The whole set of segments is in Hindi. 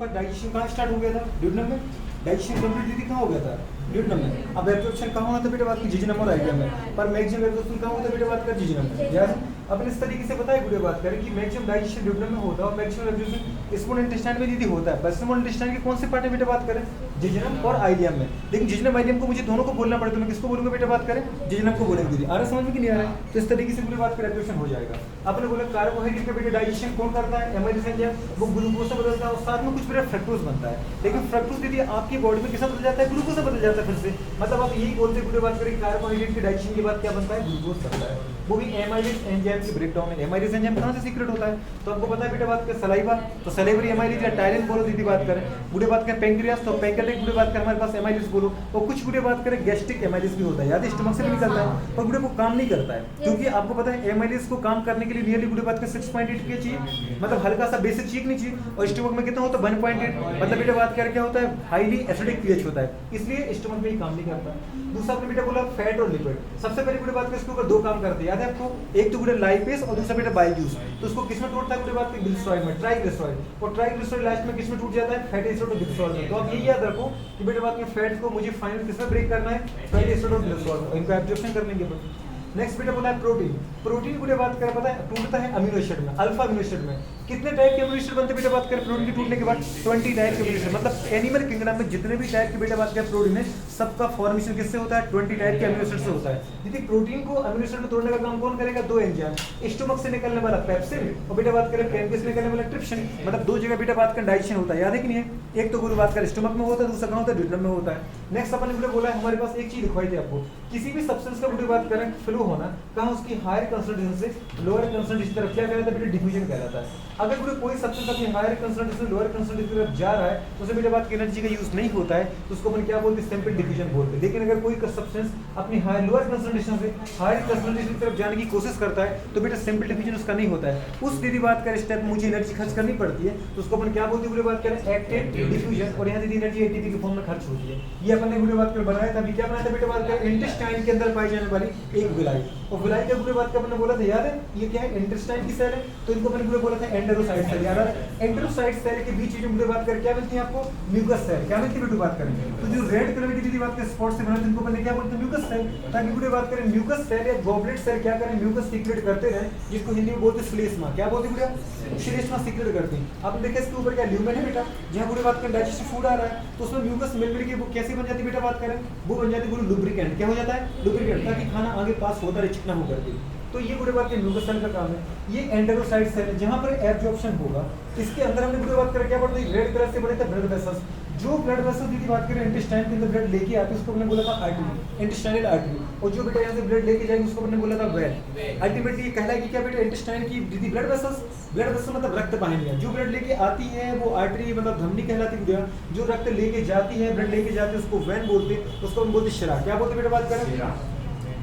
पास डाइजेशन कहाँ स्टार्ट हो गया था, ड्यूडेनम में। डाइजेशन कंप्लीट दीदी कहाँ हो गया था, ड्यूडेनम में। अब एब्जॉर्प्शन कहाँ होना था बेटा, बात की जिजनम और आइडियम में, पर मैक्सिमम एब्जॉर्प्शन कहाँ होता है बेटा, बात कर जिजनम में। यार अपन इस तरीके से पता है गुड़े बात करें कि मैक्सिमम डाइजेशन ड्यूडेनम में होता है और मैक्सिमम एब्जॉर्प्शन स्मॉल इंटेस्टाइन में दीदी होता है। पर स्मॉल इंटेस्टाइन के कौन से पार्ट है बेटा, बात करें जिजनम और आइलियम में। लेकिन जिजनम आइलियम को मुझे दोनों को बोलना पड़ता है, मैं किसको बोलूंगा बेटा, बात करें जिजनम को बोलेंगे दीदी। आ रहा समझ में कि नहीं आ रहा है? तो इस तरीके से पूरी बात कर एब्जॉर्प्शन हो जाएगा। आपने बोला कार्बोहाइड्रेट का बेटा डाइजेशन कौन करता है, एमाइलेज एंजाइम, वो ग्लूकोज से बदलता है और साथ में कुछ बेटा फ्रक्टोज बनता है। लेकिन फ्रक्टोज दीदी आपकी बॉडी में किससे बदल जाता है, ग्लूकोज से बदल जाता है फिर से। मतलब आप यही बोलते हैं पूरी बात करें कार्बोहाइड्रेट के डाइजेशन के बाद क्या बनता है, ग्लूकोज बनता है, वो भी एमाइलेज एंजाइम के ब्रेकडाउन में। एमाइलेज एंजाइम कहाँ से सीक्रेट होता है, तो आपको पता है बेटा बात कर सलाइवा, तो सलेवरी एमाइलेज या टायरिन बोलो दीदी बात करें। बुढ़े बात करें पेंक्रियास, तो पेंक्रियाटिक बुढ़े बात करें हमारे पास एमाइलेज बोलो। और कुछ बुढ़े बात करें गैस्ट्रिक एमाइलेज भी होता है, याद है स्टमक से भी निकलता है, पर बुढ़े को काम नहीं करता है, क्योंकि आपको पता है एमाइलेज को काम करने के लिए नियरली बुढ़े बात करें 6.8 के चाहिए, मतलब हल्का सा बेसिक चीक नहीं चाहिए। और स्टमक में कितना होता है 1.8, मतलब बेटा बात करें क्या होता है, हाईली एसिडिक पीएच होता है, इसलिए स्टमक में ही काम नहीं करता। दूसरा आपने बेटा बोला फैट और लिपिड, सबसे पहले बुढ़े बात करें इसके ऊपर दो काम करते हैं, याद है आपको, एक तो बुढ़े लाइपेज और दूसरा बेटा बाइल्यूस। तो उसको किसमें टूटता है बुढ़े बात करें, ग्लिसरॉल में, ट्राइग्लिसरॉल। और ट्राइग्लिसरॉल लास्ट में किसमें टूट जाता है, फैटी एसिड और ग्लिसरॉल में। तो आप ये याद रखो कि बेटा बात में फैट को मुझे फाइनल किसमें ब्रेक करना है, फैटी एसिड और ग्लिसरॉल में, इनको एब्जॉर्प्शन कर लेंगे। नेक्स्ट बेटा बोला है प्रोटीन। प्रोटीन बुढ़े बात करें पता है टूटता है अमीनो एसिड में, अल्फा अमीनो एसिड में। कितने टाइप के अमीनो एसिड बनते हैं बेटा बात करें प्रोटीन के टूटने के बाद, 20 टाइप के अमीनो एसिड। मतलब एनिमल किंगडम में जितने भी टाइप के बेटा बात करें प्रोटीन है, सबका फॉर्मेशन किससे होता है, 20 टाइप के अमीनो एसिड से होता है। यदि प्रोटीन को अमीनो एसिड में तोड़ने का काम कौन करेगा, दो एंजाइम, स्टमक से निकलने वाला पेप्सिन और बेटा बात करें पैनक्रियास से निकलने वाला ट्रिप्सिन। मतलब दो जगह बेटा बात करें डाइजेशन होता है, याद है कि नहीं है? एक तो गुरु बात करें स्टमक में होता है, दूसरा कहाँ होता है, ड्यूडेनम में होता है। नेक्स्ट अपन ने बोला है हमारे पास एक चीज दिखाई थी आपको, किसी भी सब्सटेंस का बुढ़ी बात करें फ्लो होना कहाँ, उसकी हायर कंसंट्रेशन से लोअर कंसंट्रेशन की तरफ क्या कहलाता है बेटा, डिफ्यूजन कहलाता है। अगर बुढ़े कोई सब्सटेंस अपनी हायर कंसंट्रेशन से लोअर कंसंट्रेशन की तरफ जा रहा है तो उसे बेटा बात की एनर्जी का यूज नहीं होता है, तो उसको अपन क्या बोलते हैं, सिंपल डिफ्यूजन बोलते हैं। लेकिन अगर कोई सब्सटेंस अपनी हायर लोअर कंसंट्रेशन से हायर कंसंट्रेशन की तरफ जाने की कोशिश करता है तो बेटा सिंपल डिफ्यूजन उसका नहीं होता है। उस दीदी बात करें स्टेप में मुझे एनर्जी खर्च करनी पड़ती है, तो उसको अपन क्या बोलते हैं बुढ़े बात करें, एक्टिव डिफ्यूजन। और यहाँ दीदी एनर्जी एटीपी के फॉर्म में खर्च होती है। ये अपन ने बुढ़े बात कर बनाया था, अभी क्या बनाया था बेटा बात करें, इंटेस्टाइन के अंदर पाई जाने वाली एक विलाई। और विलाई का बुढ़े बात का अपन बोला था, याद है ये क्या है, इंटेस्टाइन की सेल है, तो इनको अपन बुढ़े बोला था एंटेरोसाइट सेल। याद है एंटेरोसाइट सेल के बीच में बुढ़े बात कर क्या मिलती है आपको, म्यूकस सेल। क्या मिलती है बेटा बात करें, तो जो रेड कलर की दीदी बात करें स्पॉट से बना इनको अपन क्या बोलते हैं, म्यूकस सेल। ताकि बुढ़े बात करें म्यूकस सेल या गॉबलेट सेल क्या करें, म्यूकस सीक्रेट करते हैं, जिसको हिंदी में बोलते हैं श्लेष्मा। क्या बोलते हैं बेटा, श्लेष्मा सीक्रेट करते हैं। आप देखिए इसके ऊपर क्या ल्यूमेन है बेटा, जहाँ बुढ़े बात करें डाइजेस्टिव फूड आ रहा है तो उसमें म्यूकस मिल के वो कैसे बन जाती है बेटा बात करें, वो बन जाती है लुब्रिकेंट। क्या हो जाता है, लुब्रिकेंट, ताकि खाना आगे पास होता रहे चिकना होकर के। तो ये बुढ़े बात के म्यूकस सेल का काम है। ये एंटेरोसाइट सेल है जहाँ पर एब्जॉर्प्शन होगा। इसके अंदर हमने बुढ़े बात करें क्या पढ़ते हैं, रेड कलर से बने थे ब्लड वेसल्स। जो ब्लड वेसल दीदी बात करें इंटेस्टाइन के अंदर ब्लड लेके आती है उसको हमने बोला था आर्टरी, इंटेस्टाइनल आर्टरी। और जो बेटा यहाँ से ब्लड लेके जाएगी उसको हमने बोला था वेन। अल्टीमेटली ये कहलाएगी क्या बेटा, इंटेस्टाइन की दीदी ब्लड वेसल्स। ब्लड वेसल मतलब रक्त वाहिनियां, जो ब्लड लेके आती है वो आर्टरी मतलब धमनी कहलाती है। जो रक्त लेके जाती है, ब्लड लेके जाती है उसको वेन बोलते हैं, उसको हम बोलते हैं शिरा। क्या बोलते हैं बेटा बात करें,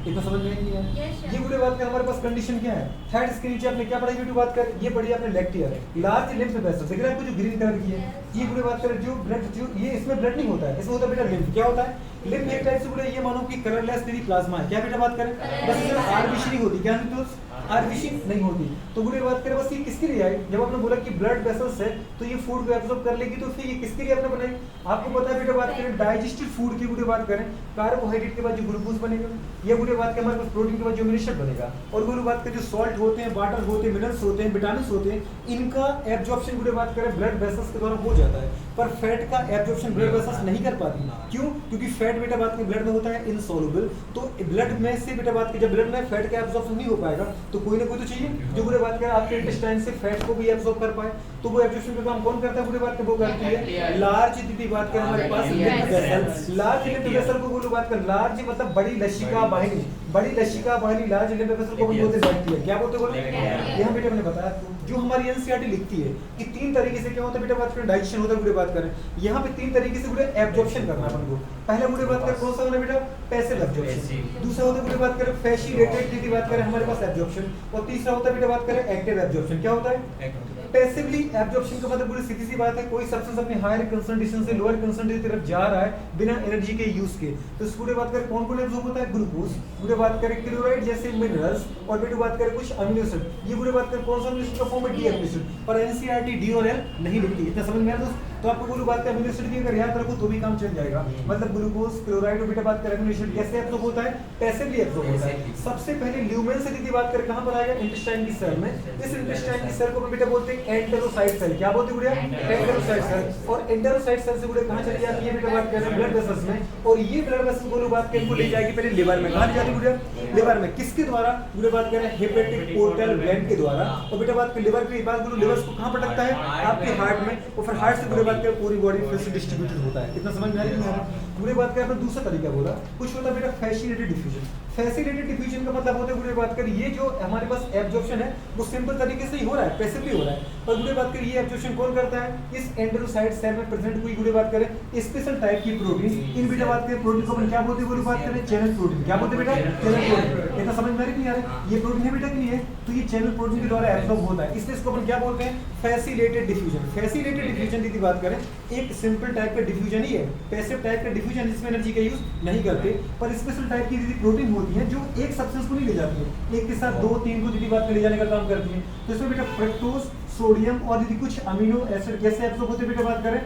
इतना समझ में नहीं है। ये बुढ़े बात कर हमारे पास कंडीशन क्या है, थर्ड इसके नीचे आपने क्या पढ़ाई बेटी बात कर, ये पढ़ी आपने लेक्टियर, लार्ज लिम्फ वेसल्स। देख रहे हैं आपको जो ग्रीन कलर की है, ये बुढ़े बात करें जो ब्लड, जो ये इसमें ब्लड नहीं होता है, इसमें होता है बेटा लिम्फ। क्या होता है, लिम्फ एक टाइप से बुढ़े ये मानो कि कलरलेस दीदी प्लाज्मा है। क्या बेटा बात करें, बस इसमें आरबीसी नहीं होती। क्या नहीं, आरबीसी नहीं होती। तो बुढ़े बात करें बस ये किसके लिए आई, जब आपने बोला कि ब्लड वेसल्स है तो ये फूड को एब्जॉर्ब कर लेगी, तो फिर ये किसके लिए आपने बनाई, आपको पता है बेटा बात करें डाइजेस्टिव फूड की बुढ़े बात करें, कार्बोहाइड्रेट के बाद जो ग्लूकोज बनेगा, ये बुढ़े बात करें हमारे पास प्रोटीन के बाद जो मिनरल बनेगा, और बुढ़े बात करें जो सॉल्ट होते हैं, वाटर होते हैं, मिनरल्स होते हैं, विटामिन होते हैं, इनका एब्जॉर्प्शन बुढ़े बात करें ब्लड वेसल्स के द्वारा हो जाता है। पर फैट का एब्जॉर्प्शन ब्लड वेसल्स नहीं कर पाती। क्यों, क्योंकि फैट बेटा बात करें ब्लड में होता है इनसॉल्युबल। तो ब्लड में से बेटा बात करें जब ब्लड में फैट का एब्जॉर्प्शन नहीं हो पाएगा तो कोई ना कोई तो चाहिए जो बुढ़े बात करें आपके इंटेस्टाइन से फैट को भी एब्जॉर्ब कर पाए। तो वो एब्जॉर्प्शन का काम कौन करता है बुढ़े बात करें, वो करती है लार्ज दीदी बात करें हमारे पास lymph vessel. Large lymph vessel को बोलो बात कर, लार्ज मतलब बड़ी लसिका वाहिनी, बड़ी लसिका वाहिनी लार्ज लिम्फ वेसल को बोलते हैं। क्या बोलते बोले, यहाँ बेटा मैंने बताया जो हमारी एनसीईआरटी लिखती है कि तीन तरीके से क्या होता है बेटा बात करें, डाइजेशन होता है बुढ़े बात करें। यहाँ पे तीन तरीके से बुढ़े एब्जॉर्प्शन करना है अपन को। पहला बुढ़े बात करें कौन सा होना बेटा, पैसिव एब्जॉर्प्शन। दूसरा होता है बुढ़े बात करें फैसिलिटेटेड दीदी बात करें हमारे पास एब्जॉर्प्शन। और तीसरा होता है बेटा बात करें एक्टिव एब्जॉर्प्शन। क्या होता है, पैसिवली एब्जॉर्प्शन का मतलब पूरी सीधी सी बात है, कोई सब्सटेंस अपने हायर कंसंट्रेशन से लोअर कंसंट्रेशन की तरफ जा रहा है बिना एनर्जी के यूज के, तो इस पूरे बात करें कौन कौन एब्जॉर्ब होता है, ग्लूकोज, पूरे बात करें क्लोराइड जैसे मिनरल्स, और बेटे बात करें कुछ अमीनो एसिड, ये पूरे बात करें कौन सा अमीनो एसिड का फॉर्म है, डी अमीनो एसिड, पर एनसीईआरटी डी और एल नहीं लिखती, इतना समझ में आया दोस्त। तो आपको पूरी बात करें अमीनो एसिड की अगर याद रखो तो भी काम चल जाएगा, मतलब ग्लूकोज क्लोराइड और बेटा बात करें अमीनो एसिड कैसे एब्जॉर्ब होता है, पैसिवली एब्जॉर्ब होता है। सबसे पहले ल्यूमेन से यदि बात करें कहां पर आएगा, इंटेस्टाइन की सेल में, इस इंटेस्टाइन की सेल को बेटा बोलते हैं एंटेरोसाइट सेल, क्या बोलते हैं गुड़िया, एंटेरोसाइट सेल, और एंटेरोसाइट सेल से गुड़िया कहां चली जाती है बेटा बात करें ब्लड वेसल्स में, और ये ब्लड वेसल को बात करें को ले जाएगी पहले लिवर में, कहां ले जाती है गुड़िया, लिवर में, किसके द्वारा, गुड़िया बात करें हेपेटिक पोर्टल वेन के द्वारा, और बेटा बात करें लिवर की बात करूं, लिवर को कहां पर लगता है, आपके हार्ट में, और फिर हार्ट से गुड़िया बात करें पूरी बॉडी से डिस्ट्रीब्यूटेड होता है, इतना समझ में आ रहा है। पूरी बात करें दूसरा तरीका बोला, कुछ होता है बेटा फैसिलिटेटेड डिफ्यूजन, फैसिलिटेटेड डिफ्यूजन का मतलब होता है गुड़िया बात करें ये जो हमारे पास एब्जॉर्प्शन है वो सिंपल तरीके से ही हो रहा है, पैसिवली हो रहा है, पर गुड़िया बात करें ये एब्जॉर्प्शन कौन करता है, इस एंटेरोसाइट सेल में प्रेजेंट कोई गुड़िया बात करें स्पेशल टाइप की प्रोटीन, इन बेटा बात करें प्रोटीन को अपन क्या बोलते हैं, गुड़िया बात करें चैनल प्रोटीन, क्या बोलते हैं बेटा, चैनल प्रोटीन, इतना समझ में आ रही है, ये प्रोटीन है बेटा कि नहीं है, तो ये चैनल प्रोटीन के द्वारा एब्जॉर्ब होता है, इसलिए इसको अपन क्या बोलते हैं, फैसिलिटेटेड डिफ्यूजन। फैसिलिटेटेड डिफ्यूजन की बात करें एक सिंपल टाइप का डिफ्यूजन ही है, पैसिव टाइप का डिफ्यूजन जिसमें एनर्जी का यूज नहीं करते, पर स्पेशल टाइप की यदि प्रोटीन होती है जो एक सब्सटेंस को नहीं ले जाती है, एक के साथ दो तीन को यदि बात कर ले जाने का काम करती है, तो इसमें बेटा फ्रक्टोज, सोडियम और यदि कुछ अमीनो एसिड कैसे एब्जॉर्ब होते हैं बेटा बात करें,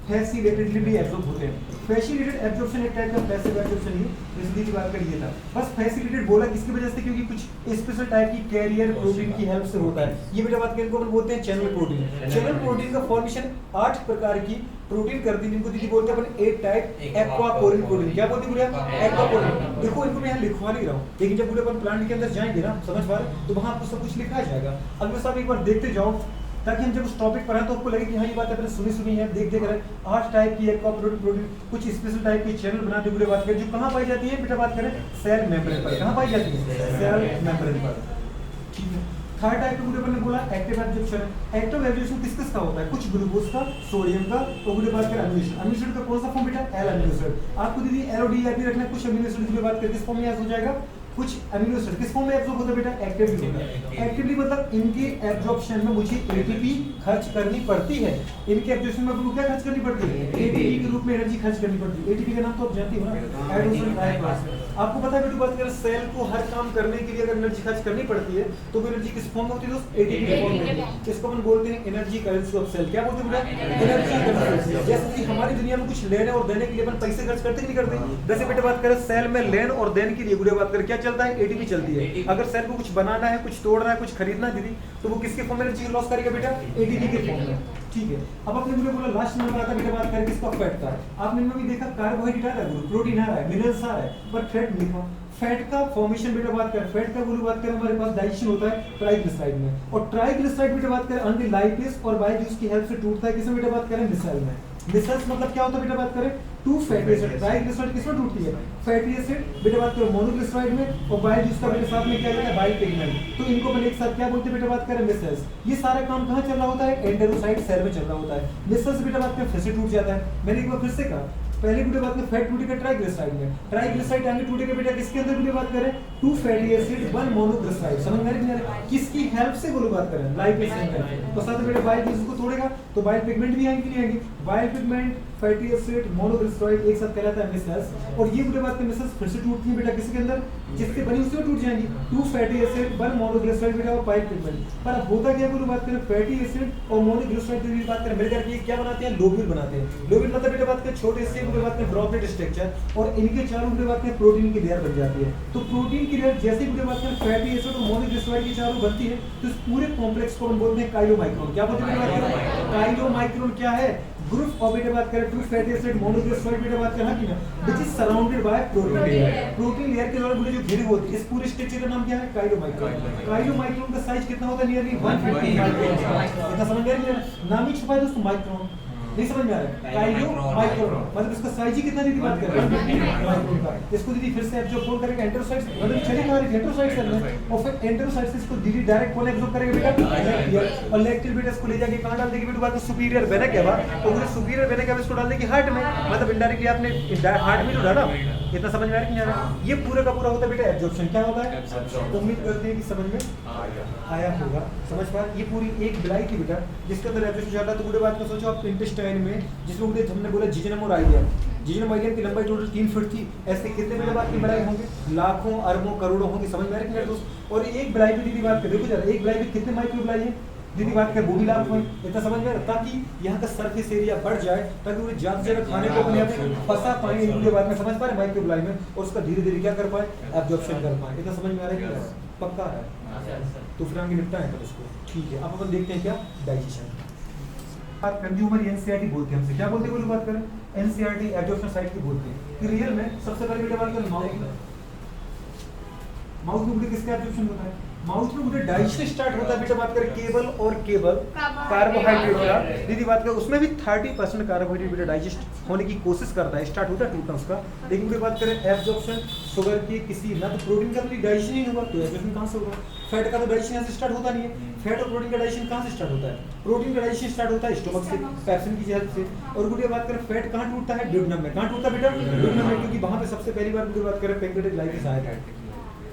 फैसिलिटेटेडली भी एब्जॉर्ब होते हैं। फैसिलिटेटेड एब्जॉर्प्शन एक टाइप का पैसिव एब्जॉर्प्शन ही इसलिए की बात करिए था, बस फैसिलिटेटेड बोला किसकी वजह से, क्योंकि कुछ स्पेशल टाइप की कैरियर प्रोटीन की हेल्प से होता है, ये बेटा बात करें इनको बोलते हैं चैनल प्रोटीन। चैनल प्रोटीन का फॉर्मेशन 8 प्रकार की प्रोटीन करती है, जिनको दीदी बोलते हैं अपन एक टाइप एक्वापोरिन प्रोटीन, क्या बोलते हैं गुड़िया, एक्वापोरिन। देखो इनको मैं यहाँ लिखवा नहीं रहा हूँ, लेकिन जब अपन प्लांट के अंदर जाएंगे ना समझ पा रहे, तो वहाँ आपको सब कुछ लिखा जाएगा, अब ये सब एक बार देखते जाओ ताकि हम जब उस टॉपिक पर आए तो आपको लगे कि हाँ ये बात अपने सुनी है, देख रहे 8 टाइप की प्रोटीन कुछ स्पेशल टाइप की चैनल बनाते हुए बात करें जो कहाँ पाई जाती है बेटा बात करें, सेल मेम्ब्रेन पर, कहाँ पाई जाती है, सेल मेम्ब्रेन पर, ठीक है। थर्ड टाइप का अपन ने बोला एक्टिव एब्जॉर्प्शन। एक्टिव एब्जॉर्प्शन किस किस का होता है, कुछ ग्लूकोज का, सोडियम का, और गुड़िया बात करें अमीनो एसिड, अमीनो एसिड का कौन सा फॉर्म बेटा, एल अमीनो एसिड, आपको दीदी एलओडी याद रखना, कुछ अमीनो एसिड की बात करें किस फॉर्म में याद हो जाएगा, कुछ अमीनो एसिड किस फॉर्म में एब्जॉर्ब होता है बेटा, एक्टिवली होता है। एक्टिवली मतलब इनके एब्जॉर्प्शन में मुझे एटीपी खर्च करनी पड़ती है, इनके एब्जॉर्प्शन में आपको क्या खर्च करनी पड़ती है, एटीपी के रूप में एनर्जी खर्च करनी पड़ती है। एटीपी का नाम तो आप जानते हो ना, एडेनोसिन ट्राइफॉस्फेट। आपको पता है बेटा बात करें सेल को हर काम करने के लिए अगर एनर्जी खर्च करनी पड़ती है तो वो एनर्जी किस फॉर्म में होती है दोस्त, एटीपी के फॉर्म में, जिसको अपन बोलते हैं एनर्जी करेंसी ऑफ सेल, क्या बोलते हैं बेटा, एनर्जी करेंसी। जैसे कि हमारी दुनिया में कुछ लेने और देने के लिए अपन पैसे खर्च करते नहीं करते, वैसे बेटा बात करें सेल में लेन और देन के लिए गुड़िया बात करें क्या चलता है, एटीपी चलती है। अगर सेल को कुछ बनाना है, कुछ तोड़ना है, कुछ खरीदना है दीदी, तो वो किसके फॉर्म में एनर्जी लॉस करेगा बेटा, एटीपी के फॉर्म में, ठीक है। अब आपने मुझे बोला लास्ट नंबर आता बेटा बात करें किसका, फैट का। आपने इनमें भी देखा कार्बोहाइड्रेट आ रहा है, प्रोटीन आ रहा है, मिनरल्स आ रहा है, पर फैट लिखा। फैट का फॉर्मेशन बेटा बात करें, फैट का गुरु बात करें हमारे पास डाइजेशन होता है ट्राइग्लिसराइड में, और ट्राइग्लिसराइड बेटा बात करें अनदि लाइपेज और बाइज्यूस की हेल्प से टूटता है, किसमें बेटा बात करें, मिसाइल में। मिसाइल्स मतलब क्या होता है बेटा बात करें, 2 फैटी एसिड, ट्राइग्लिसराइड किसमें टूटती है, फैटी एसिड बेटा बात करें मोनोग्लिसराइड में, और बाइज्यूस का बेटा साथ में क्या होता है, बाइल पिगमेंट, तो इनको अपन एक साथ क्या बोलते हैं बेटा बात करें, मिसाइल्स। ये सारा काम कहां चल रहा होता है, एंटेरोसाइट सेल में चल रहा होता है। मिसाइल्स बेटा बात करें फिर से टूट जाता है, मैंने एक बार फिर से कहा, पहले वीडियो बात में फैट टूटेगा ट्राइग्लिसराइड में, ट्राइग्लिसराइड आगे टूटेगा बेटा किसके अंदर, वीडियो बात करें 2 फैटी एसिड 1 मोनोग्लिसराइड, समझ में आ रही है किसकी हेल्प से बोलो बात करें, लाइपेज एंजाइम, तो साथ में बेटा बाइल पिगमेंट को तोड़ेगा तो बाइल पिगमेंट भी आएंगे नहीं आएंगे, bile pigment fatty acid monoglyceride एक साथ कहलाता है मिसाइल्स, और ये वीडियो बात में मिसाइल्स फिर से टूटती है बेटा किसके अंदर, जिससे बनी उससे टूट जाएंगी, 2 फैटी एसिड 1 मोनोग्लिसराइड बेटा और बाइल पिगमेंट। पर अब होता क्या बोलो बात करें, फैटी एसिड और मोनोग्लिसराइड की बात करें मिलकर के क्या बनाते हैं, लोब्यूल बनाते हैं। लोब्यूल मतलब बेटा बात करें छोटे से वीडियो बात में ड्रॉपलेट स्ट्रक्चर, और इनके चारों वीडियो बात में प्रोटीन की लेयर बन जाती है। तो प्रोटीन की लेयर जैसे वीडियो बात में फैटी एसिड और मोनोग्लिसराइड की चारों बनती है, तो इस पूरे कॉम्प्लेक्स को हम बोलते हैं काइलोमाइक्रोन। क्या बोलते हैं, काइलोमाइक्रोन क्या है, ग्रुप ऑफ बेटा बात करें 2 फैटी एसिड मोनोग्लिसराइड बेटा बात करें कि ना, which is surrounded by protein layer. Protein layer के द्वारा पूरी जो घिरी होती है, इस पूरे स्ट्रक्चर का नाम क्या है, काइलोमाइक्रोन। काइलोमाइक्रोन का साइज कितना होता है, नियरली 150 माइक्रोन। इतना समझ गए, नाम ही छुपा है दोस्तों माइक्रोन। नहीं समझ में आ रहा है? काइलो माइक्रोन मतलब इसका साइज ही कितना दीदी बात कर रहे हैं माइक्रोन का। इसको दीदी फिर से एब्जॉर्ब कौन करेगा? एंटेरोसाइट्स मतलब चलिए हमारे एंटेरोसाइट्स कर रहे हैं और फिर एंटेरोसाइट्स इसको दीदी डायरेक्ट कौन एब्जॉर्ब करेगा बेटा? और लेक्टिल बेटा इसको ले जाके कहां डाल देगी बेटा? बात सुपीरियर वेना क्या बात, तो मुझे सुपीरियर वेना क्या इसको डाल देगी हार्ट में, मतलब इनडायरेक्टली आपने हार्ट में तो डाला। इतना समझ में आ रहा है कि नहीं आ रहा? ये पूरा का पूरा होता है बेटा एब्जॉर्प्शन। क्या होता है? उम्मीद करते हैं कि समझ में आया होगा। समझ पा ये पूरी एक बिलाई थी बेटा जिसके अंदर एब्जॉर्प्शन चल रहा है। तो पूरे बात को सोचो आप इंटेस्टाइन में जिसमें मुझे हमने बोला जिजनम और आइलियम, जिजनम आइलियम की लंबाई टोटल 3 फीट थी। ऐसे कितने बेटा बात की बिलाई होंगे? लाखों अरबों करोड़ों होंगे। समझ में आ रहा है कि मेरे दोस्त? और एक बिलाई पे दीदी बात कर देखो जरा, एक बिलाई पे कितने माइक्रो बिलाई है दीदी बात कर? वो भी लाभ हुए। इतना समझ में, ताकि यहाँ का सरफेस एरिया बढ़ जाए ताकि वो ज्यादा से ज्यादा खाने को अपने आप में फंसा पाए इनके बाद में, समझ पा रहे माइक्रो बिलाई में, और उसका धीरे धीरे क्या कर पाए? एब्जॉर्प्शन कर पाए। इतना समझ में आ रहा है कि पक्का है? तो फिर आगे निपटा है उसको। ठीक है, अब अपन देखते हैं क्या डाइजेशन। कंज्यूमर एनसीईआरटी बोलते हैं हमसे, क्या बोलते हैं बोलो बात करें? एनसीईआरटी एब्जॉर्प्शन साइट की बोलते हैं कि रियल में सबसे पहले बेटा बात करें माउथ में बेटा किसका एब्जॉर्प्शन होता है? माउथ में बेटा डाइजेशन स्टार्ट होता है बेटा बात करें केबल और केबल कार्बोहाइड्रेट का। दीदी बात करें उसमें भी 30% कार्बोहाइड्रेट बेटा डाइजेस्ट होने की कोशिश करता है, स्टार्ट होता है टूटना उसका। लेकिन बेटा बात करें एब्जॉर्प्शन शुगर की किसी ना तो प्रोटीन का तो डाइजेशन नहीं होगा, तो एब्जॉर्प्शन कहां से होगा? फैट का तो डाइजेशन यहाँ से स्टार्ट होता नहीं है। फैट और प्रोटीन का डाइजेशन कहां से स्टार्ट होता है? प्रोटीन का डाइजेशन स्टार्ट होता है स्टमक से, पेप्सिन की हेल्प से। और गुड़िया बात करें फैट कहां टूटता है? ड्यूडेनम में। कहां टूटता है बेटा? ड्यूडेनम में, क्योंकि वहां पे सबसे पहली बार गुड़िया बात करें पैंक्रियाटिक लाइसिस आया था।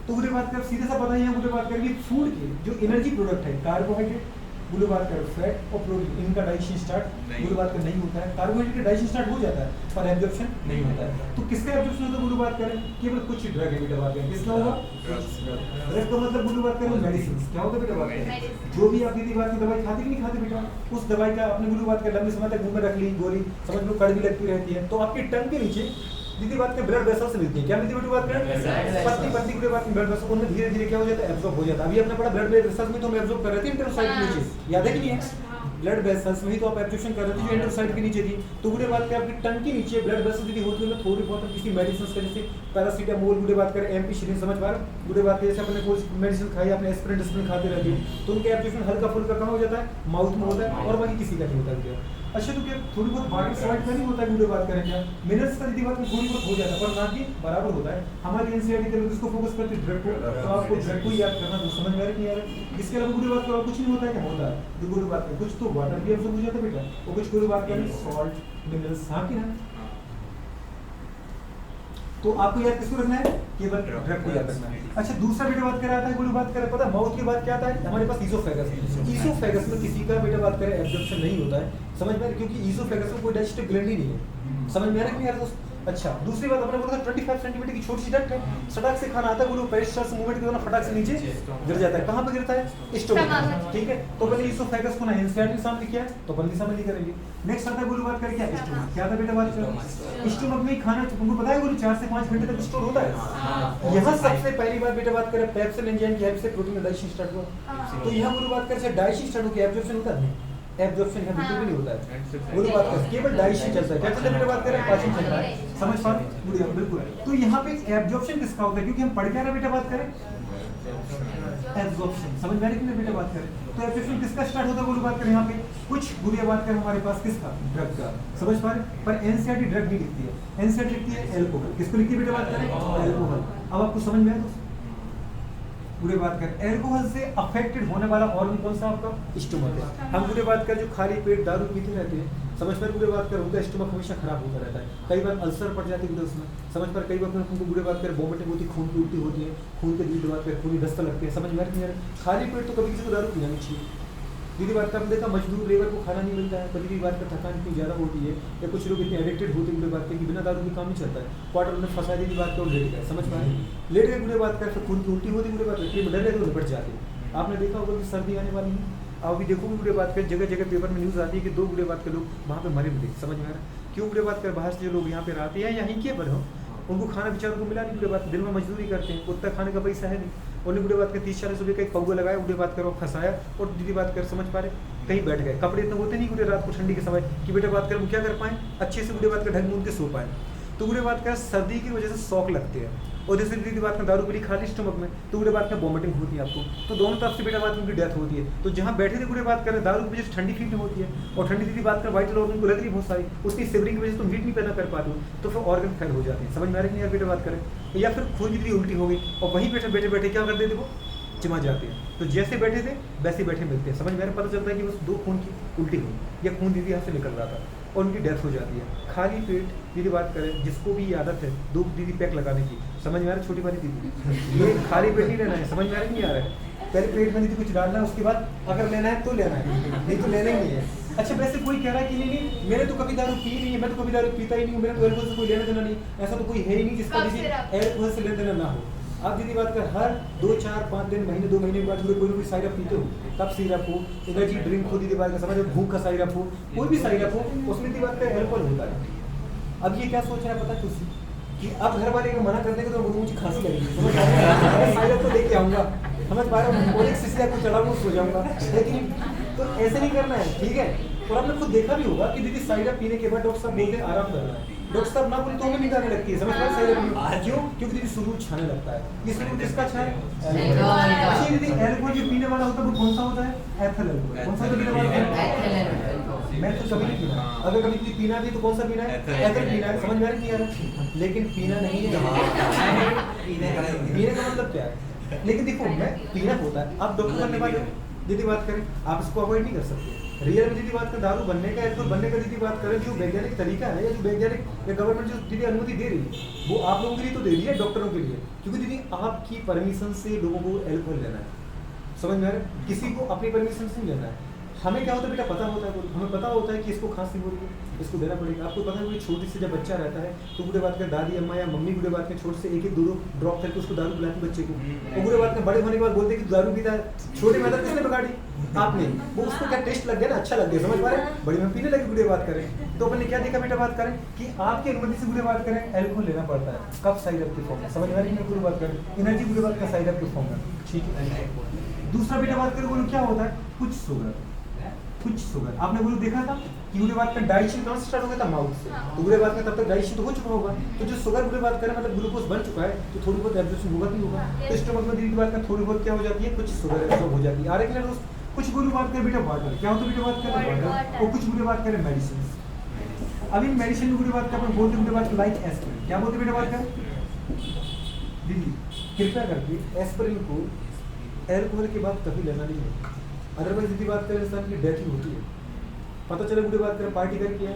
तो मुझे बात कर सीधे सा बताइए, मुझे बात करेंगे फूड की जो एनर्जी प्रोडक्ट है कार्बोहाइड्रेट, मुझे बात कर फैट और प्रोटीन, इनका डाइजेशन स्टार्ट मुझे बात कर नहीं होता है। कार्बोहाइड्रेट का डाइजेशन स्टार्ट हो जाता है पर एब्जॉर्प्शन नहीं होता है। तो किसका एब्जॉर्प्शन होता है मुझे बात करें? केवल कुछ ड्रग है बेटा बात करें, किसका होगा? ड्रग का मतलब मुझे बात करें मेडिसिन। क्या होता है बेटा बात करें? जो भी आप दीदी बात की दवाई खाते कि नहीं खाते बेटा, उस दवाई का आपने मुझे बात कर लंबे समय तक मुंह में रख ली गोली, समझ लो कड़वी लगती रहती है, तो आपकी टंग के नीचे दीदी बात करें ब्लड वेसल्स मिलती है। क्या मिलती है बेटा बात करें? पत्ती पत्ती की बात ब्लड वेसल, उनमें धीरे धीरे क्या हो जाता है? एब्जॉर्ब हो जाता है। अभी अपने पढ़ा ब्लड वेसल्स में तो हम एब्जॉर्ब कर रहे थे इंटेरोसाइट के नीचे, याद है कि नहीं है? ब्लड वेसल्स में ही तो आप एब्जॉर्प्शन कर रहे थे जो इंटेरोसाइट के नीचे थी। तो गुड़े बात करें आपकी टंग के नीचे ब्लड वेसल्स यदि होती है थोड़ी बहुत किसी मेडिसिन का, जैसे पैरासीटामोल गुड़े बात करें एम्पिसिलिन, समझ पा रहे? गुड़े बात करें जैसे अपने कोई मेडिसिन खाई, आपने एस्पिरिन डिस्प्रिन खाते रहते हो, तो उनके एब्जॉर्प्शन हल्का फुल्का कहाँ हो जाता है? माउथ में होता है, और बाकी किसी का नहीं होता है। अच्छा, तो क्या थोड़ी बहुत वाटर सॉल्ट का नहीं होता है गुड़े बात करें क्या? मिनरल्स का यदि बात में थोड़ी बहुत हो जाता है पर ना कि बराबर होता है। हमारी एनसीईआरटी के लोग इसको फोकस करते हैं ड्रग को, तो आपको ड्रग को याद करना तो समझ में आ रहा है कि यार इसके अलावा गुड़े बात करो कुछ नहीं होता है। क्या होता है? जो गुड़े बात करें कुछ तो वाटर भी एब्जॉर्ब हो जाता है बेटा, और कुछ गुड़े बात करें सॉल्ट मिनरल्स, हाँ कि ना? तो आपको याद किसको रखना है? केवल ड्रग को याद रखना है। अच्छा, दूसरा बेटा बात कर रहा था गुरु बात कर पता माउथ की बात क्या आता है हमारे पास? ईसोफेगस। ईसोफेगस में किसी का बेटा बात करें एब्जॉर्प्शन नहीं होता है, समझ में? क्योंकि ईसोफेगस में कोई डाइजेस्टिव ग्लैंड ही नहीं है। समझ में आ रहा है कि यार दोस्त? अच्छा, दूसरी बात अपने बोला था 25 सेंटीमीटर की छोटी सी डक्ट है, सड़क से खाना आता है गुरु पेरिस्टल्स मूवमेंट के दौरान फटाक से नीचे गिर जाता है। कहां पे गिरता है? स्टोमक। ठीक है, तो पहले ईसोफेगस को ना एनसीईआरटी सामने किया है तो अपन सामने करेंगे। नेक्स्ट आता है गुरु बात करें क्या? स्टोमक। क्या था बेटा बात करें? स्टोमक में खाना तुमको पता है गुरु 4 से 5 घंटे तक स्टोर होता है। यहाँ सबसे पहली बार बेटा बात करें पेप्सिन एंजाइम की हेल्प से प्रोटीन डाइजेशन स्टार्ट हुआ। तो यहाँ गुरु बात करें डाइजेशन स्टार्ट हो गया, एब्जॉर्प्शन होता है? एब्जॉर्प्शन यहाँ बिल्कुल भी नहीं होता है। गुरु बात करें केवल डाइजेशन चलता है। क्या चलता है बेटा बात करें? पाचन चल रहा है, समझ पा रहे? बिल्कुल। तो यहाँ पे एब्जॉर्प्शन किसका होता है? क्योंकि हम पढ़ क्या रहे बेटा बात करें? एब्जॉर्प्शन। समझ में आ रही है बेटा बात करें? तो एब्जॉर्प्शन किसका स्टार्ट होता है गुरु बात करें? यहाँ पे कुछ गुरु बात करें हमारे पास किसका? ड्रग का, समझ पा रहे? पर एनसीईआरटी ड्रग नहीं लिखती है, एनसीईआरटी लिखती है एल्कोहल। किसको लिखती है बेटा बात करें? एल्कोहल। अब आपको समझ में आया? पूरे बात कर एल्कोहल से अफेक्टेड होने वाला ऑर्गन कौन सा आपका? स्टमक है। हम पूरे बात कर जो खाली पेट दारू पीते रहते हैं, समझ पर पूरे बात कर उनका स्टमक हमेशा खराब होता रहता है, कई बार अल्सर पड़ जाती है उसमें, समझ पर कई बार उनको पूरे बात कर वोमिटिंग होती है, खून की उल्टी होती है, खून के दूध बात कर खूनी दस्त लगते हैं, समझ में नहीं आ रहा? खाली पेट तो कभी किसी को दारू पीना नहीं चाहिए। दीदी बात का हमने देखा मजदूर लेबर को खाना नहीं मिलता है, कभी भी बात का थकान इतनी ज़्यादा होती है या कुछ लोग इतने एडिक्टेड होते हैं बात कि बिना दारू के काम नहीं चलता है। क्वार्टर में फंसा दी बात को लेट गए, समझ पाए? लेट गए बुरे बात कर फिर खून की उल्टी होती बुरे बात करके डर गए तो निपट जाते हैं। आपने देखा होगा कि सर्दी आने वाली है, आप भी देखोगे बुरे बात कर जगह जगह पेपर में न्यूज़ आती है कि 2 बुरे बात के लोग वहाँ पे मरे मिले, समझ में आ रहा? क्यों बुरे बात कर बाहर से जो लोग यहाँ पे रहते हैं यहीं के पर हो, उनको खाना बेचारों को मिला नहीं, बुरे बात दिन में मजदूरी करते हैं, उतना खाने का पैसा है नहीं, उन्हें बुरे बात कर 30-40 रुपये का एक पौवा लगाया, बुरे बात करो फंसाया और दीदी बात कर समझ पा रहे कहीं बैठ गए। कपड़े इतने होते नहीं बुरे रात को ठंडी के समय कि बेटा बात कर हम क्या कर पाएँ अच्छे से बुरे बात कर ढंग मूंद के सो पाए। तो बुरे बात कर सर्दी की वजह से शौक लगते हैं, और जैसे दीदी बात में दारू पी खाली स्टमक में तो बुरे बात में वॉमिटिंग होती है आपको, तो दोनों तरफ से बेटा बात में उनकी डेथ होती है। तो जहाँ बैठे थे बुरे बात करें दारू की वजह से ठंडी फीलिंग होती है, और ठंडी दीदी बात कर वाइटल ऑर्गन को लग रही है बहुत सारी, उसकी सिवरिंग की वजह से तुम हीट नहीं पैदा कर पाते हो, तो फिर ऑर्गन फेल हो जाते हैं। समझ में आ रही नहीं यार बेटा बात करें, या फिर खून की दीदी उल्टी हो गई और वहीं बैठे बैठे बैठे क्या कर देते वो चिमा जाते हैं, तो जैसे बैठे थे वैसे बैठे मिलते हैं। समझ में पता चलता है कि बस 2 खून की उल्टी हुई या खून दीदी यहाँ से निकल रहा था और उनकी डेथ हो जाती है। खाली पेट दीदी बात करें जिसको भी आदत है 2 दीदी पैक लगाने की, समझ में आ रहा है छोटी वाली दीदी, ये खाली पेट नहीं रहना है, समझ में आ रहा नहीं आ रहा है, पहले पेट में दीदी कुछ डालना है, उसके बाद अगर लेना है तो लेना है, नहीं तो लेना ही नहीं है। अच्छा वैसे कोई कह रहा है कि नहीं मैंने तो कभी दारू पी नहीं है, मैं तो कभी दारू पीता ही नहीं हूँ, मेरे को एल्कोहल से कोई लेना देना नहीं, ऐसा तो कोई है ही नहीं जिसका दीदी एल्कोहल से लेना देना ना हो। आप दीदी बात कर हर 2, 4, 5 दिन, महीने 2 महीने के बाद कोई ना कोई साइरप पीते हो, कप सिरप हो, एनर्जी ड्रिंक हो, दीदी बात का समझ भूख का साइरप हो, कोई भी साइरप हो, उसमें दीदी बात का एल्कोहल होता है। अब ये क्या सोच रहा है पता कुछ कि अब घर वाले को मना कर देंगे तो मुझे खांसी लगेगी, समझ आ रहा है, साइरप तो लेके आऊंगा, समझ पा रहा हूँ, और एक सिसिया को चढ़ाऊंगा सो जाऊंगा, लेकिन तो ऐसे नहीं करना है, ठीक है। और आपने खुद देखा भी होगा कि दीदी साइरप पीने के बाद डॉक्टर साहब बोलते हैं आराम करना है, डॉक्टर साहब ना बोले तो हमें नींद आने लगती है, समझ में साइरप क्यों? क्योंकि दीदी सुरूर छाने लगता है। ये सुरूर किसका छाए? अच्छा दीदी एल्कोहल जो पीने वाला होता है वो कौन सा होता है? Ethyl alcohol. कौन सा पीने वाला है? मैं तो कभी नहीं पीना, अगर कभी पीना भी तो कौन सा पीना है? एथिल पीना है, समझ में आ रही नहीं आ रहा, लेकिन पीना नहीं है, पीने का मतलब क्या है? लेकिन देखो मैं पीना होता है, आप डॉक्टर बनने वाले दीदी बात करें आप इसको अवॉइड नहीं कर सकते। रियल में दीदी बात कर दारू बनने का एल्कोहल बनने का दीदी बात करें जो वैज्ञानिक तरीका है या जो वैज्ञानिक या गवर्नमेंट जो दीदी अनुमति दे रही है वो आप लोगों के लिए तो दे रही है, डॉक्टरों के लिए, क्योंकि दीदी आपकी परमिशन से लोगों को एल्कोहल लेना है, समझ में आ रहा है, किसी को अपनी परमिशन से नहीं लेना है। हमें क्या होता है बेटा पता होता है, हमें पता होता है कि इसको खांसी हो रही है इसको देना पड़ेगा। आपको पता है कि छोटी से जब बच्चा रहता है तो बुढ़े बात कर दादी अम्मा या मम्मी बुढ़े बात के छोटे से 1-2 ड्रॉप करके उसको दारू पिलाती बच्चे को, और बुढ़े बात में बड़े होने के बाद बोलते हैं कि दारू पीता है, छोटे में किसने बिगाड़ी? आपने, वो उसको क्या टेस्ट लग गया ना, अच्छा लग गया, समझ पा रहे हैं, बड़ी में पीने लगे बुढ़े बात करें, तो अपन ने क्या देखा बेटा बात करें कि आपकी अनुमति से बुढ़े बात करें एल्कोहल लेना पड़ता है, कब साइरप के फॉर्म में, समझ में आ रही है बुढ़े बात करें, एनर्जी बुढ़े बात का साइरप के फॉर्म में, ठीक है। दूसरा बेटा बात करें बोलो क्या होता है? कुछ शुगर आपने बोलो देखा था कि बुरे बात में डाइजेशन कहाँ से स्टार्ट हो गया था? माउथ से, तो बुरे बात में तब तक डाइजेशन तो हो चुका होगा, तो जो शुगर बुरे बात करें मतलब ग्लूकोज बन चुका है तो थोड़ी बहुत एब्जॉर्प्शन होगा नहीं होगा, तो स्टमक में दीदी बात में थोड़ी बहुत क्या हो जाती है, कुछ शुगर एब्जॉर्ब हो जाती है। आ रहे दोस्त, कुछ बुरे बात करें बेटा वाटर, क्या होता है बेटा बात करें वाटर, और कुछ बुरे बात करें मेडिसिन। अब इन मेडिसिन में बुरे बात का अपन बोलते बुरे बात लाइक एस्पिरिन, क्या बोलते बेटा बात करें दीदी कृपया करके एस्पिरिन को एल्कोहल के बाद कभी लेना नहीं है, अदरवाइज दीदी बात करें इंसान की डेथ ही होती है। पता चले बुढ़ी बात करें पार्टी करके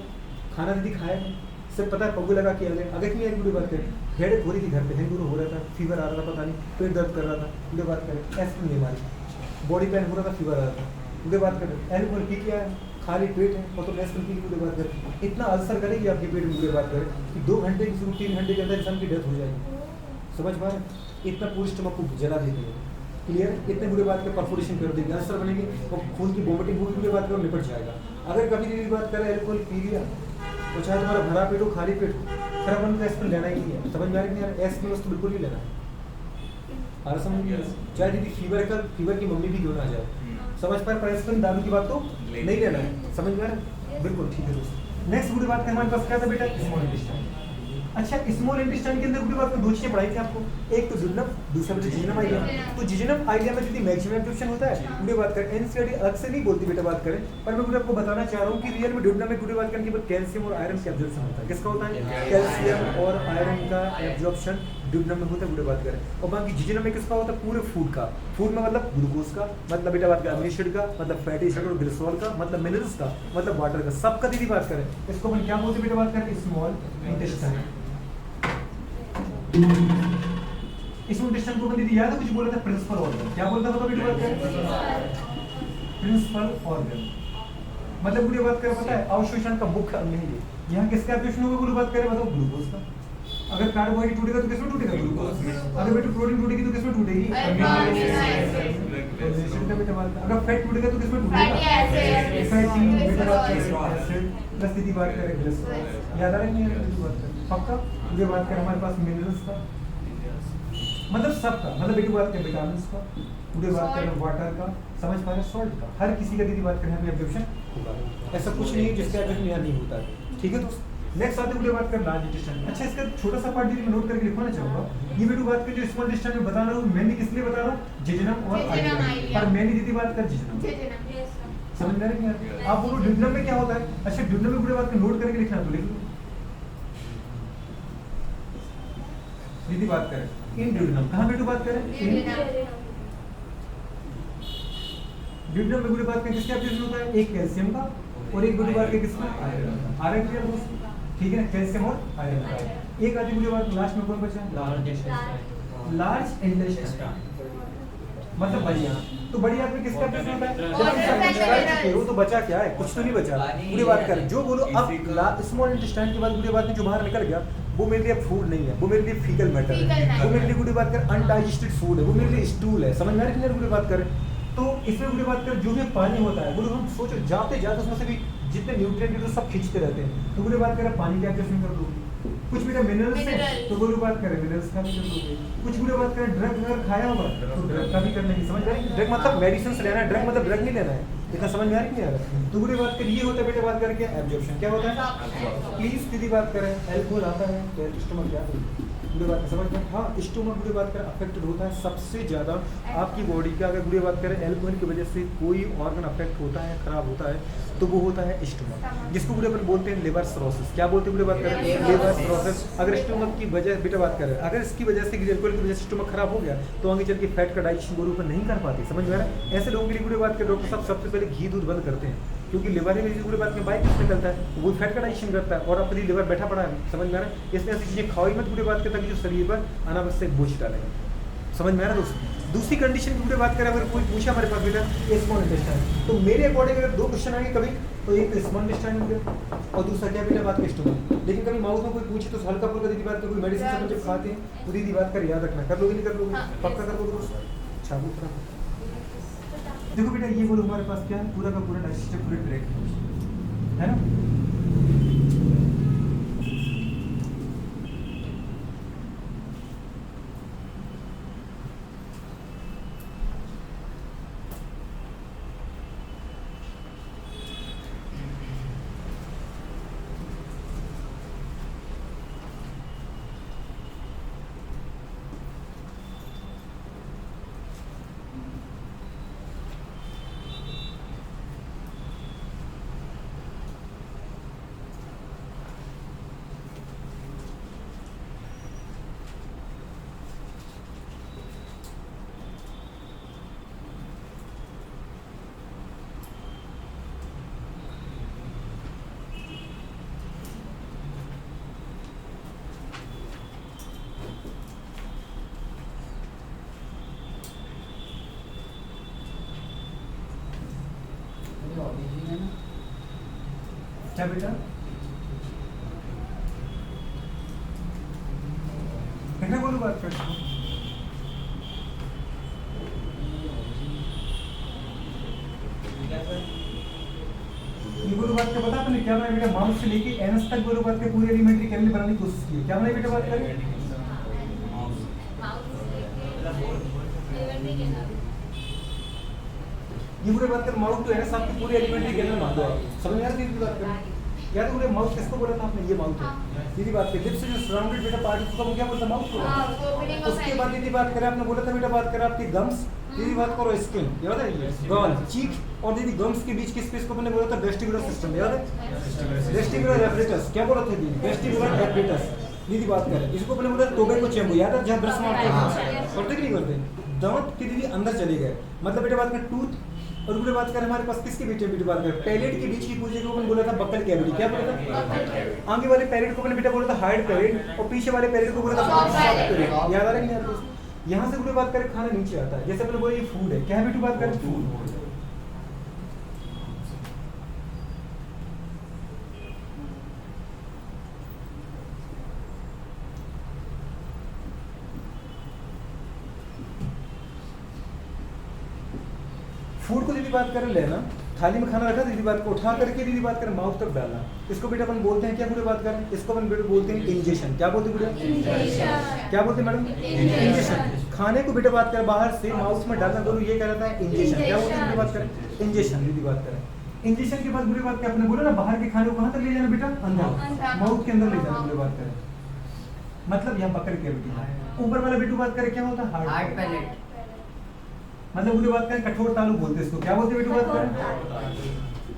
खाना दीदी खाया सिर्फ पता है पग्गू लगा के आ गए, अगर नहीं आई बुढ़ी बात करें हेडेक हो रही थी घर पे, हैंगओवर हो रहा था, फीवर आ रहा था, पता नहीं पेट दर्द कर रहा था, बुढ़ी बात करें एस्पिरिन ले मारी, बॉडी पेन हो रहा था, फीवर आ रहा था, बुढ़ी बात करें एल्कोहल पी के आया, खाली पेट है और तो एस्पिरिन पी के बुढ़ी बात करें इतना अल्सर करेगी आपके पेट में बुढ़ी बात करें कि 2 घंटे की शुरू 3 घंटे के अंदर इंसान की डेथ हो जाएगी, समझ पा रहे? इतना पूरी स्टमक को जला देती है, क्लियर? इतने बुरे बात के परफोरेशन कर देंगे, अल्सर बनेंगे और खून की वोमिटिंग होगी, बुरे बात कर निपट जाएगा। अगर कभी दीदी बात करें एल्कोहल पी लिया तो चाहे तुम्हारा भरा पेट हो खाली पेट हो, फिर अपन को एस्पिरिन लेना ही नहीं है, समझ में आ रही है? एस्पिरिन वस्तु बिल्कुल नहीं लेना है, और समझ में चाहे दीदी फीवर की मम्मी भी क्यों ना आ जाए, समझ पाए, पर एस्पिरिन दारू की बात तो नहीं लेना है, समझ में आ रहा है? बिल्कुल ठीक है दोस्तों। नेक्स्ट बुरी बात हमारे पास क्या था बेटा? Small intestine. अच्छा स्मॉल इंटेस्टाइन के अंदर बुरी बात में 2 चीजें पढ़ाई थी आपको, एक तो दुर्लभ, दूसरा जिजनम आइडिया। तो जिजनम आइडिया में यदि मैक्सिमम एब्जॉर्प्शन होता है बुरी बात करें, एनसीईआरटी अलग से नहीं बोलती बेटा बात करें, पर मैं आपको बताना चाह रहा हूँ कि रियल में दुर्लभ में बुरी बात करें केवल कैल्शियम और आयरन का एब्जॉर्प्शन होता है। किसका होता है? कैल्शियम और आयरन का एब्जॉर्प्शन दुर्लभ में होता है बुरी बात करें, और बाकी जिजनम में किसका होता है? पूरे फूड का, फूड में मतलब ग्लूकोज का, मतलब बेटा बात करें अमीनो एसिड का, मतलब फैटी एसिड और ग्लिसरॉल का, मतलब मिनरल्स का, मतलब वाटर का, सबका दीदी बात करें इसको अपन क्या बोलते बेटा बात करें? Small intestine. इस इंटेस्टाइन को दीदी याद है कुछ बोला था? प्रिंसिपल ऑर्गन, क्या बोलता था बेटा बात करें? प्रिंसिपल ऑर्गन मतलब बुरी बात करें पता है अवशोषण का मुख्य अंग है ये, यहाँ किसका अवशोषण होगा बुरी बात करें? बताओ ग्लूकोज का। अगर कार्बोहाइड्रेट टूटेगा तो किसमें टूटेगा? ग्लूकोज में। अगर बेटा प्रोटीन टूटेगी तो किसमें टूटेगी? अगर फैट टूटेगा तो किसमें टूटेगा? फैटी एसिड प्लस दीदी बात करें ग्लिसरॉल, याद आ रहा है नहीं बात करें पक्का? ये बात करें हमारे पास मिनरल्स का, मतलब सबका, मतलब बेटी बात करें विटामिन्स का, पूरे बात करें वाटर का, समझ पा रहे हैं सॉल्ट का, हर किसी का दीदी बात करें एब्जॉर्प्शन होगा, ऐसा कुछ नहीं है जिसका एब्जॉर्प्शन यहाँ नहीं होता है, ठीक है दोस्त? नेक्स्ट आते हुए बात कर लार्ज इंटेस्टाइन। अच्छा, इसका छोटा सा पार्ट मैं नोट करके लिखवाना चाहूंगा। ये वीडियो बात कर जो स्मॉल इंटेस्टाइन में बता रहा हूँ, मेनली किस लिए बता रहा हूँ, जिजनम और आइलियम, पर मेनली दीदी बात कर जिजनम। समझ में आ रही है? आप बोलो ड्यूडेनम में क्या होता है। अच्छा, ड्यूडेनम में पूरी बात को नोट करके लिखना, तो लिख लो। दीदी बात करें इन ड्यूडेनम, कहाँ बेटू बात करें, ड्यूडेनम में पूरी बात करें किसका एब्जॉर्प्शन होता है, एक कैल्शियम का और एक पूरी बात करें किसका, आयरन का। आयरन क्लियर दोस्त, ठीक है ना, कैल्शियम और आयरन का। एक आधी पूरी बात लास्ट में कौन बचा, लार्ज इंटेस्टाइन, मतलब बढ़िया। तो बढ़िया में किसका प्रश्न होता है, वो तो बचा क्या है, कुछ तो नहीं बचा। पूरी बात कर जो बोलो अब स्मॉल इंटेस्टाइन के बाद पूरी बात जो बाहर निकल गया वो मेरे लिए फूड नहीं है, वो मेरे लिए फीकल मैटर है, वो मेरे लिए पूरी बात कर अनडाइजेस्टेड फूड है, वो मेरे लिए स्टूल है। समझ में आ रही है पूरी बात करें तो इसमें पूरी बात कर जो भी पानी होता है बोलो, हम सोचो जाते जाते उसमें से भी जितने न्यूट्रिएंट है सब खींचते रहते हैं। तो पूरी बात करें पानी का एब्जॉर्प्शन कर दोगे, कुछ भी मिनरल्स है तो बोलो बात करें मिनरल्स का भी कर दोगे, कुछ भी बात करें ड्रग अगर खाया होगा तो ड्रग का भी करने की। समझ रहे हैं, ड्रग मतलब मेडिसिन लेना है, ड्रग मतलब ड्रग नहीं लेना है। इतना समझ में आ रही नहीं आ रहा। तो पूरी बात कर ये होता है बेटे बात करके एब्जॉर्प्शन क्या होता है, प्लीज दीदी बात करें एल्कोहल आता है तो स्टमक क्या होता है, पूरी बात समझ में। हाँ, स्टोमक पूरी बात करें अफेक्टेड होता है सबसे ज़्यादा आपकी बॉडी का। अगर पूरी बात करें एल्कोहल की वजह से कोई ऑर्गन अफेक्ट होता है, खराब होता है, तो वो होता है स्टोमक, जिसको पूरे अपन बोलते हैं लिवर सिरोसिस। क्या बोलते हैं पूरी बात करें, लिवर सिरोसिस। अगर स्टोमक की वजह बेटा बात करें, अगर इसकी वजह से एल्कोहल की वजह से स्टोमक खराब हो गया तो आगे चल के फैट का डाइजेशन वो ऊपर नहीं कर पाते। समझ में आ रहा है? ऐसे लोगों के लिए पूरी बात करें डॉक्टर साहब सबसे पहले घी दूध बंद करते हैं, क्योंकि लिवर में पूरी बात में बाइक निकलता है, वो फैट का डाइजेशन करता है और अपनी लिवर बैठा पड़ा है। समझ में आ रहा है? इसलिए ऐसी चीजें खाओ ही मत पूरी बात करता कि जो शरीर पर अनावश्यक बोझ डालेगा। समझ में आ रहा है दोस्तों? दूसरी कंडीशन की पूरी बात करें, अगर कोई पूछा हमारे पास बेटा स्मॉल इंटेस्टाइन, तो मेरे अकॉर्डिंग अगर दो क्वेश्चन आएंगे कभी तो एक स्मॉल इंटेस्टाइन हो गया और दूसरा क्या बेटा बात स्टोमक। लेकिन कभी माउथ में कोई पूछे तो हल्का फुल्का दीदी बात कर, कोई मेडिसिन से जब खाते हैं तो दीदी बात कर याद रखना, कर लोगे नहीं कर लोगे, पक्का कर लोगे दोस्त। अच्छा दूसरा देखो बेटा ये बोलो हमारे पास क्या है, पूरा का पूरा डाइजेस्टिव पूरे ट्रैक्ट है ना। क्या बेटा कहना बोलो बात कर ये बोलो बात का पता आपने क्या बनाया बेटा, माउस से लेके एनस तक बोलो बात के पूरी एलिमेंट्री कैलोरी बनाने की कोशिश की। क्या बनाया बेटा बात करें, ये पूरे बात कर माउथ तो एनस आपकी पूरी एलिमेंट्री कैलोरी मान दो आप। समझ आ रही है बात करें, या तो पूरे माउथ किसको बोला था आपने, ये माउथ है दीदी बात कर, लिप्स से जो सराउंडेड बेटा पार्ट उसको हम क्या बोलते हैं, माउथ को। उसके बाद दीदी बात करें आपने बोला था बेटा बात करें आपकी गम्स, दीदी बात करो स्किन याद है, गॉल चीक और दीदी गम्स के बीच किस स्पेस को मैंने बोला था, वेस्टिबुलर सिस्टम याद है, वेस्टिबुलर एपरेटस। क्या बोला था दीदी, वेस्टिबुलर एपरेटस दीदी बात करें, इसको मैंने बोला टोबैको चैम्बर याद है, जहाँ ब्रश मारते हैं करते कि नहीं करते, दांत के दीदी अंदर चले गए, मतलब बेटा बात कर टूथ। और पूरे बात करें हमारे पास किसके बीच में बात करें, पैलेट के बीच की पूछे को बोला था बक्कल कैविटी। क्या बोला था, आगे वाले पैलेट को बेटा बोला था हार्ड पैलेट और पीछे वाले पैलेट को बोला था सॉफ्ट पैलेट। याद आ रहा है कि नहीं, यहाँ से पूरे बात करें खाना नीचे आता है, जैसे अपने बोले ये फूड है, क्या है बेटू बात करें फूड। फूड को दीदी बात करें लेना, थाली में खाना रखा दीदी बात को उठा करके दीदी बात करें माउथ तक डालना, इसको बेटा अपन बोलते हैं क्या पूरे बात करें, इसको अपन बेटा बोलते हैं इंजेक्शन। क्या बोलते हैं बेटा, क्या बोलते हैं मैडम, इंजेक्शन। खाने को बेटा बात करें बाहर से माउथ में डालना, बोलो ये कह रहा था इंजेक्शन। क्या बोलते हैं बात करें, इंजेक्शन दीदी बात करें। इंजेक्शन के बाद बुरी बात क्या आपने बोला ना, बाहर के खाने को कहाँ तक ले जाना बेटा, अंदर, माउथ के अंदर ले जाना बुरी बात करें, मतलब यहाँ पकड़ के बेटी। ऊपर वाला बेटू बात करें क्या होता है, हार्ड पैलेट, मतलब बुरी बात करें कठोर तालु बोलते इसको, क्या बोलते बेटू बात करें,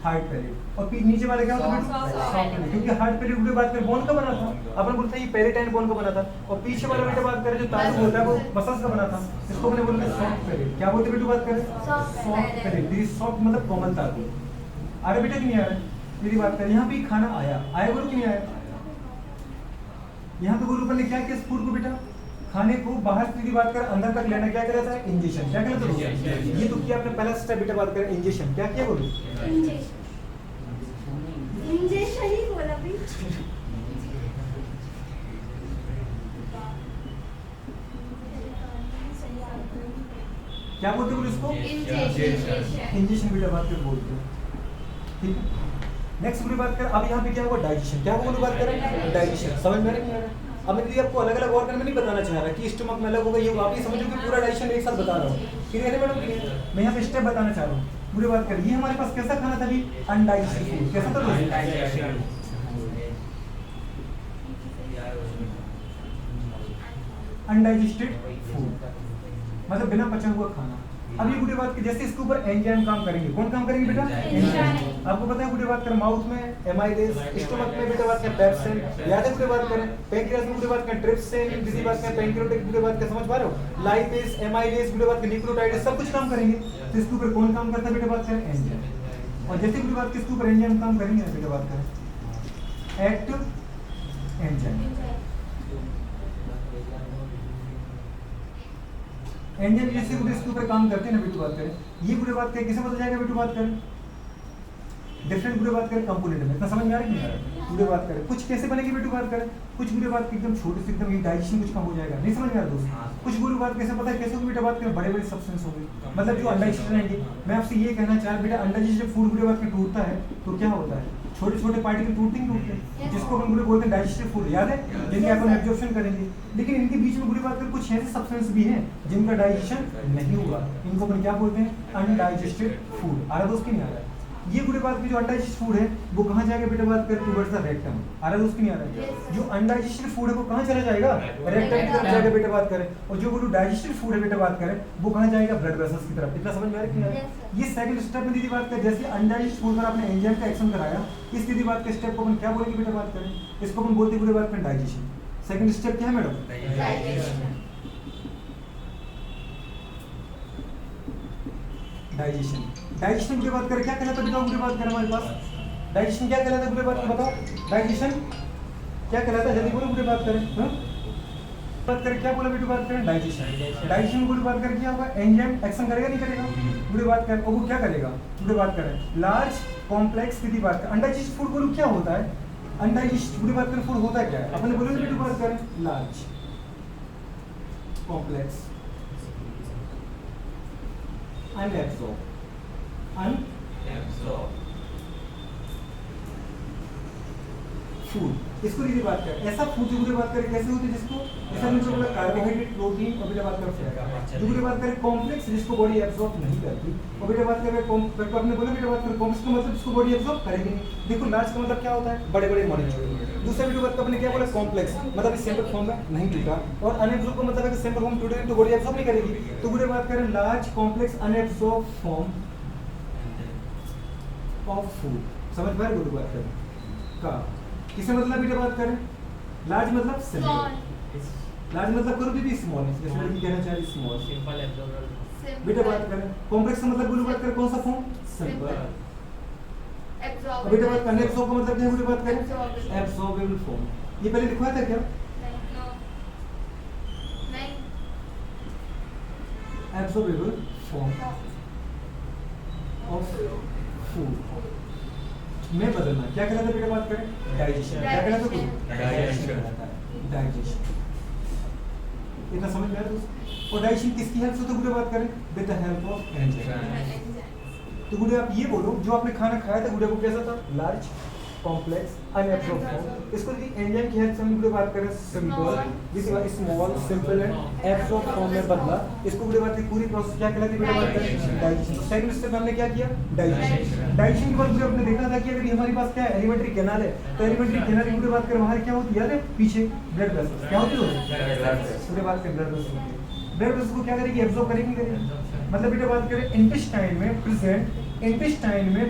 हार्ड पैलेट। और नीचे वाला क्या होता है बेटू, सॉफ्ट पैलेट, क्योंकि हार्ड पैलेट बुरी बात करें बोन का बना था, अपन बोलते हैं ये पैलेटाइन बोन का बना था, और पीछे वाला बेटा बात करें जो तालु होता है वो मसल्स का बना था, इसको अपने बोलते हैं सॉफ्ट पैलेट। क्या बोलते बेटू बात करें, सॉफ्ट पैलेट। दिस सॉफ्ट मतलब कोमल तालु। आ रहा बेटा कि नहीं आ रहा, मेरी बात करें यहाँ पे खाना आया, आया बोलो कि नहीं आया, यहाँ पे गुरु ने क्या किया इस फूड को बेटा, खाने को बाहर से बात कर अंदर तक लेना, क्या कहलाता है, इंजेक्शन। क्या कहलाता है, ये तो किया आपने पहला स्टेप बेटा बात करें इंजेक्शन, क्या किया बोलो, इंजेक्शन ही बोला भी। क्या बोलते बोलो इसको, इंजेक्शन बेटा बात कर बोलते हैं, ठीक है। नेक्स्ट बुरी बात कर, अब यहाँ पे क्या हुआ, डाइजेशन। क्या हुआ बात करें, डाइजेशन। समझ में नहीं आ रहा, अब मैं आपको अलग अलग ऑर्गन में नहीं बताना चाह रहा कि स्टमक में अलग होगा, ये आप ये समझो कि पूरा डाइजेशन एक साथ बता रहा हूँ, क्लियर है मैडम, मैं यहाँ पे स्टेप बताना चाह रहा हूँ। बुरी बात कर, ये हमारे पास कैसा खाना था अभी, अनडाइजेस्टेड फूड। कैसा था, अनडाइजेस्टेड फूड मतलब बिना पचा हुआ खाना। अब ये बुरी बात की, जैसे इसके ऊपर एंजाइम काम करेंगे, कौन काम करेंगे बेटा, एंजाइम। आपको पता है बुरी बात कर, माउथ में एमाइलेज, स्टमक में बेटा बात करें पेप्सिन, याद है बुरी बात करें, पैंक्रियास में बुरी बात करें ट्रिप्सिन, बुरी बात करें पैंक्रियाटिक, बुरी बात कर समझ पा रहे हो, लाइपेज, एमाइलेज, बुरी बात करें न्यूक्लियोटाइड, सब कुछ काम करेंगे। तो इसके ऊपर कौन काम करता है बेटा बात करें, एंजाइम। और जैसे बुरी बात किसके ऊपर एंजाइम काम करेंगे बेटा बात करें, एक्टिव एंजाइम। एंजाइम जैसे इसके ऊपर काम करते हैं ना बेटू बात करें, ये बुरी बात करें किसे बदल जाएगा बेटू बात करें, डिफरेंट बुरी बात करें कंपोनेंट में। इतना समझ में आ रहा है नहीं, बुरी बात करें कुछ कैसे बनेगी बेटू बात करें, कुछ बुरी बात एकदम छोटे से एकदम डाइजेशन कुछ कम हो जाएगा, नहीं समझ में आ रहा दोस्त। कुछ बुरी बात कैसे पता है कैसे होगी बेटा बात करें, बड़े बड़े सब्सटेंस होंगे, मतलब जो अनडाइजेस्टेड रहेंगे। मैं आपसे ये कहना चाह रहा बेटा, अनडाइजेस्टेड फूड बुरी बात में टूटता है तो क्या होता है, छोटे छोटे पार्टिकल टूटते हैं, जिसको अपन बुरे बोलते हैं डाइजेस्टेड फूड, याद है, जिनके अपन एब्जॉर्प्शन करेंगे। लेकिन इनके बीच में बुरी बात कर कुछ ऐसे सब्सटेंस भी हैं जिनका डाइजेशन नहीं हुआ, इनको अपन क्या बोलते हैं, अनडाइजेस्टेड फूड। आ रहा दोस्त की नहीं आ रहा है, ये बुरी बात की जो अनडाइजेस्टेड फूड है वो कहाँ जाएगा बेटा बात कर, टुवर्ड्स द रेक्टम। आ रहा दोस्त की नहीं आ रहा है, जो अनडाइजेस्टेड फूड है वो कहाँ चला जाएगा, रेक्टम की तरफ जाएगा बेटा बात करें, और जो वो डाइजेस्टेड फूड है बेटा बात करें वो कहाँ जाएगा, ब्लड वेसल्स की तरफ। इतना समझ में आ रहा है कि ये सेकंड स्टेप में दीदी बात करें, जैसे अनडाइजेस्टेड फूड पर आपने एंजाइम का एक्शन कराया, इस दीदी बात के स्टेप को अपन क्या बोलेंगे बेटा बात करें, इसको अपन बोलते हैं बुरी बात करें डाइजेशन। सेकंड स्टेप क्या है मैडम, डाइजेशन। डाइजेशन की बात करें क्या कहलाता है बताओ, बुरी बात करें हमारे पास डाइजेशन क्या कहलाता है, बुरी बात बताओ, डाइजेशन क्या कहलाता है, जल्दी बोलो बुरी बात करें, बात करें क्या बोला बेटी बात करें, डाइजेशन। डाइजेशन बुरी बात करें क्या होगा, एंजाइम एक्शन करेगा नहीं करेगा, बुरी बात करें, और वो क्या करेगा, बुरी बात करें लार्ज कॉम्प्लेक्स की बात करें। अनडाइजेस्टेड फूड बोलो क्या होता है, अनडाइजेस्टेड बुरी बात करें फूड होता है क्या है, अपने बोलो बेटी बात करें, लार्ज कॉम्प्लेक्स फूड। इसको दीदी बात करें, ऐसा फूड जो बुरी बात करें कैसे होते हैं, जिसको जैसा नीचे बोला कार्बोहाइड्रेट, प्रोटीन, और बेटा बात करें जो बुरी बात करें कॉम्प्लेक्स, जिसको बॉडी एब्जॉर्ब नहीं करती, और बेटा बात करें आपने बोला बेटा बात करें कॉम्प्लेक्स का मतलब जिसको बॉडी एब्जॉर्ब करेगी नहीं। देखो लार्ज का मतलब क्या होता है, बड़े बड़े मॉलिक्यूल। दूसरा बेटा बात आपने क्या बोला, कॉम्प्लेक्स मतलब इस सिंपल फॉर्म में नहीं टूटा, और अनएब्जॉर्ब का मतलब है कि सिंपल फॉर्म टूटेगी तो बॉडी एब्जॉर्ब नहीं करेगी। तो बुरी बात करें large complex unabsorbed form of food. समझ पा रहे हो बात करें का किसे मतलब बेटा बात करें, लार्ज मतलब सिंपल, लार्ज मतलब करो भी स्मॉल, जैसे मैं कहना चाह रही स्मॉल सिंपल एब्जॉर्बर। बेटा बात करें कॉम्प्लेक्स का मतलब बोलो बात करें कौन सा फॉर्म, सिंपल। बेटा बात करने एब्जॉर्ब का मतलब क्या है, बोलो बात करें एब्जॉर्बेबल फॉर्म। ये पहले लिखवाया था क्या, नहीं, एब्जॉर्बेबल फॉर्म ऑफ फूड में बदलना क्या कहलाता है बेटा बात करें, डाइजेशन। क्या कहलाता है, डाइजेशन, डाइजेशन। इतना समझ में आ रहा है। और डाइजेशन किसकी हेल्प से होता है गुड़े बात करें, with the help of enzyme. तो गुड़े आप ये बोलो जो आपने खाना खाया था गुड़े को कैसा था, लार्ज, कॉम्प्लेक्स अनएब्जॉर्ब फॉर्म। इसको यदि एंजाइम की हेल्प से हम लोग बात करें सिंपल, जिसके small simple and absorb form में बदला, इसको पूरी बात की पूरी प्रोसेस क्या कहलाती है? बात करें डाइजेशन। तो सेकंड स्टेप हमने क्या किया? डाइजेशन। डाइजेशन के बाद जो हमने देखा था कि अगर हमारे पास क्या है एलिमेंट्री कैनाल है, तो एलिमेंट्री कैनाल की पूरी बात करें बाहर क्या होती है? याद है पीछे ब्लड वेसल्स क्या होती है? पूरी बात करें ब्लड वेसल्स। ब्लड वेसल्स को क्या करेगी? एब्जॉर्ब करेगी करेगी। मतलब बेटा बात करें इंटेस्टाइन में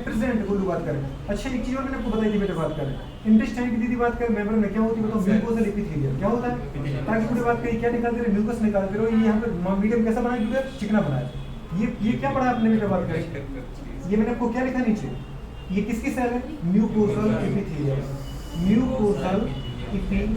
प्रेजेंट को बात करें। अच्छा एक चीज और मैंने आपको बताई थी बेटा बात करें इंटेस्टाइन की दीदी बात करें मेंब्रेन में क्या होती है? बताओ म्यूकोसल एपिथेलियम। क्या होता है? ताकि पूरी बात करें क्या निकालते रहे? म्यूकस निकालते रहो। ये यहाँ पे मीडियम कैसा बनाया? क्योंकि चिकना बनाया। ये क्या पढ़ा आपने बेटा बात करें? ये मैंने आपको क्या लिखा नीचे? ये किसकी सेल है? Mucosal epithelium. Mucosal epithelium.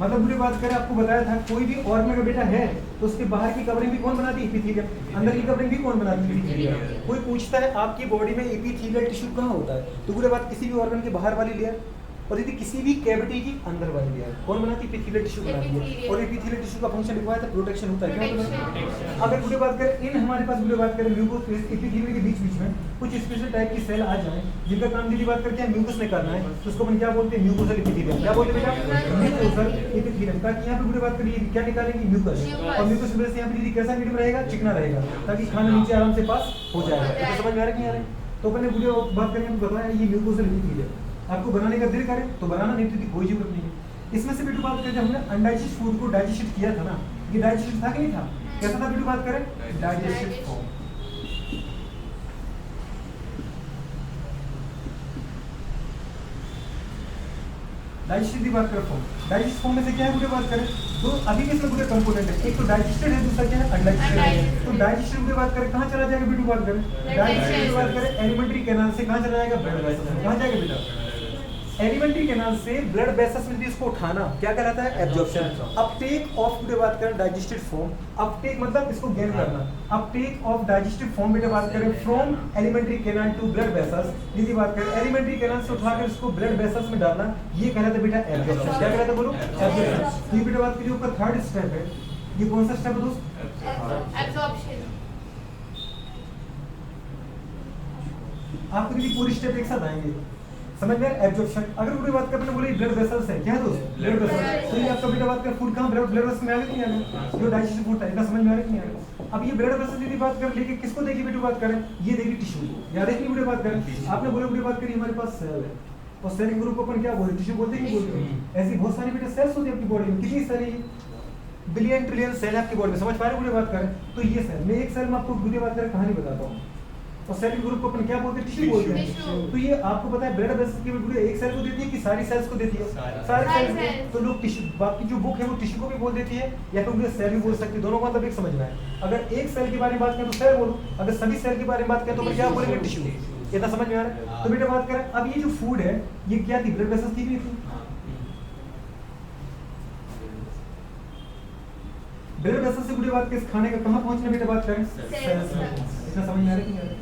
मतलब पूरी बात करें आपको बताया था कोई भी ऑर्गन का बेटा है तो उसके बाहर की कवरिंग भी कौन बनाती है? एपिथेलियम। अंदर की कवरिंग भी कौन बनाती है? एपिथेलियम। कोई पूछता है आपकी बॉडी में एपिथेलियल टिश्यू कहाँ होता है, तो पूरी बात किसी भी ऑर्गन के बाहर वाली लेयर और यदि किसी भी कैविटी की अंदर वाली लेयर कौन बनाती है? एपिथेलियल टिश्यू बनाती है। और एपिथेलियल टिश्यू का फंक्शन लिखवाया था प्रोटेक्शन होता है। क्या होता है? अगर पूरी बात करें इन हमारे पास पूरी बात करें म्यूकोस एपिथेलियम के बीच में कुछ स्पेशल टाइप की सेल आ जाए जिनका काम यदि बात करके म्यूकस निकालना है तो उसको अपन क्या बोलते हैं? Mucosal epithelium. क्या बोलते हैं बेटा? Mucosal epithelium. ताकि यहाँ पे पूरी बात करिए क्या निकालेंगे? म्यूकस। और म्यूकस की वजह से यहाँ पे यदि कैसा मीडियम रहेगा? चिकना रहेगा, ताकि खाना नीचे आराम से पास हो जाएगा। तो समझ में आ रहा है कि नहीं आ रहा है? तो अपन ने वीडियो बात करके बताया ये म्यूकोसल एपिथेलियम। आपको बनाने का दिल करे तो बनाना, नहीं तो कोई जरूरत नहीं है। इसमें से बेटू बात करें जब हमने अनडाइजेस्ट फूड को डाइजेस्ट किया था ना, ये डाइजेस्ट था कि नहीं था? कैसा था बेटू बात करें? Digested form. डाइजेस्टेड की बात करें फॉर्म। डाइजेस्ट फॉर्म में से क्या है बेटू बात करें? तो अभी के इसमें पूरे कंपोनेंट है, एक तो डाइजेस्टेड है, दूसरा क्या है? अनडाइजेस्टेड है। तो डाइजेस्टेड की बात करें कहाँ चला जाएगा बेटू बात करें? डाइजेस्टेड की बात करें एलिमेंट्री कैनाल से कहाँ चला जाएगा? ब्लड वेसल्स में। कहाँ जाएगा बेटा? एलिमेंट्री कैनाल से ब्लड वेसल्स में इसको उठाना क्या कहलाता है? एब्जॉर्प्शन। अपटेक ऑफ बेटा बात करें डाइजेस्टेड फॉर्म। अपटेक मतलब इसको गेन करना। अपटेक ऑफ डाइजेस्टेड फॉर्म बेटा बात करें from elementary canal to blood vessels. यदि बात करें एलिमेंट्री कैनाल से उठाकर इसको ब्लड वेसल्स में डालना, ये कहलाता है बेटा एब्जॉर्प्शन। क्या कहलाता है बोलो? एब्जॉर्प्शन। ये बेटा बात करिए ऊपर थर्ड स्टेप है। ये कौन सा स्टेप है दोस्त? एब्जॉर्प्शन। आपको यदि पूरी स्टेप एक साथ आएंगे समझ में? एब्जॉर्प्शन। अगर पूरी बात करने बोले ब्लड वेसल्स है, क्या है दोस्त? Blood vessels. तो ये आपका बेटा बात कर फूड कहाँ ब्लड वेसल्स में आ गया नहीं आ गया? जो डाइजेस्टिव फूड था इतना समझ में आ रहा है कि नहीं आ रहा? अब ये ब्लड वेसल्स यदि बात कर लेके किसको देगी बेटा बात करें? ये देगी टिश्यू को। याद है कि पूरी बात करें? आपने बोले पूरी बात करी हमारे पास सेल है और सेल के ग्रुप को अपन क्या बोलते हैं? टिश्यू बोलते हैं कि बोलते हैं? ऐसी बहुत सारी बेटा सेल्स होती है आपकी बॉडी में। कितनी सेल है? बिलियन ट्रिलियन सेल है आपकी बॉडी में। समझ पा रहे हो पूरी बात करें? तो ये सेल मैं एक सेल में आपको पूरी बात करें कहानी बताता हूँ। और सेल ग्रुप को अपन क्या बोलते हैं? टिश्यू बोलते हैं। तो ये आपको पता है ब्लड वेसल्स की वीडियो एक सेल को देती है कि सारी सेल्स को देती है? सारी सेल्स। तो लोग टिश्यू बाकी जो बुक है वो टिश्यू को भी बोल देती है या फिर सेल भी बोल सकती है। दोनों का मतलब एक समझना है। अगर एक सेल के बारे में बात करें तो सेल बोलो, अगर सभी सेल के बारे में बात करें तो क्या बोलेंगे? टिश्यू। इतना समझ में आ रहा है? तो बेटा बात करें अब ये जो फूड है ये क्या थी? ब्लड वेसल्स थी भी थी। ब्लड वेसल्स से पूरी बात के खाने का कहां पहुंचना बेटा बात करें? सेल्स में। इतना समझ में आ रहा है कि नहीं आ रहा है?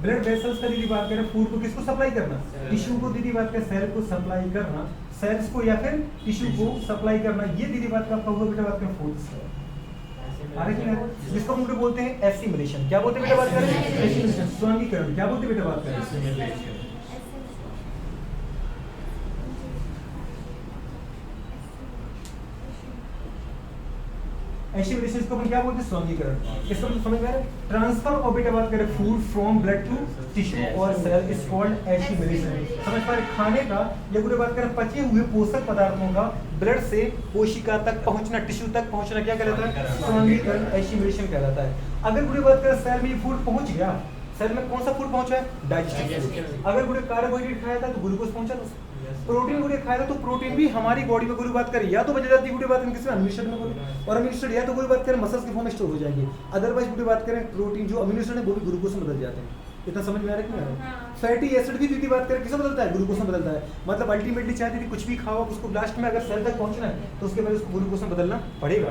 ब्लड वेसल्स का दीदी बात करें फूड को किसको सप्लाई करना? टिश्यू को दीदी बात करें सेल को सप्लाई करना, सेल्स को या फिर टिश्यू को सप्लाई करना। ये दीदी बात का आपका हुआ बेटा बात करें फूड आ रहा है कि नहीं? जिसको हम लोग बोलते हैं एसिमिलेशन। क्या बोलते हैं बेटा बात करें? एसिमिलेशन। स्वांगीकरण। क्या बोलते हैं बेटा बात करें? एसिमिलेशन को अपन क्या बोलते हैं? स्वांगीकरण। इसका मतलब समझ में आ रहा है? ट्रांसफर ऑफ बेटा बात करें food from blood to tissue और सेल इज कॉल्ड एसिमिलेशन। समझ पा रहे? खाने का या पूरी बात करें पचे हुए पोषक पदार्थों का ब्लड से कोशिका तक पहुंचना, टिश्यू तक पहुंचना क्या कहलाता है? स्वांगीकरण, एसिमिलेशन कहलाता है। अगर पूरी बात करें सेल में फूड पहुंच गया, सेल में कौन सा फूड पहुंचा है? डाइजेस्टिव। अगर पूरे कार्बोहाइड्रेट खाया था तो ग्लूकोज पहुंचा था। प्रोटीन पूरे खाया था तो प्रोटीन भी हमारी बॉडी में पूरी बात करें या तो बच जाती है पूरी बात करें किसमें? अमीनो एसिड में बोले, और अमीनो एसिड या तो पूरी बात करें मसल्स के फॉर्म में स्टोर हो जाएंगे। अदरवाइज पूरी बात करें प्रोटीन जो अमीनो एसिड है वो भी ग्लूकोज में बदल जाते हैं। इतना समझ में आ रहा है कि नहीं आ रहा है? फैटी एसिड भी दीदी बात करें किसमें बदलता है? ग्लूकोज में बदलता है। मतलब अल्टीमेटली चाहे दीदी कुछ भी खाओ उसको लास्ट में अगर सेल तक पहुंचना है तो उसके बाद उसको ग्लूकोज में बदलना पड़ेगा।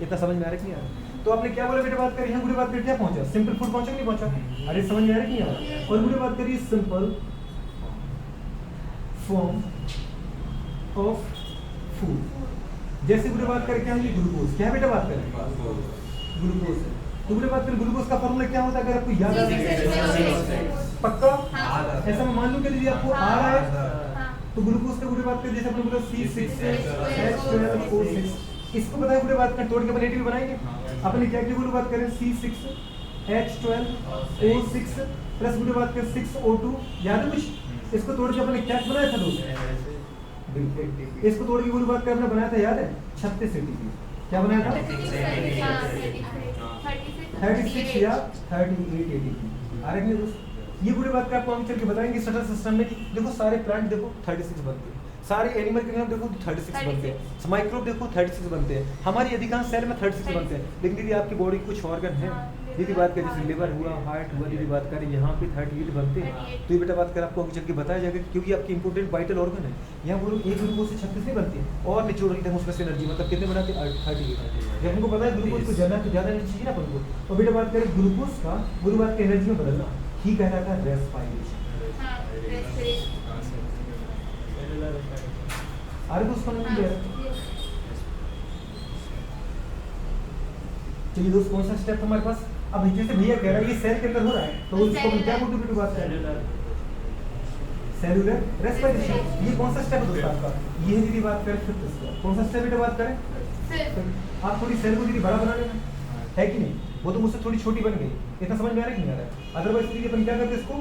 इतना समझ में आ रहा है कि नहीं आ रहा है? तो आपने क्या बोला बेटा बात करी? यहाँ पूरी बात करी क्या पहुंचा? सिंपल फूड पहुंचा नहीं पहुंचा? अरे समझ में आ रहा है कि नहीं आ रहा है? और पूरी बात करी सिंपल फॉर्म ऑफ फूड। जैसे पूरी बात करें क्या है? ग्लूकोज। क्या है बेटा बात करें? ग्लूकोज है। तो बेटा बात करें ग्लूकोज का फॉर्मूला क्या होता है अगर आपको याद आ पक्का हाँ। ऐसा मैं मान लूं कि यदि आपको आ रहा है हाँ। तो ग्लूकोज का गुड़े बात करें जैसे अपने बोला C6H12O6 इसको बताए गुड़े बात करें तोड़ के अपन भी बनाएंगे अपने क्या की गुड़े बात करें C6H12O6 प्लस गुड़े बात करें 6O2 याद है कुछ इसको तोड़ के अपने क्या बनाया था दोस्त बिल्कुल इसको तोड़ के गुड़े बात करें हमने बनाया था याद है 36 ATP क्या बनाया था 36 या 38 ATP आ रहे हैं दोस्त ये पूरी बात का आपको हम चल के बताएंगे स्टैटर सिस्टम में कि देखो सारे प्लांट देखो 36 बनते हैं सारे एनिमल के नाम देखो 36 बनते हैं माइक्रोब देखो 36 बनते हैं हमारी अधिकांश सेल में 36 बनते हैं लेकिन यदि आपकी बॉडी कुछ ऑर्गन है यदि बात करें जैसे लिवर हुआ हार्ट हुआ यदि बात करें यहाँ पे 38 बनते हैं तो ये बेटा बात कर आपको चल के बताया जाएगा क्योंकि आपकी इंपोर्टेंट वाइटल ऑर्गन है यहाँ बोलो एक ग्लूकोज से 36 नहीं बनती है और निचोड़ लेते हैं उसमें से एनर्जी मतलब कितने बनाते हैं 38 जब हमको पता है ग्लूकोज को ज़्यादा एनर्जी चाहिए ना अपन को और बेटा बात करें ग्लूकोज का गुरु बात की एनर्जी में बदलना ही कहलाता है रेस्पिरेशन अरे तो उसको नहीं दिया चलिए दोस्त कौन सा स्टेप हमारे पास अब जैसे भैया कह रहा है ये सेल के अंदर हो रहा है तो उसको हम क्या बोलते हैं बात करें सेलुलर रेस्पिरेशन ये कौन सा स्टेप है दोस्त आपका ये है दीदी बात करें फिफ्थ स्टेप कौन सा स्टेप बेटा बात करें आप थोड़ी सेल को दीदी बड़ा बना लेना है कि नहीं वो तो मुझसे थोड़ी छोटी बन गई इतना समझ में आ रहा है कि नहीं आ रहा है अदरवाइज दीदी अपन क्या करते हैं इसको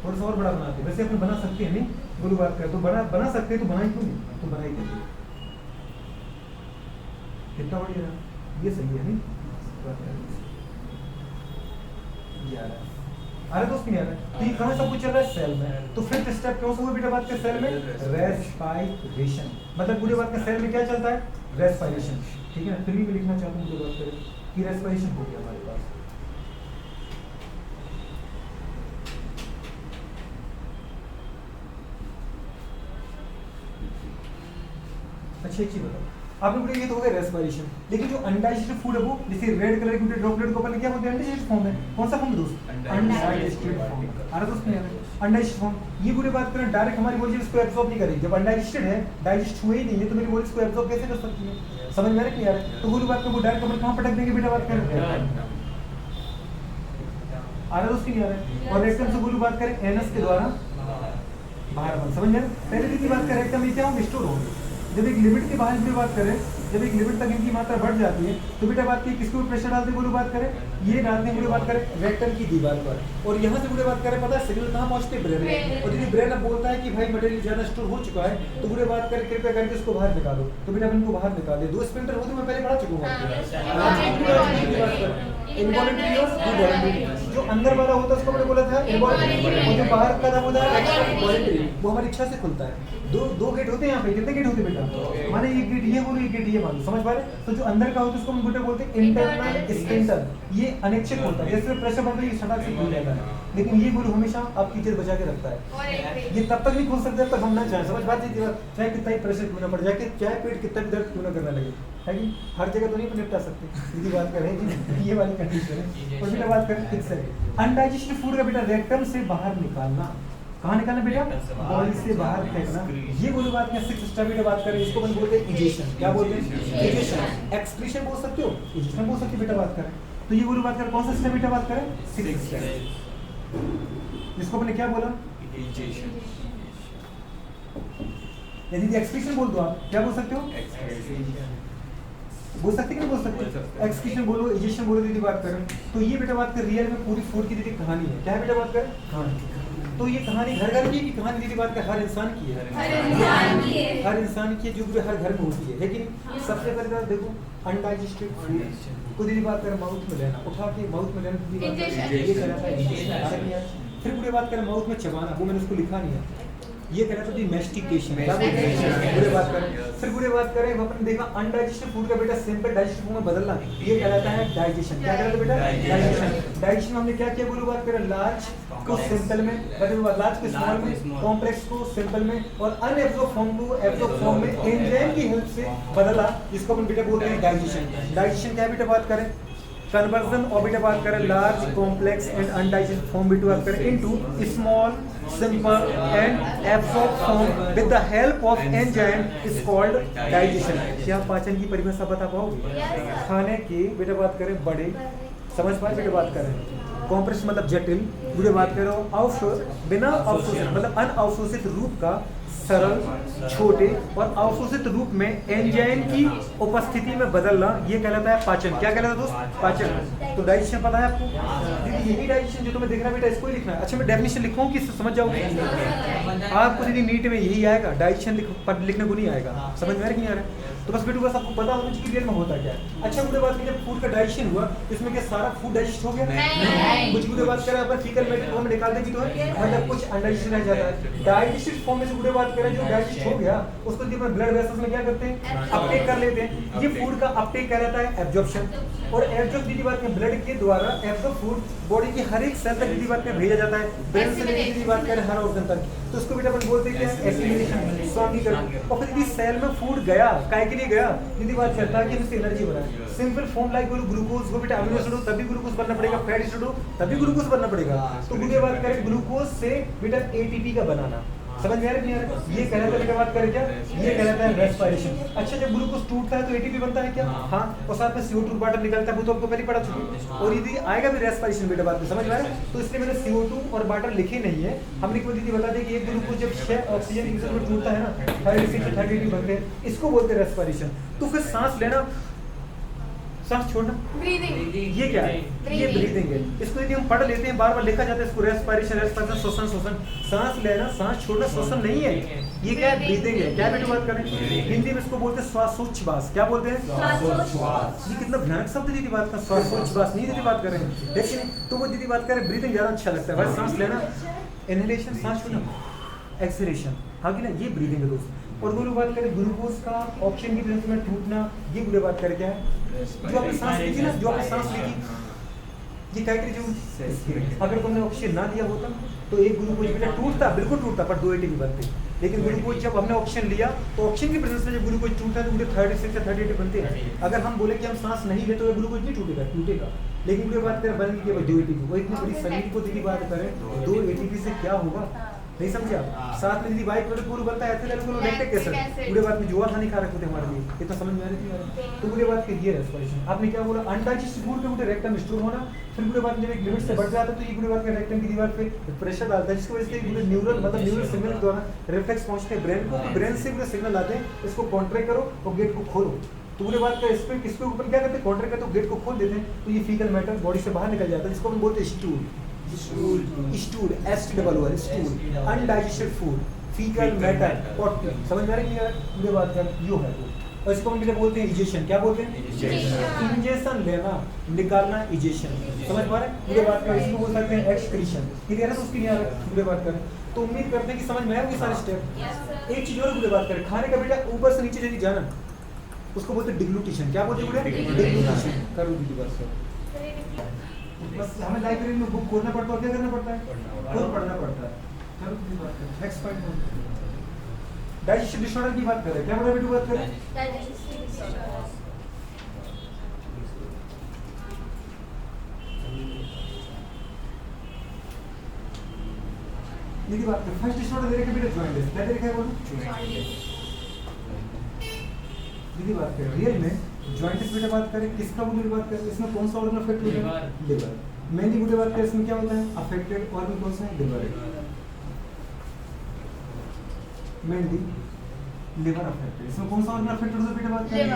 थोड़ा सा और बड़ा बनाते हैं वैसे अपन बना सकते हैं नहीं बोलो बात करें तो बना सकते हैं तो बनाई क्यों नहीं तो बनाई देते कितना बढ़िया ये सही है नहीं ये आ रहा है अरे दोस्त नहीं आ रहा है तो ये कहाँ सब कुछ चल रहा है सेल में तो फिफ्थ स्टेप कौन सा हुआ बेटा बात कर सेल में रेस्पिरेशन मतलब पूरी बात का सेल में क्या चलता है रेस्पिरेशन ठीक है फिर भी मैं लिखना चाहता हूँ मुझे बात करें कि रेस्पिरेशन हो गया हमारे पास अच्छा एक चीज बताओ आपने बोला ये तो हो गया रेस्पिरेशन लेकिन जो अनडाइजेस्टेड फूड है वो जैसे रेड कलर की ड्रॉपलेट को अपन क्या बोलते हैं अनडाइजेस्टेड फॉर्म है कौन सा फॉर्म है दोस्त अनडाइजेस्टेड फॉर्म अरे दोस्त नहीं अनडाइजेस्टेड फॉर्म ये पूरी बात करें डायरेक्ट हमारी बॉडी इसको एब्जॉर्ब नहीं करेगी जब अनडाइजेस्टेड है डाइजेस्ट हुए ही नहीं है तो मेरी बॉडी इसको एब्जॉर्ब कैसे कर सकती है समझ में आ रहा है नहीं आ रहा है तो पूरी बात को डायरेक्ट अपन कहां पटक देंगे बेटा बात करें आ रहा दोस्त नहीं आ रहा है और रेक्टम से पूरी बात करें एनस के द्वारा बाहर बन समझ में पहले की बात करें रेक्टम में क्या होंगे स्टोर होंगे जब एक लिमिट के बाहर की बात करें जब एक लिमिट तक इनकी मात्रा बढ़ जाती है तो बेटा बात की किसके ऊपर प्रेशर डालते हैं बोलो बात करें ये डालते हैं बोलो बात करें रेक्टम की दीवार पर और यहाँ से बोले बात करें पता है सिग्नल कहाँ पहुँचते ब्रेन में और यदि ब्रेन अब बोलता है कि भाई मटेरियल ज़्यादा स्टोर हो चुका है तो बोले बात करें कृपया करके इसको बाहर निकालो तो बेटा अपन को बाहर निकाल दे दो स्पिंटर होते मैं पहले पढ़ा चुका हूँ इनवॉलंटरी और वॉलंटरी जो अंदर वाला होता है उसको मैंने बोला था इनवॉलंटरी और जो बाहर का था वो था वॉलंटरी वो हमारी इच्छा से खुलता है दो गेट होते हैं यहाँ पे कितने गेट होते हैं बेटा माने एक गेट ये बोलो एक गेट ये मान लो समझ पा रहे तो जो अंदर का होता है उसको हम बेटा बोलते हैं इंटरनल स्पिंटर ये अनैच्छिक होता है जैसे प्रेशर बढ़ता है ये सटाक से खुल जाता है लेकिन ये बोलो हमेशा आपकी चीज बचा के रखता है ये तब तक नहीं खुल सकता जब तक हम ना चाहें समझ बात ये चाहे कितना ही प्रेशर क्यों ना पड़ जाए चाहे पेट कितना भी दर्द क्यों ना करने लगे है कि हर जगह तो नहीं निपटा सकते सीधी बात करें ये वाली कंडीशन है और बेटा बात करें फिक्स है अनडाइजेस्टेड फूड का बेटा रेक्टम से बाहर निकालना कहाँ निकालना बेटा बॉडी से बाहर फेंकना ये बोलो बात में सिक्स स्टेप बेटा बात करें इसको अपन बोलते हैं इजेशन क्या बोलते हैं इजेशन एक्सक्रीशन बोल सकते हो इजेशन बोल सकते हो बेटा बात करें तो ये बोलो बात करें कौन सा स्टेप बेटा बात करें सिक्स स्टेप इसको अपने क्या बोला इजेशन यदि एक्सक्रीशन बोल दो आप क्या बोल सकते हो बोल सकते कि नहीं बोल सकते एक्सक्रीशन बोलो इजेशन बोलो दीदी बात करें तो ये बेटा बात कर रियल में पूरी फूड की दीदी कहानी है क्या है बेटा बात करें कहानी तो ये कहानी घर घर की कहानी दीदी बात कर हर इंसान की है हर इंसान की जो हर घर में होती है लेकिन सबसे पहले बात देखो अनडाइजेस्टेड फूड को दीदी बात करें माउथ में लेना उठा के माउथ में लेना दीदी बात करें ये कहलाता है फिर पूरी बात करें माउथ में चबाना वो मैंने उसको लिखा नहीं है ये कहलाता है मैस्टिकेशन क्या बोलते हैं पूरे बात करें फिर पूरे बात करें अपन देखा अनडाइजेस्टेड फूड का बेटा सिंपल डाइजेस्टेड फूड में बदलना ये कहलाता है डाइजेशन क्या कहलाता है बेटा डाइजेशन में हमने क्या किया बोलो बात करें लार्ज को सिंपल में लार्ज को स्मॉल में कॉम्प्लेक्स को सिंपल में और अनएब्सॉर्ब फॉर्म को एब्सॉर्ब फॉर्म में एंजाइम की हेल्प से बदला जिसको अपन बेटा बोलते हैं डाइजेशन क्या बेटा बात करें कन्वर्जन और बेटा बात करें large complex and undigested form बेटा बात करें into small simple and absorb form with the help of enzyme is called digestion क्या पाचन की परिभाषा बता पाओगे खाने के बेटा बात करें बड़े समझ पाए बेटा बात कर रहे हैं। कॉम्प्रेस मतलब जटिल, वीडियो बात कर रहे हो ऑफ बिना अवशोषित मतलब अनअवशोषित रूप का सरल, छोटे और अवशोषित रूप में एंजाइम की उपस्थिति में बदलना, ये कहलाता है पाचन। क्या कहलाता है दोस्त? पाचन। तो डाइजेशन पता है आपको? दीदी यही डाइजेशन जो तुम्हें दिख रहा है बेटा, इसको ही लिखना है। अच्छा मैं डेफिनेशन लिखूं कि समझ जाओगे? आपको दीदी नीट में यही आएगा, डाइजेशन लिखने को नहीं आएगा। समझ में आ रहा है कि नहीं आ रहा है? तो बस बेटू बस आपको पता होना चाहिए कि रियल में होता क्या है। अच्छा मुझे बात कीजिए, जब फूड का डाइजेशन हुआ तो इसमें क्या सारा फूड डाइजेस्ट हो गया? नहीं। कुछ मुझे बात करें अपन फीकल मैटर फॉर्म में निकाल देगी तो है, मतलब कुछ अनडाइजेस्ट रह जाता है। डाइजेस्टेड फॉर्म में से मुझे बात करें जो डाइजेस्ट हो गया उसको अपन ब्लड वेसल्स में क्या करते हैं? अपटेक कर लेते हैं। ये फूड का अपटेक कहलाता है एब्जॉर्प्शन। और एब्जॉर्ब दीदी बात में ब्लड के द्वारा एब्जॉर्ब फूड बॉडी की हर एक सेल तक दीदी बात में भेजा जाता है। ब्रेन से लेकर दीदी बात करें हर ऑर्गन तक, तो उसको बेटा अपन बोलते हैं एसिमिलेशन, स्वांगीकरण। और फिर दीदी सेल में फूड गया, काहे के लिए गया? दीदी बात करता है कि इससे एनर्जी बनाए। सिंपल फॉर्म लाइक ग्लूकोज को बेटा अमीनो एसिड हो तभी ग्लूकोज बनना पड़ेगा, फैट एसिड हो तभी ग्लूकोज बनना पड़ेगा। तो मुझे बात करें ग्लूकोज से बेटा एटीपी का बनाना। समझ में आ रहा है नहीं आ रहा? ये कहलाता है बात करें क्या? ये कहलाता है रेस्पिरेशन। अच्छा जब ग्लूकोज टूटता है तो एटीपी बनता है क्या? हाँ। और साथ में CO2 वाटर निकलता है, वो तो आपको पहले पढ़ा चुके। और यदि आएगा भी रेस्पिरेशन बेटा बात में, समझ में आ रहा है? तो इसलिए मैंने CO2 और वाटर लिखे नहीं है। हमने को दीदी बता दी कि एक ग्लूकोज जब 6 ऑक्सीजन एक दूसरे में टूटता है ना, 30 बनते हैं, इसको बोलते हैं रेस्पिरेशन। तो फिर सांस लेना, सांस छोड़ना, ब्रीदिंग। ये क्या है? ये ब्रीदिंग है। इसको यदि हम पढ़ लेते हैं, बार बार लिखा जाता है इसको, रेस्पिरेशन रेस्पिरेशन, श्वसन श्वसन। सांस लेना सांस छोड़ना श्वसन नहीं है, ये क्या है? ब्रीदिंग है। क्या बेटा बात करें? हिंदी में इसको बोलते हैं श्वासोच्छ्वास। क्या बोलते हैं? श्वासोच्छ्वास। ये कितना भयानक शब्द दीदी बात का, श्वासोच्छ्वास नहीं दीदी बात करें। लेकिन तो वो दीदी बात करें ब्रीदिंग ज्यादा अच्छा लगता है भाई। सांस लेना इनहेलेशन, सांस छोड़ना एक्सहेलेशन, हाँ कि ना, ये ब्रीदिंग है दोस्त। और वो लोग बात करें ग्लूकोज का ऑक्सीजन की प्रेजेंस में टूटना, ये बुरे बात करें क्या है? जो आपने सांस ली थी ना, जो आपने सांस ली थी, ये क्या करी? जो अगर तुमने ऑक्सीजन ना दिया होता तो एक ग्लूकोज बेटा टूटता, बिल्कुल टूटता, पर 2 एटीपी बनते। लेकिन ग्लूकोज जब हमने ऑक्सीजन लिया तो ऑक्सीजन की प्रेजेंस में जब ग्लूकोज टूटता है तो पूरे 36 से 38 बनते हैं। अगर हम बोले कि हम सांस नहीं ले तो ग्लूकोज नहीं टूटेगा, टूटेगा। लेकिन कोई बात करें बन केवल 2 एटीपी। वो इतनी बड़ी शरीर को दीदी बात करें 2 एटीपी से क्या होगा? नहीं समझे आप? साथ में दीदी बाई प्रोडक्ट पूरा बनता है एथिल अल्कोहल लैक्टिक एसिड। पूरे बात में जो हानिकारक होते हैं हमारे लिए, इतना समझ में आ रही थी? तो पूरे बात के ये रेस्पिरेशन। आपने क्या बोला? अनडाइजेस्टेड फूड के पूरे रेक्टम स्टोर होना। फिर पूरे बात में जब एक लिमिट से बढ़ जाता है तो ये पूरे बात के रेक्टम की दीवार पे प्रेशर डालता है, जिसकी वजह से पूरे न्यूरल मतलब न्यूरल सिग्नल द्वारा रिफ्लेक्स पहुंचते हैं ब्रेन को, तो ब्रेन से पूरे सिग्नल आते हैं, इसको कॉन्ट्रैक्ट करो और गेट को खोलो। तो पूरे बात का इस पे किसके ऊपर क्या करते हैं? कॉन्ट्रैक्ट करते हो, गेट को खोल देते हैं, तो ये फीकल मैटर बॉडी से बाहर निकल जाता है, जिसको हम बोलते हैं stool. Stool STOOL stool, undigested food, faecal matter, potty. समझ में आ रही है? पूरे बात का यो है वो। और इसको हम बोलते हैं इजेशन। क्या बोलते हैं? इंजेक्शन लेना, निकालना, इजेशन। समझ पा रहे हैं? पूरे बात का इसको बोल सकते हैं एक्सक्रीशन। क्लियर है? तो उसकी नहीं आ रहा पूरे बात करें तो उम्मीद करते हैं कि समझ में आएंगे सारे स्टेप। एक चीज और पूरे बात करें, खाने का बेटा ऊपर से नीचे यदि जाना उसको बोलते हैं डिग्लूटेशन। क्या बोलते हैं? डिग्लूटेशन। करो दीदी बात करो। बस हमें लाइब्रेरी में बुक खोलना पड़ता है, क्या करना पड़ता है? खुद पढ़ना पड़ता है। चलो दीदी बात करें, नेक्स्ट पॉइंट डाइजेस्टिव डिसऑर्डर की बात करें। क्या बोला बेटू बात करें? Digestive disorder. दीदी बात करें फर्स्ट डिसऑर्डर दे रखे बेटा जॉइंटिस। क्या दे रखा है बोलो? दीदी बात करें रियल में जॉइंटिस बेटा बात करें किसका बोलो बात करें? इसमें कौन सा ऑर्गन अफेक्ट होता है? लिवर। मेनली बोलो बात करें इसमें क्या होता है? अफेक्टेड ऑर्गन कौन सा है? लिवर। Mainly liver affected. इसमें कौन सा ऑर्गन अफेक्टेड होता है बेटा बात करें?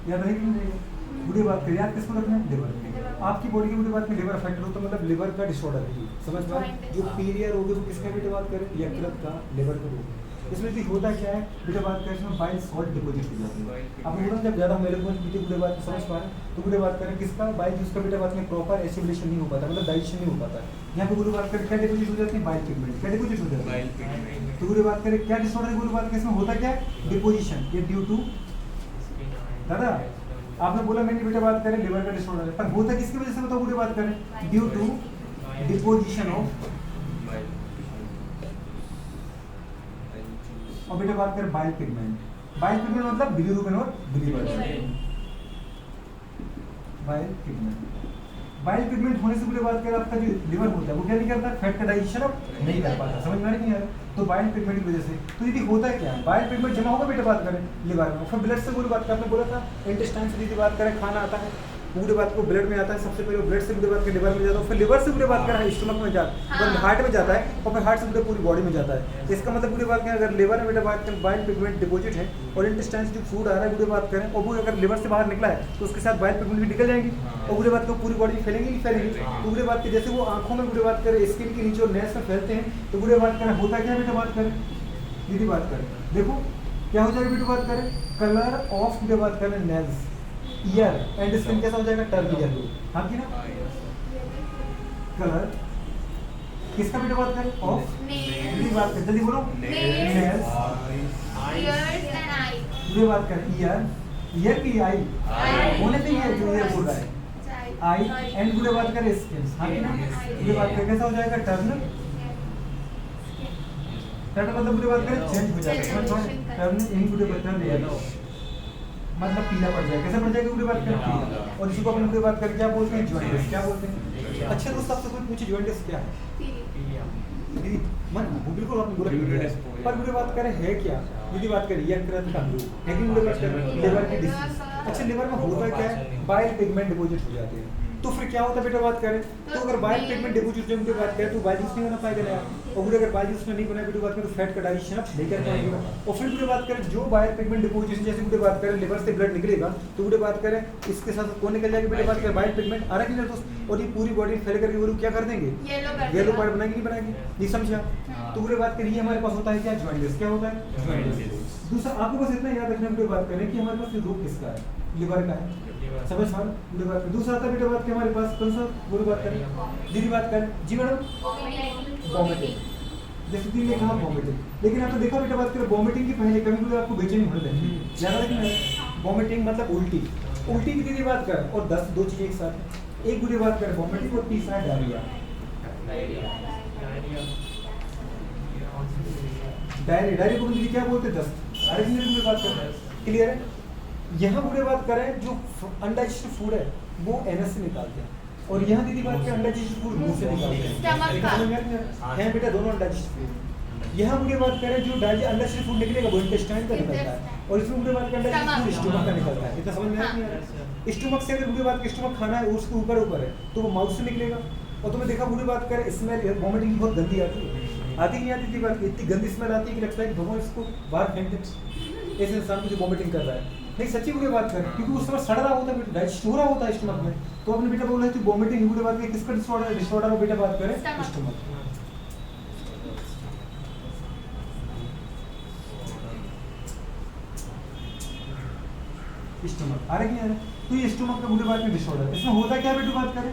याद रहेगी नहीं रहेगी? बुरी बात करिए, याद किसको रखना है? लिवर। आपकी बॉडी की बुरी बात में लिवर अफेक्टेड हो तो मतलब लिवर का डिसऑर्डर है। समझ पा रहे? जो पीरियड रोग है वो किसका बेटा बात करें? यकृत का, लिवर का रोग। इसमें भी होता क्या है बेटा बात करें, इसमें बाइल सॉल्ट डिपॉजिट हो जाती है। आप बोलो जब ज़्यादा मेलेबल पीते बुरे बात समझ पा रहे हैं तो बुरे बात करें किसका? बाइल जिसका बेटा बात में प्रॉपर एसिमिलेशन नहीं हो पाता, मतलब डाइजेशन नहीं हो पाता। यहाँ पे बुरी बात करें क्या डिपॉजिट हो जाती है? Bile pigment. क्या डिपॉजिट हो जाती है? तो बुरी बात करें क्या डिसऑर्डर है? बुरी बात करें इसमें होता क्या है? डिपोजिशन। ये ड्यू टू दादा आपने बोला मैंने बेटा बात करें लिवर का डिसऑर्डर है, पर होता किसकी वजह से बताओ? बुरी बात करें ड्यू टू डिपोजिशन ऑफ। और बेटा बात करें बाइल पिगमेंट। बाइल पिगमेंट मतलब बिलिरुबिन और believers. Bile pigment. Bile pigment होने से बात करें आपका जो लिवर होता है वो क्या नहीं करता? फैट का डाइजेशन अब नहीं कर पाता। समझ में नहीं आ रहा? तो बाइल पिगमेंट की वजह से तो यदि होता है क्या? बाइल पिगमेंट जमा होगा बेटा बात करें लिवर में, फिर ब्लड से पूरी बात आपने बोला था इंटेस्टाइन से यदि बात करें खाना आता है वो बुढ़े बात को ब्लड में आता है, सबसे पहले ब्लड से बुढ़े बात के लिवर में जाता है, फिर लिवर से बुढ़े बात का स्टमक में जाता है, हार्ट में जाता है, और फिर हार्ट से बुढ़े पूरी बॉडी में जाता है। इसका मतलब बुढ़े बात करें अगर लिवर में बुढ़े बात करें बाइल पिगमेंट डिपॉजिट है और इंटेस्टाइन से जो फूड आ रहा है बुढ़े बात करें, और वो अगर लिवर से बाहर निकला है तो उसके साथ बाइल पिगमेंट भी निकल जाएंगी और बुढ़े बात को पूरी बॉडी में फैलेंगी नहीं फैलेंगी। तो बुढ़े बात के जैसे वो आंखों में बुढ़े बात करें स्किन के नीचे और नेल्स में फैलते हैं, तो बुढ़े बात करें होता क्या बेटा बात करें दीदी बात करें, देखो क्या हो जाएगा बेटा बात करें, कलर ऑफ बुढ़े बात करें नेल्स ईयर एंड स्किन कैसा हो जाएगा टर्न येलो, हाँ की ना। कलर किसका बेटा बात करें ऑफ जल्दी बात करें, जल्दी बोलो नेल्स ears and eye. बुढ़े बात करें ईयर की आई होने से ये जो ईयर बोल रहा है आई एंड बुढ़े बात करें स्किन, हाँ की ना। बुढ़े बात करें कैसा हो जाएगा टर्न, टर्न मतलब बुढ़े बात करें चेंज हो जाएगा, टर्न इन बुढ़े बात करें येलो मतलब पीला पड़ जाएगा, कैसा पड़ जाएगा बुढ़े बात करें पीला। और इसी को अपन बुढ़े बात करें क्या बोलते हैं जॉइंटिस, क्या बोलते हैं। अच्छा दोस्त आपसे कोई पूछे जॉइंटिस क्या है दीदी मन वो बिल्कुल आपने बोला पर बुढ़े बात करें है क्या दीदी बात करें यकृत का रोग है कि बुढ़े बात करें लिवर की डिसीज। अच्छा लिवर में होता क्या है बाइल पिगमेंट डिपॉजिट हो जाते हैं, तो फिर क्या होता है बेटा बात करें, तो अगर बाइल पिगमेंट डिपॉजिट जब बात करें तो बाइल जूस नहीं बना पाएगा ना, और अगर बाइल जूस में नहीं बना बेटा बात करें तो फैट का डाइजेशन आप नहीं कर पाएंगे। और फिर बुढ़े बात करें जो बाइल पिगमेंट डिपॉजिट जैसे बुढ़े बात करें लिवर से ब्लड निकलेगा तो बुढ़े बात करें इसके साथ कौन निकल जाएगा बेटा बात करें बाइल पिगमेंट आ रहा है दोस्त, और ये पूरी बॉडी फैल करके वो लोग क्या कर देंगे येलो पार्ट बनाएंगे नहीं बनाएंगे, नहीं समझा। तो बुढ़े बात करिए हमारे पास होता है क्या जॉइंटिस, क्या होता है जॉइंटिस। दूसरा आपको बस इतना याद रखना बुढ़े बात करें कि हमारे पास रोग किसका है लिवर का है, समझ पा बुढ़े बात। दूसरा आता है बेटा बात के हमारे पास कौन सा बुढ़े बात करें दीदी बात करें जी मैडम वॉमिटिंग, जैसे दीदी ने कहा वॉमिटिंग, लेकिन आपने देखा बेटा बात करें वॉमिटिंग की पहले कभी भी आपको बेचैनी होने लगती ज्यादा, लेकिन वॉमिटिंग मतलब उल्टी, उल्टी की दीदी बात कर और 10 दो चीजें एक साथ, एक बुढ़ी बात करें वॉमिटिंग और तीसरा डायरिया। डायरिया को दीदी क्या बोलते हैं दस्त, डायरिया की बात कर क्लियर है। यहाँ बुढ़े बात करें जो अनडाइजेस्टेड फूड है वो एनएस से निकालते हैं, और यहाँ दीदी बात करें अनडाइजेस्टेड फूड मुंह से निकालते हैं, हैं बेटा दोनों अनडाइजेस्टेड फूड। यहाँ बुढ़े बात करें जो अनडाइजेस्टेड फूड निकलेगा वो इंटेस्टाइन का निकलता है, और इसमें बुढ़े बात करें अनडाइजेस्टेड फूड स्टमक का निकलता है, इतना समझ में नहीं आ रहा। स्टमक से अगर बुढ़े बात के स्टमक खाना है उसके ऊपर है तो वो माउथ से निकलेगा, और तुम्हें देखा बुढ़े बात करें स्मेल वॉमिटिंग की बहुत गंदी आती है, आती नहीं आती थी बात इतनी गंदी स्मेल आती है कि लगता है कि भगवान इसको बाहर फेंक दे, ऐसे इंसान को जो वॉमिटिंग कर रहा है। नहीं सच्ची बुढ़े बात करें क्योंकि उस समय सड़ रहा होता है डाइजेस्ट हो रहा होता है स्टमक में, तो अपने बेटा बोल रहे थे वॉमिटिंग बुढ़े बात किसका डिसऑर्डर है, डिसऑर्डर में बेटा बात करें स्टमक। स्टमक आ रहा है क्या, तो ये स्टमक का बुढ़े बात में डिसऑर्डर, इसमें होता क्या बेटा बात करें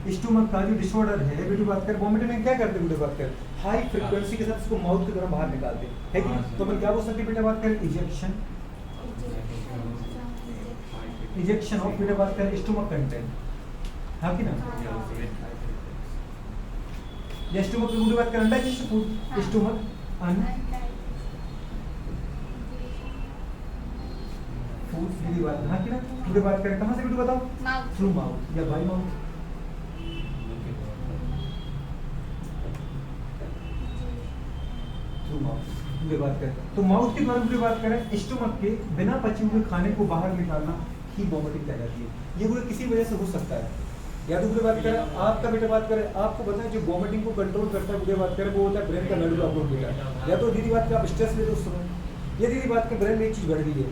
स्टमक का जो डिसऑर्डर है बेटी बात कर वॉमिटिंग में क्या करते हैं बेटी बात कर हाई फ्रीक्वेंसी के साथ उसको माउथ की तरफ बाहर निकालते हैं है कि, तो अपन क्या बोल सकते हैं बेटा बात कर इजेक्शन, इजेक्शन ऑफ बेटा बात कर स्टमक कंटेंट, हाँ कि ना। या स्टमक की बेटी बात कर अनडाइजेस्टेड फूड स्टमक अन फूड बेटी बात, हाँ कि ना। बेटी बात करें कहाँ से बेटी बताओ थ्रू माउथ या बाय माउथ, बात करें तो माउथ के द्वारा बात करें स्टमक के बिना पचे हुए खाने को बाहर निकालना ही वॉमिटिंग कहलाती है। ये बुरे किसी वजह से हो सकता है, या तो बुरे बात करें आपका बेटा बात करें आपको बताएं जो वॉमिटिंग को कंट्रोल करता है बुरे बात करें वो होता है ब्रेन का मेडुला ऑब्लोंगेटा, या तो दीदी बात का आप स्ट्रेस ले लो उस समय, या दीदी बात के ब्रेन में एक चीज बढ़ गई है,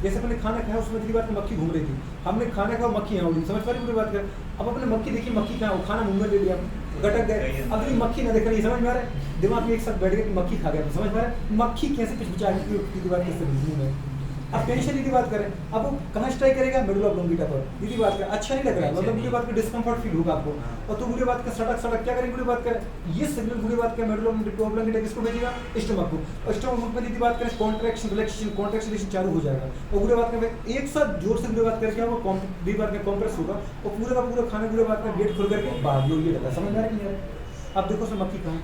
जैसे अपने खाना खाया उसमें दीदी बात में मक्खी घूम रही थी, हमने खाना खाया मक्खी यहाँ उड़ी, समझ पा रही बुरे बात करें। अब अपने मक्खी देखी मक्खी कहाँ हो, खाना मुंह में ले लिया गटक गए, अब ये मक्खी ना देख रही समझ में आ रहा है, दिमाग में एक साथ बैठ गया कि मक्खी खा गया, तो समझ में आ रहा है मक्खी कैसे पिचपिचा दीदी बात कैसे मुंह में। अब टेंशन दीदी बात करें अब वो कहाँ स्ट्राइक करेगा मेडुला ऑब्लोंगेटा पर, दीदी बात करें अच्छा नहीं लग रहा है मतलब बुरी बात का डिस्कम्फर्ट फील होगा आपको, और तो बुरी बात का सड़क सड़क क्या करेंगे बुरी बात करें ये सिग्नल बुरी बात का मेडुला ऑब्लोंगेटा किसको भेजेगा स्टमक को, और स्टमक में दीदी बात करें कॉन्ट्रैक्शन रिलैक्सेशन कॉन्ट्रैक्शन रिलैक्सेशन चालू हो जाएगा, और बुरी बात का एक साथ जोर से बुरी बात करके वो बुरी बात में कॉम्प्रेस होगा और पूरे का पूरा खाना बुरी बात का गेट खोल करके बाहर ये लगा, समझ आ रहा है। अब देखो सर मक्खी कहाँ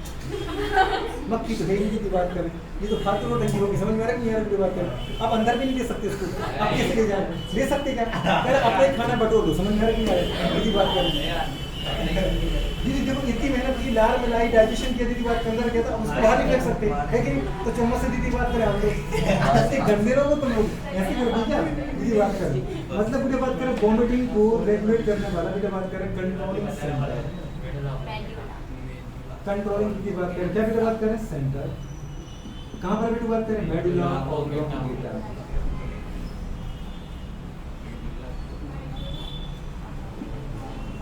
मक्खी तो है नहीं की बात करें, ये तो फालतू रोटी की होगी, समझ में आ रहा है नहीं यार की बात करें। आप अंदर भी नहीं ले सकते इसको, आप कैसे ले जाए ले सकते क्या, पहले अपना ही खाना बटोर दो, समझ में आ रहा है नहीं आ रहा है बात करें। दीदी देखो इतनी मेहनत की लार मिलाई डाइजेशन किया दीदी बात के अंदर गया था, अब उसको बाहर नहीं फेंक सकते है कि नहीं? तो चम्मच से दीदी बात करें हम लोग ऐसे गंदे रहोगे तुम लोग ऐसे करोगे क्या दीदी बात करें मतलब पूरी बात करें वॉमिटिंग को रेगुलेट करने वाला बेटा बात करें कंट्रोलिंग सेंटर कंट्रोलिंग की बात करें क्या बेटा बात करें सेंटर कहाँ पर बेटा बात करें मेडुला ऑब्लोंगेटा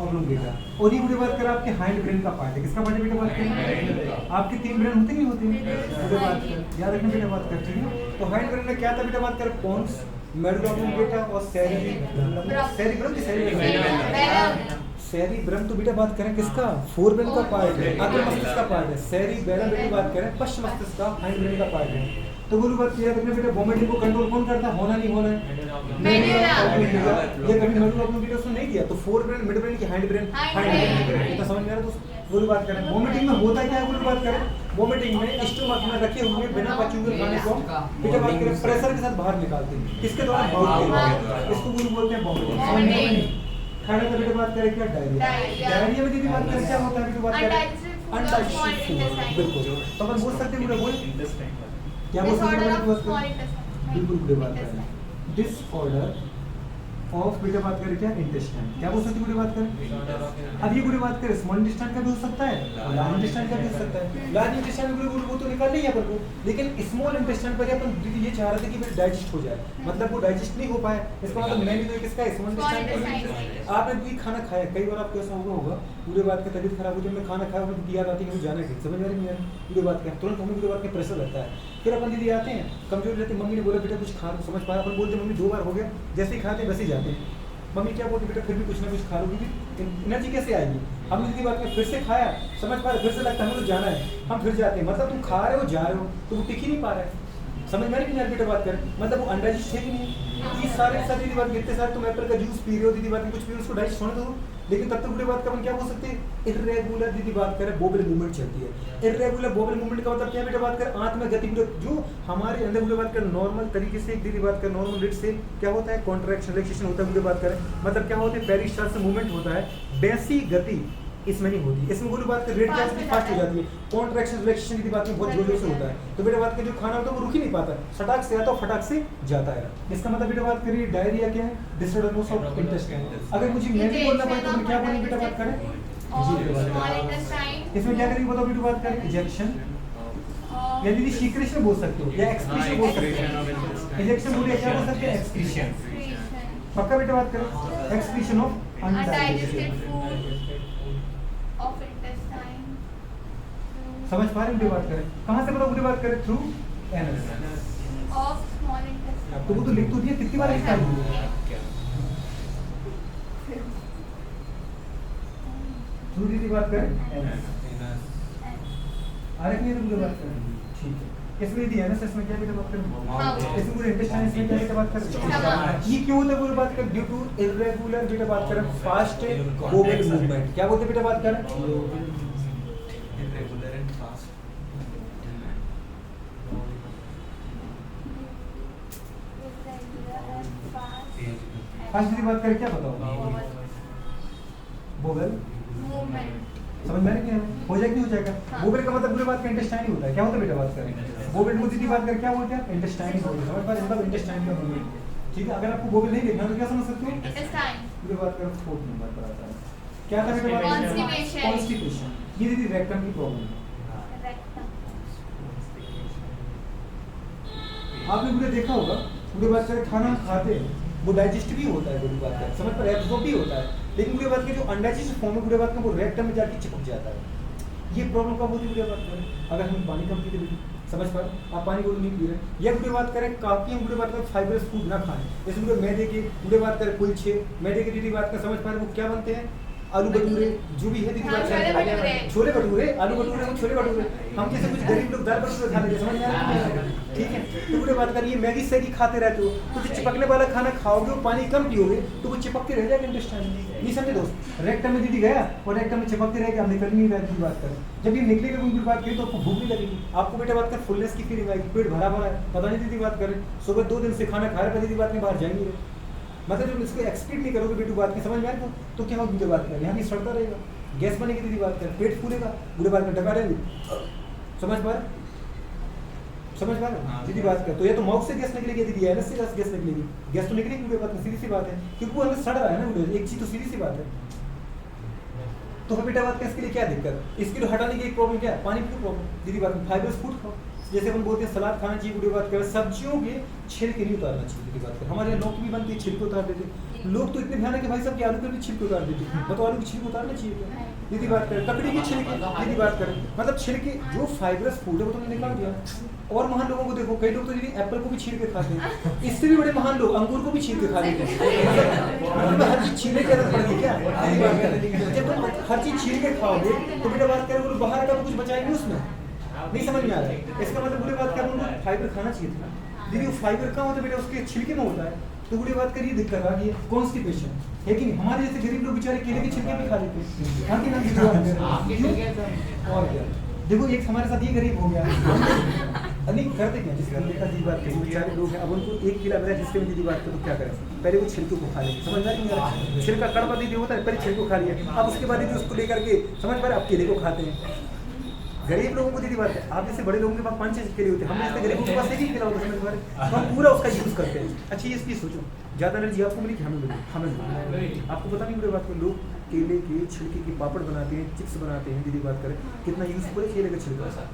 ऑब्लोंगेटा और ये बेटा बात करें आपके हाइंड ब्रेन का पार्ट है किसका पार्ट है बेटा बात करें आपके 3 ब्रेन होते नहीं होते बेटा बात करें याद रखना बेटा बात करते हैं तो हाइंड ब्रेन में क्या था बेटा बात करें पोन्स मेडुला ऑब्लोंगेटा और सेरिब्रम सेरिब्रम तो बेटा बात करें किसका फोरब्रेन का पार्ट है अग्र मस्तिष्क का पार्ट है सेरिबेलम बेटा बात करें पश्च मस्तिष्क का हाइंड ब्रेन का पार्ट है तो बोलो बात किया देखने बेटा वोमिटिंग को कंट्रोल कौन करता है होना नहीं होना है मेडुला ये कभी मेडुला ऑब्लोंगेटा उसने नहीं किया तो फोरब्रेन मिड ब्रेन की हाइंड ब्रेन इतना समझ में आ रहा है दोस्त बोलो बात करें वोमिटिंग में होता क्या है बोलो बात करें वोमिटिंग में स्टमक में रखे हुए बिना पचे हुए खाने को बेटा बात करें प्रेशर के साथ बाहर निकालते हैं किसके द्वारा माउथ के इसको बोलते हैं वोमिटिंग खाने का बेटा बात करें क्या डायरिया डायरिया में दीदी बात करें क्या होता है बेटा बात करें अनडाइजेस्टेड फूड बिल्कुल तो अपन बोल सकते हैं पूरा बोल क्या बोल सकते हैं बिल्कुल पूरी बात करें डिसऑर्डर ऑफ बेटा बात करें क्या इंटेस्टाइन क्या बोल सकते हैं पूरी बात करें अब ये पूरी बात करें स्मॉल इंटेस्टाइन का भी हो सकता है लार्ज इंटेस्टाइन का भी हो सकता है लार्ज इंटेस्टाइन में वो तो निकाल नहीं है अपन को लेकिन स्मॉल इंटेस्टाइन पर अपन ये चाह रहे थे कि फिर डाइजेस्ट हो जाए मतलब वो डाइजेस्ट नहीं हो पाया इसका मतलब मैं भी तो किसका स्मॉल इंटेस्टाइन आपने भी खाना खाया कई बार आपको ऐसा होगा पूरी बात की तबीयत खराब हो जाए मैं खाना खाया फिर याद आती है जाना है समझ में नहीं आ रही पूरी बात का तुरंत हमें पूरी बात का प्रेशर लगता है फिर अपन दीदी आते हैं कमजोर रहते मम्मी ने बोला बेटा कुछ खा समझ पाया अपन बोलते मम्मी 2 बार हो गया जैसे ही खाते हैं वैसे ही जाते हैं मम्मी क्या बोलती बेटा फिर भी कुछ ना कुछ खा लो क्योंकि एनर्जी कैसे आएगी हमने दीदी बात में फिर से खाया समझ पा रहे फिर से लगता है हमें तो जाना है हम फिर जाते हैं मतलब तुम खा रहे हो जा रहे हो तो वो टिक ही नहीं पा रहा है समझ में नहीं बेटा बात करें मतलब वो अनडाइजेस्ट है कि नहीं ये सारे दीदी बात कितने सारे तुम एप्पल का जूस पी रहे हो दीदी बात कुछ पी उसको डाइजेस्ट होने दो लेकिन तब तक पूरी बात का अपन क्या बोल सकते हैं इर्रेगुलर दीदी बात करें बोबल मूवमेंट चलती है इर्रेगुलर बोबल मूवमेंट का मतलब क्या बेटा बात करें आंत में गति जो हमारे अंदर पूरी बात करें नॉर्मल तरीके से दीदी बात करें नॉर्मल रेट से क्या होता है कॉन्ट्रैक्शन रिलैक्सेशन होता है पूरी बात करें मतलब क्या होता है पेरिस्टाल्टिक मूवमेंट होता है वैसी गति इसमें नहीं होती इसमें पूरी बात करें रेट क्या फास्ट हो जाती है कॉन्ट्रैक्शन रिलैक्सेशन की बात में बहुत जोर से होता है तो बेटा बात करें जो खाना होता है वो रुक ही नहीं पाता फटाक से आता है फटाक से जाता है इसका मतलब बेटा बात करिए डायरिया क्या है डिसऑर्डर ऑफ इंटेस्टाइन अगर मुझे नहीं बोलना पड़े तो मैं क्या बोलूं बेटा बात करें इसमें क्या करेंगे बताओ बेटा बात करें इजेक्शन या दीदी सीक्रेशन बोल सकते हो या एक्सक्रीशन बोल सकते हो इजेक्शन बोलिए क्या बोल सकते हैं एक्सक्रीशन पक्का बेटा बात करें excretion of undigested food of intestine समझ पा रहे हैं बात करें कहां से बताओ पूरी बात करें through anus of small intestine तो वो तो लिख तो दिया कितनी बार लिखा है थ्रू दीदी बात करें एनस अरे नहीं पूरी बात करें ठीक है इसमें यदि एनस इसमें क्या बेटा बात करें इसमें पूरे इंटेस्टाइन इसमें क्या बेटा बात करें ये क्यों होता है पूरी बात करें ड्यू टू इर्रेगुलर बेटा बात करें फास्ट बोबल मूवमेंट क्या बोलते हैं बेटा बात करें irregular and fast. फास्ट की बात करें क्या बताओ बोबल समझ में आ रही है हो जाएगा नहीं हो जाएगा बोबल का मतलब पूरी बात का इंटेस्टाइन ही होता है क्या होता है बेटा बात करें बोबल को सीधी बात करें क्या बोलते हैं इंटेस्टाइन बोलते हैं समझ पा रहे मतलब इंटेस्टाइन का मूवमेंट ठीक है अगर आपको बोबल नहीं देखना तो क्या समझ सकते हो intestine पूरी बात करें 4th नंबर पर आता है क्या था बेटा बात कॉन्स्टिपेशन ये दीदी रेक्टम की प्रॉब्लम है rectum आपने पूरे देखा होगा पूरी बात करें खाना खाते हैं वो डाइजेस्ट भी होता है पूरी बात करें समझ पर एब्जॉर्ब भी होता है लेकिन पूरी बात की जो अनडाइजेस्ट फॉर्म है पूरी बात का वो रेक्टम में जाके चिपक जाता है ये प्रॉब्लम कब होती है पूरी बात करें अगर हम पानी कम पीते हैं समझ पा आप पानी को नहीं पी रहे या पूरी बात करें काफी हम पूरी बात करें फाइबरस फूड ना खाएं जैसे पूरे मैदे की पूरी बात करें कुलचे मैदे की दीदी बात का समझ पा रहे वो क्या बनते हैं आलू भटूरे जो भी है दीदी बात छोले भटूरे आलू भटूरे को छोले भटूरे हम जैसे कुछ गरीब लोग दाल भटूरे खा लेते समझ में आ रहा है ठीक है तो पूरी बात करिए मैगी सैगी खाते रहते हो तो जो चिपकने वाला खाना खाओगे वो पानी कम पियोगे तो वो चिपकते रह जाएगा इंटेस्टाइन में नहीं समझे दोस्त रेक्टम में दीदी गया और रेक्टम में चिपकते रहेगा अब निकल नहीं रहा बात करें जब ये निकलेगा उनकी बात करें तो आपको भूख नहीं लगेगी आपको बेटा बात कर फुलनेस की फीलिंग आएगी पेट भरा भरा है पता नहीं दीदी बात करें सुबह 2 दिन से खाना खा रहे दीदी बात में बाहर जाएंगे मतलब जब इसको एक्सप्लेन नहीं करोगे बेटू बात की समझ में आए तो क्या होगी मुझे बात करें यहाँ भी सड़ता रहेगा गैस बनेगी दीदी बात कर, पेट फूलेगा, बुढ़े बात में डका रहेंगे, समझ पा रहे दीदी बात कर। तो या तो माउथ से गैस निकलेगी दीदी, एनएस से गैस निकलेगी, गैस तो निकलेगी बुढ़े बात में, सीधी सी बात है, क्योंकि वो हमें सड़ रहा है ना बुढ़े, एक चीज तो सीधी सी बात है। तो फिर बेटा बात का इसके लिए क्या दिक्कत, इसके लिए हटाने की एक प्रॉब्लम क्या है, पानी की प्रॉब्लम दीदी बात में, फाइबरस फूड खाओ, जैसे हम बोलते हैं सलाद खाना चाहिए बुढ़े बात कर, सब्जियों के छिलके नहीं उतारना चाहिए दीदी बात कर। हमारे यहाँ लौकी भी बनती है, छिलके उतार देते, लोग तो इतने ध्यान है कि भाई साहब के आलू के भी छिलके उतार देते, बताओ आलू के छिलके उतारना चाहिए क्या दीदी बात करें, ककड़ी के छिलके दीदी बात करें, मतलब छिलके जो फाइबरस फूड है वो तुमने निकाल दिया। और महान लोगों को देखो, कई लोग तो दीदी एप्पल को भी छील के खाते हैं, इससे भी बड़े महान लोग अंगूर को भी छील के खा लेते हैं, मतलब हर चीज छीलने की आदत पड़ गई क्या दीदी बात करें। जब तुम हर चीज छील के खाओगे तो बेटा बात करें वो बाहर का कुछ बचाएंगे उसमें, नहीं समझ में आ रहा है। इसका मतलब बुरी बात क्या, उनको फाइबर खाना चाहिए था दीदी, वो फाइबर कहाँ होता है बेटा, उसके छिलके में होता है। तो बुरी बात करिए दिक्कत आ गई है, कॉन्स्टिपेशन है कि नहीं, हमारे जैसे गरीब लोग बेचारे केले के छिलके भी खा लेते हैं, हाँ कि ना, और क्या देखो एक हमारे साथ ये गरीब हो गया नहीं करते क्या, जिसका देखा दीदी बात करी बेचारे लोग हैं, अब उनको एक किला मिला जिसके में दीदी बात करो तो क्या करें, पहले वो छिलके को खा लेंगे, समझ नहीं आ रहा, छिलका कड़वा दीदी होता है, पहले छिलके को खा लिया, अब उसके बाद दीदी उसको लेकर के समझ पा रहे अब केले को खाते हैं। गरीब लोगों को दीदी बात है, आप जैसे बड़े लोगों के पास 5-6 केले होते हैं, हम जैसे गरीबों के पास एक ही केला होता है, समझ पा रहे, तो हम पूरा उसका यूज करते हैं। अच्छा ये इसकी सोचो, ज़्यादा एनर्जी आपको मिली कि हमें मिली, आपको पता नहीं बुरे बात को, लोग केले के छिलके की पापड़ बनाते हैं, चिप्स बनाते हैं दीदी बात करें, कितना यूजफुल है केले का छिलका,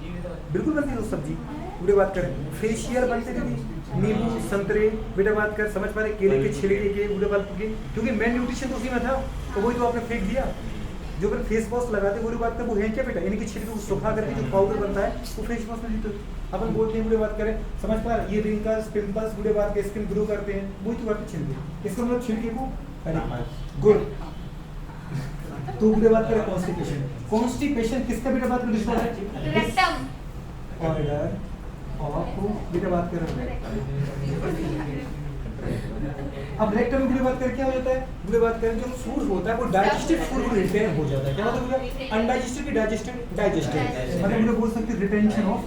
बिल्कुल बनती है सब्जी बुरे बात करें, फेशियल बनते दीदी नींबू संतरे बेटा बात कर, समझ पा रहे केले के छिलके के बुरे बात के, क्योंकि मेन न्यूट्रिशन तो उसी में था, तो वही तो आपने फेंक दिया। जो फिर फेस वॉश लगाते बुरी बात कर वो है क्या बेटा, इनके छिलके को सुखा करके जो पाउडर बनता है वो फेस वॉश में देते, अपन बोलते हैं बुरे बात करें, समझ पा रहे ये रिंकल्स पिंपल्स बुरे बात के स्किन ग्रो करते हैं, वही तो करते छिलके, इसका मतलब छिलके को गुड। तो बुरे बात करें कॉन्स्टिपेशन, कॉन्स्टिपेशन किसका बेटा बात कर रेक्टम ऑर्डर ऑफ बेटा बात कर रहे हैं। अब रेक्टम में बुरी बात करें क्या हो जाता है, बुरी बात करें जो फूड होता है वो डाइजेस्टेड फूड रिटेन हो जाता है, क्या मतलब है अनडाइजेस्टेड की डाइजेस्टेड डाइजेस्टेड, मतलब हम लोग बोल सकते हैं रिटेंशन ऑफ।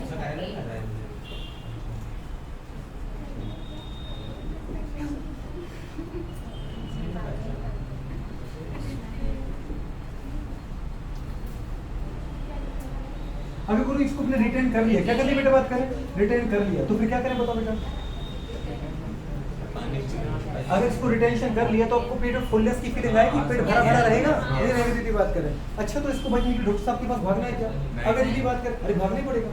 अगर कोई इसको अपने रिटेन कर लिया, क्या कर लिया बेटा बात करें, रिटेन कर लिया, तो फिर क्या करें बताओ बेटा, अगर इसको रिटेंशन कर लिया तो आपको पेट में फुलनेस की फीलिंग आएगी, पेट भरा भरा रहेगा, नहीं रहेगा दीदी बात करें। अच्छा तो इसको बचने के लिए डॉक्टर साहब के पास भागना है क्या, अगर दीदी बात करें अरे भागना ही पड़ेगा,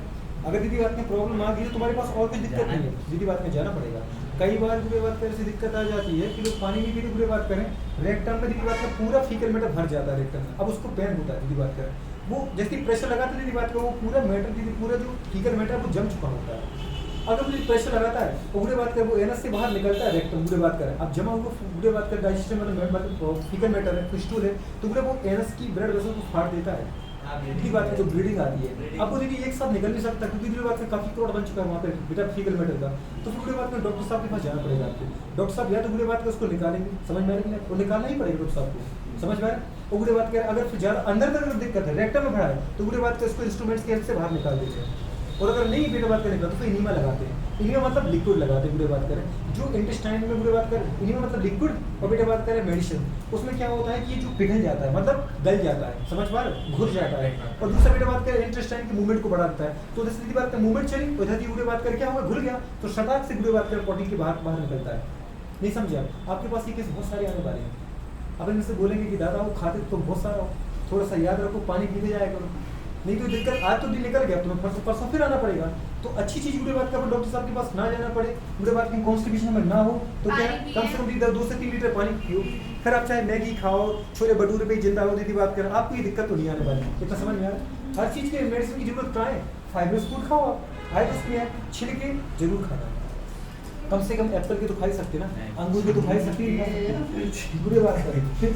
अगर दीदी बात में प्रॉब्लम आ गई तो तुम्हारे पास और कुछ दिक्कत नहीं है, दीदी बात में जाना पड़ेगा। कई बार बुरे बात करें से दिक्कत आ जाती है कि लोग पानी नहीं पीते, बुरे बात करें रेक्टम में दीदी बात का पूरा फीकल मैटर भर जाता है रेक्टम में, अब उसको पेन होता है दीदी बात करें, वो जैसे प्रेशर लगाते दीदी बात का वो पूरा मैटर दीदी पूरा जो फीकल मैटर वो जम चुका होता है, अगर मुझे प्रेशर लगाता है तो बुरे बात कर वो एनएस से बाहर निकलता है रेक्टम बुरे बात करें, अब जमा हुआ बुरे बात कर डाइजेस्टिव मतलब फीकल मैटर है फिस्टूल है, तो बुरे वो एनएस की ब्लड वेसल को फाड़ देता है, दीदी बात में जो ब्लीडिंग आती है, अब वो दीदी एक साथ निकल नहीं सकता क्योंकि दीदी बात में काफी क्लॉट बन चुका है वहाँ पे बेटा फीकल मैटर का, तो फिर बुरे बात में डॉक्टर साहब के पास जाना पड़ेगा आपको, डॉक्टर साहब या तो बुरे बात का उसको निकालेंगे, समझ में आएगी वो निकालना ही पड़ेगा डॉक्टर साहब को, समझ में आए, और बुरे बात कर अगर फिर ज्यादा अंदर तक दिक्कत है रेक्टम में भरा है तो बुरे बात का इसको इंस्ट्रूमेंट्स की हेल्प से बाहर निकाल देते हैं, और अगर नहीं बेटा बात करेगा तो इनीमा लगाते हैं, इनीमा मतलब लिक्विड लगाते हैं बुरे बात करें, जो इंटेस्टाइन में बुरे बात करें इनीमा मतलब लिक्विड, और बेटा बात करें मेडिसिन, उसमें क्या होता है कि ये जो पिघल जाता है मतलब गल जाता है, समझ पा रहे घुल जाता है, और दूसरा बेटा बात करें इंटेस्टाइन के मूवमेंट को बढ़ाता है, तो जैसे सीधी बात करें मूवमेंट चली उधर बुरे बात करें क्या होगा घुल गया तो शटाक से बुरे बात करें पॉटी के बाहर बाहर निकलता है, नहीं समझे आपके पास ये केस बहुत सारे आने वाले हैं, अब इनसे बोलेंगे कि दादा वो खाते तो बहुत सारा हो, थोड़ा सा याद रखो पानी पीते जाया करो, नहीं तो दिक्कत आज तो दिन निकल गया तुम्हें परसों फिर आना पड़ेगा, तो अच्छी चीज बुरे बात का डॉक्टर साहब के पास ना जाना पड़े, बुरे बात की कॉन्स्टिपेशन में ना हो तो क्या कम से कम 2 से 3 लीटर पानी पियो, फिर आप चाहे मैगी खाओ छोले भटूरे पे जिंदा हो दीदी बात कर, आपको ये दिक्कत तो नहीं आने वाली, इतना समझ में आ रहा, हर चीज के मेडिसिन की जरूरत कहाँ है, फाइबरस फूड खाओ आए तो उसमें है छिलके जरूर खाना, कम से कम एप्पल के तो खा ही सकते ना, अंगूर के तो खा ही सकते हैं, बुरे बात करें फिर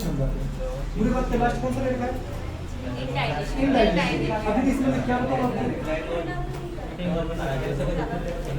बुरे बात के लास्ट कौन सा लेगा है अभी इसमें मैं क्या बताऊँ आपको,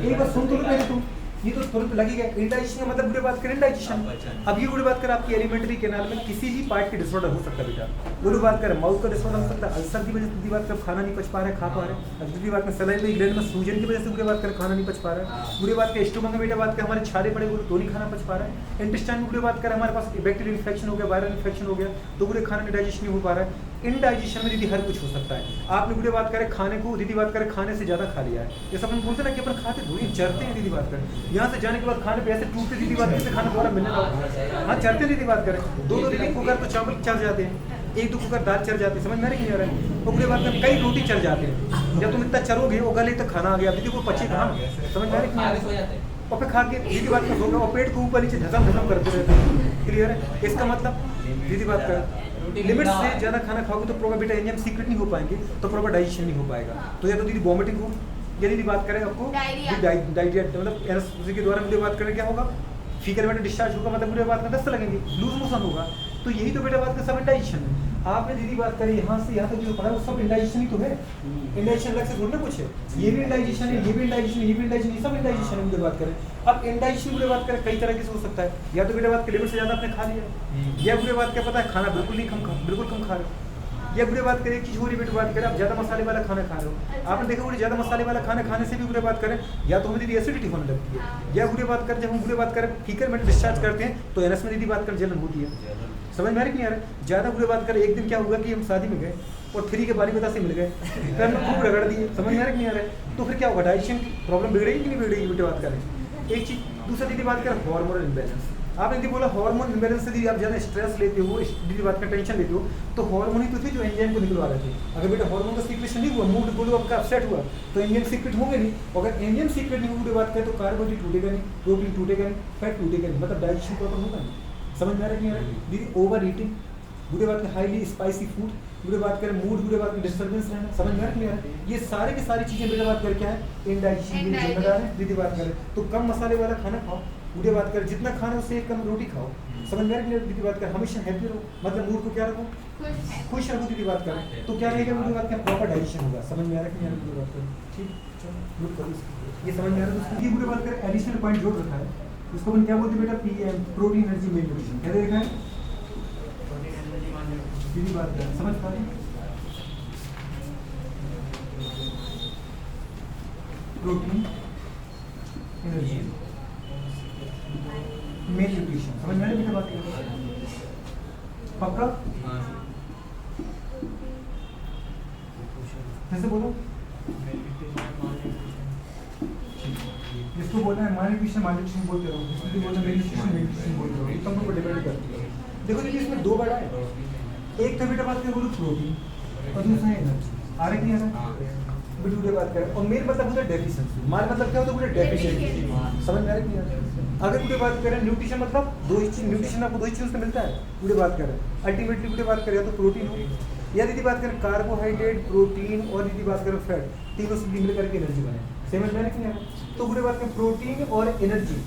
एक बार सुन तो लो पहले तुम, ये तो तुरंत लगेगा इंडाइजेशन का मतलब बुरे बात करें इंडाइजेशन, अब ये बुरे बात करें आपकी एलिमेंट्री कैनाल में किसी भी पार्ट की डिसऑर्डर हो सकता है बेटा, बुरे बात करें माउथ का डिसऑर्डर हो सकता है, अल्सर की वजह से बुरी बात कर खाना नहीं पच पा रहा है खा पा रहे हैं, दूसरी बात में सलाइवरी ग्लैंड में सूजन की वजह से बुरे बात कर खाना नहीं पच पा रहा है, बुरी बात के स्टोमक में बेटा बात कर हमारे छाले पड़े तो नहीं खाना पच पा रहा है, इंटेस्टाइन में बुरे बात कर हमारे पास बैक्टीरियल इन्फेक्शन हो गया वायरल इन्फेक्शन हो गया तो बुरे खाना डाइजेशन नहीं हो पा रहा है, इनडाइजेशन में दीदी हर कुछ हो सकता है। आपने गुड़े बात करे खाने को, दीदी बात करे खाने से ज़्यादा खा लिया है, जैसे अपन बोलते हैं ना कि अपन खाते थोड़ी चरते हैं, दीदी बात करें यहाँ से जाने के बाद खाने पे ऐसे टूटते, दीदी बात करते खाना दोबारा मिलने लगा, हाँ चरते हैं दीदी बात करें। दो दीदी कुकर तो चावल चल जाते हैं, एक दो कुकर दाल चल जाती है, समझ में नहीं आ रहा है। तो गुड़े बात करें कई रोटी चल जाते हैं, जब तुम इतना चरोगे वो गले तक खाना आ गया, दीदी को पची कहाँ, समझ में नहीं आ रहा है। और फिर खा के दीदी बात कर होगा और पेट को ऊपर नीचे धसम धसम करते रहते हैं, क्लियर है। इसका मतलब दीदी बात कर लिमिट से ज़्यादा खाना खाओगे तो प्रॉपर बेटा एंजाइम सीक्रेट नहीं हो पाएंगे, तो प्रॉपर डाइजेशन नहीं हो पाएगा। तो या तो दीदी वॉमिटिंग हो, या दीदी बात करें आपको डायरिया, मतलब एनएससी के द्वारा मुझे बात करें क्या होगा, फीकर में डिस्चार्ज होगा, मतलब मुझे बात में दस्त लगेंगे, लूज मोशन होगा। तो यही तो बेटा बात का सब इंडाइजेशन है। आपने दीदी बात करी यहाँ से यहाँ तक जो पढ़ा वो सब इंडाइजेशन ही तो है, इंडाइजेशन अलग से थोड़ा कुछ है, ये भी इंडाइजेशन है, ये भी इंडाइजेशन है, ये भी इंडाइजेशन, ये सब इंडाइजेशन है मुझे बात करें। अब इंडाइजेशन मुझे बात करें कई तरह से हो सकता है, या तो बेटा बात के लिमिट से ज़्यादा आपने खा लिया, या मुझे बात क्या पता है खाना बिल्कुल नहीं बिल्कुल कम खा रहे हो, या बुरे बात करें एक चीज़ हो रही बेटा बात करें आप ज़्यादा मसाले वाला खाना खा रहे हो। आपने देखा बुरे ज़्यादा मसाले वाला खाना खाने से भी बुरे बात करें या तो हमें दीदी एसिडिटी होने लगती है, या बुरे बात करें जब हम बुरे बात करें फीकर में डिस्चार्ज करते हैं तो एनएस में दीदी बात करें जलन होती है, समझ में आ रही नहीं आ रहा। ज़्यादा बुरे बात करें एक दिन क्या हुआ कि हम शादी में गए और फ्री के बारी बता से मिल गए, फिर हमने खूब रगड़ दिए, समझ में आ रही नहीं आ रहा। तो फिर क्या होगा, डाइजेशन की प्रॉब्लम बिगड़ेगी कि नहीं बिगड़ेगी बेटे बात करें। एक चीज़ दूसरा दीदी बात करें हार्मोनल इम्बैलेंस। आपने दीदी बोला हार्मोन इम्बैलेंस से दीदी आप ज़्यादा स्ट्रेस लेते हो, दीदी बात का टेंशन लेते हो, तो हार्मोन ही तो थे जो एंजाइम को निकलवा रहे थे। अगर बेटा हार्मोन का सीक्रेशन नहीं हुआ, मूड बोलो आपका अपसेट हुआ तो एंजाइम सीक्रेट होंगे नहीं, अगर एंजाइम सीक्रेट नहीं हुई बात करें तो कार्बोहाइड्रेट टूटेगा नहीं, प्रोटीन टूटेगा नहीं, फैट टूटेगा नहीं, मतलब डाइजेशन प्रॉपर होगा नहीं, समझ में आ रहा नहीं आ रहा। दीदी ओवर ईटिंग, बुरे बात करें हाईली स्पाइसी फूड, बुरे बात करें मूड, बुरे बात करें डिस्टर्बेंस रहना, समझ में आ रहा नहीं आ रहा। ये सारे की सारी चीज़ें बेटा बात करें क्या है इंडाइजेशन की जिम्मेदार है। दीदी बात करें तो कम मसाले वाला खाना खाओ, बुरे बात करें जितना खाना उससे कम रोटी खाओ, समझ में आ रही है। दीदी बात करें हमेशा हैप्पी रहो, मतलब मूड को क्या रखो खुश रखो, दीदी बात करें तो क्या रहेगा बुरी बात का प्रॉपर डाइजेशन होगा, समझ में आ रहा है नहीं बुरी बात करें। ठीक चलो गुड करो, ये समझ में आ रहा है। ये बुरी बात करें एडिशनल पॉइंट जोड़ रखा है, इसको अपन क्या बोलते हैं बेटा PM protein energy mail nutrition, क्या देखा है दीदी बात करें समझ पा रही प्रोटीन एनर्जी मेल न्यूट्रिशन, समझ में आ रही है बात पक्का, कैसे बोलो जिसको बोलना है मालन्यूट्रिशन मालन्यूट्रिशन बोलते रहो, जिसको बोलना है मेलन्यूट्रिशन बोलते रहो, सब लोग डिपेंड करती है। देखो देखिए इसमें दो बड़ा है, एक तो बेटा बात करें बोलो प्रोटीन और दूसरा है एनर्जी, आ रही नहीं आ रहा बेटे बात करें। और मेल मतलब होता है डेफिशिएंसी, माल मतलब क्या होता है बेटा डेफिशिएंसी, समझ में आ रही है। अगर पूरे बात करें न्यूट्रिशन मतलब दो ही चीज, न्यूट्रिशन आपको दो ही चीज़ों से मिलता है, पूरे बात करें अल्टीमेटली पूरे बात करें या तो प्रोटीन हो या दीदी बात करें कार्बोहाइड्रेट प्रोटीन और दीदी बात करें फैट, तीनों से मिल करके एनर्जी बने, समझ में नहीं है। तो पूरे बात करें प्रोटीन और एनर्जी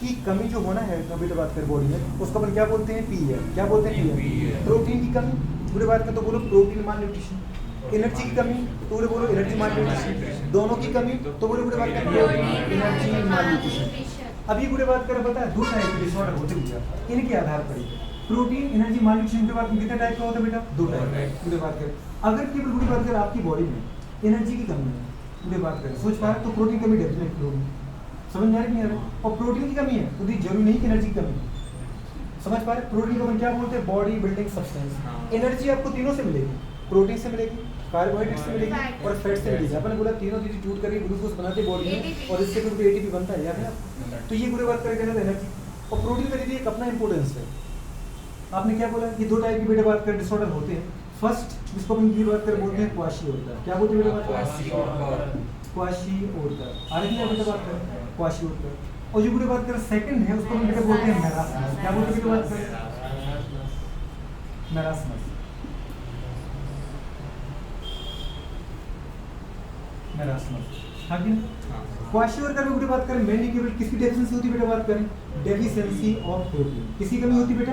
की कमी जो होना है बेटा बात करें बॉडी में उसको अपन क्या बोलते हैं पी है, क्या बोलते हैं पी है। प्रोटीन की कमी पूरे बात करें तो बोलो प्रोटीन माल न्यूट्रिशन, एनर्जी की कमी तो बोलो एनर्जी माल न्यूट्रिशन, दोनों की कमी तो बोलो पूरे बात करें एनर्जी माल न्यूट्रिशन। अभी पूरे बात करें पता है दो टाइप के डिसऑर्डर होते हैं इनके आधार पर ही, प्रोटीन एनर्जी माल न्यूट्रिशन के बात में कितने टाइप का होता है बेटा दो टाइप पूरे बात करें। अगर केवल पूरी बात करें आपकी बॉडी में एनर्जी की कमी है पूरे बात करें सोच पा रहे तो प्रोटीन कमी डेफिनेटली होगी, समझ में आ रही नहीं आ रहा। और प्रोटीन की कमी है तो जरूरी नहीं कि एनर्जी की कमी, समझ पा रहे। प्रोटीन को अपन क्या बोलते हैं बॉडी बिल्डिंग सब्सटेंस। एनर्जी आपको तीनों से मिलेगी, प्रोटीन से मिलेगी, कार्बोहाइड्रेट से मिलेगी और फैट से मिलेगी। अपन बोला तीनों चीजें टूट करके ग्लूकोज बनाते बॉडी में और इससे फिर एटीपी बनता है, याद है आपको। तो ये पूरे बात करेंगे ना एनर्जी और प्रोटीन का दीजिए एक अपना इंपोर्टेंस है। आपने क्या बोला कि दो टाइप की बेटे बात करें डिसऑर्डर होते हैं। फर्स्ट जिसको अपन की बात कर बोलते हैं क्वाशी ओर्टर, क्या बोलते हैं बेटे बात क्वाशी ओर्टर, आ रही है बेटे बात करें क्वाशी ओर्टर। और जो पूरी बात करें सेकंड है उसको हम बेटे बोलते हैं मैरास्मस, क्या बोलते हैं बेटे बात करें मैरास्मस, मैरास्मस। हाँ जी क्वाशी ओर्टर में बेटे बात करें मेनली केवल किसकी डेफिशिएंसी होती है बेटे बात करें डेफिशिएंसी ऑफ प्रोटीन, किसी कमी होती है बेटा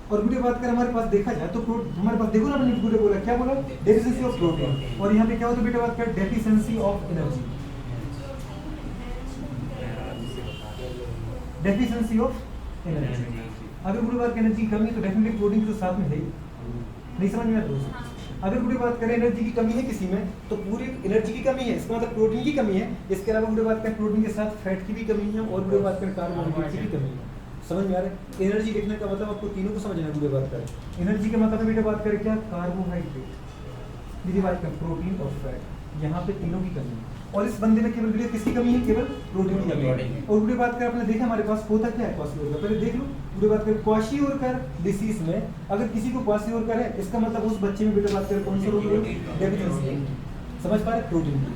और बुरे बात कर हमारे पास देखा जाए तो हमारे पास देखो ना मैंने बुरे बोला क्या बोला डेफिशिएंसी ऑफ प्रोटीन और यहाँ पे क्या होता है बेटा बात कर deficiency of energy, deficiency of energy. अगर बुरे बात की एनर्जी की कमी तो डेफिनेटली प्रोटीन के साथ में है नहीं, समझ में आता अगर पूरी बात करें एनर्जी की कमी है किसी में तो पूरी एनर्जी की कमी है, इसका मतलब प्रोटीन की कमी है। इसके अलावा पूरी बात करें प्रोटीन के साथ फैट की भी कमी है और पूरी बात करें कार्बोहाइड्रेट की भी कमी है। समझ में आ रहा है? एनर्जी लिखने का मतलब आपको तीनों को समझना है। पूरी बात करें एनर्जी के मतलब बेटा बात करें क्या, कार्बोहाइड्रेट, यदि बात करें प्रोटीन और फैट, यहाँ पे तीनों की कमी है। और इस बंदे में केवल किसकी कमी है, केवल प्रोटीन की कमी है। और पूरी बात करें आपने देखा हमारे पास होता क्या है क्वाशियोरकर, पहले देख लो। पूरी बात करें क्वाशियोरकर डिसीज में अगर किसी को क्वाशियोरकर है इसका मतलब उस बच्चे में बेटा बात करें कौन सा रोग है, डेफिशिएंसी। समझ पा रहे प्रोटीन की।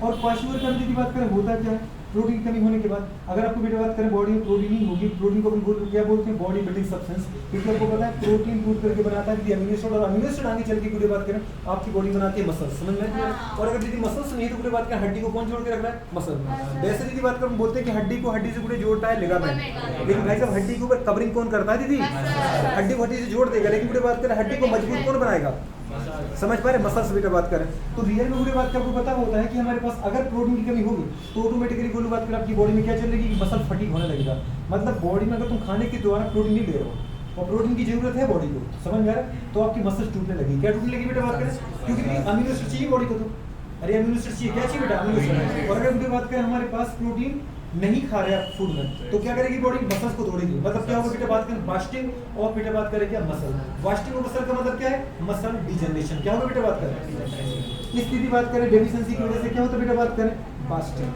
और क्वाशियोरकर की बात करें होता क्या है, प्रोटीन की कमी होने के बाद अगर आपको बेटा बात करें बॉडी में प्रोटीन ही होगी, प्रोटीन को अपन क्या बोलते हैं, बॉडी बिल्डिंग सब्सटेंस। क्योंकि आपको पता है प्रोटीन टूट करके बनाता है अमीनो एसिड, और अमीनो एसिड आगे चल के पूरी बात करें आपकी बॉडी बनाती है मसल्स। समझ में? और अगर यदि मसल्स नहीं तो पूरी बात करें हड्डी को कौन जोड़ के रख रहा है, मसल। वैसे यदि बात करें बोलते हैं कि हड्डी को हड्डी से पूरे जोड़ता है लिगामेंट, लेकिन भाई साहब हड्डी के ऊपर कवरिंग कौन करता है दीदी, हड्डी को हड्डी से जोड़ देगा, लेकिन पूरी बात करें हड्डी को मजबूत कौन बनाएगा, समझ पा रहे, मसल्स बेटा बात करें। तो रियल में पूरी बात का आपको पता होता है कि हमारे पास अगर प्रोटीन की कमी होगी तो ऑटोमेटिकली पूरी बात करें आपकी बॉडी में क्या चलेगी, मसल फटीग होने लगेगा। मतलब बॉडी में अगर तुम खाने के द्वारा प्रोटीन नहीं ले रहे हो और प्रोटीन की जरूरत है बॉडी को, समझ में आ रहा है, तो आपकी मसल्स टूटने लगेगी। क्या टूटने लगी बेटा बात करें, क्योंकि अमीनो एसिड चाहिए बॉडी को। तो अरे अमीनो एसिड चाहिए, क्या चाहिए बेटा, अमीनो एसिड। और अगर पूरी बात करें हमारे पास प्रोटीन नहीं खा रहे आप फूड में तो क्या करेगी बॉडी, मसल्स को तोड़ेगी। मतलब क्या होगा बेटा बात करें, फास्टिंग और बेटा बात करें क्या, मसल। फास्टिंग और मसल का मतलब क्या है, मसल डिजनरेशन। क्या होगा बेटा बात करें, इस स्थिति बात करें डेफिशिएंसी की वजह से क्या होता है बेटा बात करें, फास्टिंग।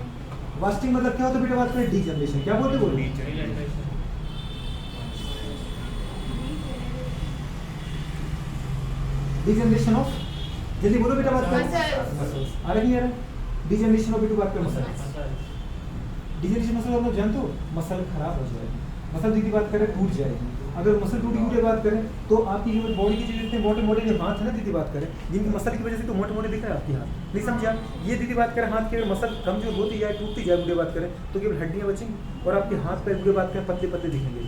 फास्टिंग मतलब क्या होता है बेटा बात करें, डिजनरेशन। क्या बोलते बोलो, डिजनरेशन ऑफ, जल्दी बोलो बेटा बात करें, मसल्स। आ रही है डिजनरेशन ऑफ बेटा बात करें मसल्स। डिजनरेशन मसल आप लोग जानते हो, मसल खराब हो जाएगी, मसल की बात करें टूट जाएगी। अगर मसल टूटी हुई बात करें तो आपकी जो बॉडी की जितने मोटे मोटे जो हाथ है ना दीदी बात करें, जिनकी मसल की वजह से तो मोटे मोटे दिख रहा है आपके हाथ, नहीं समझा, ये दीदी बात करें हाथ की मसल कमजोर होती जाए टूटती जाए बुरे बात करें तो केवल हड्डियां बचेंगी और आपके हाथ पैर बुरे बात करें पतले पतले दिखेंगे।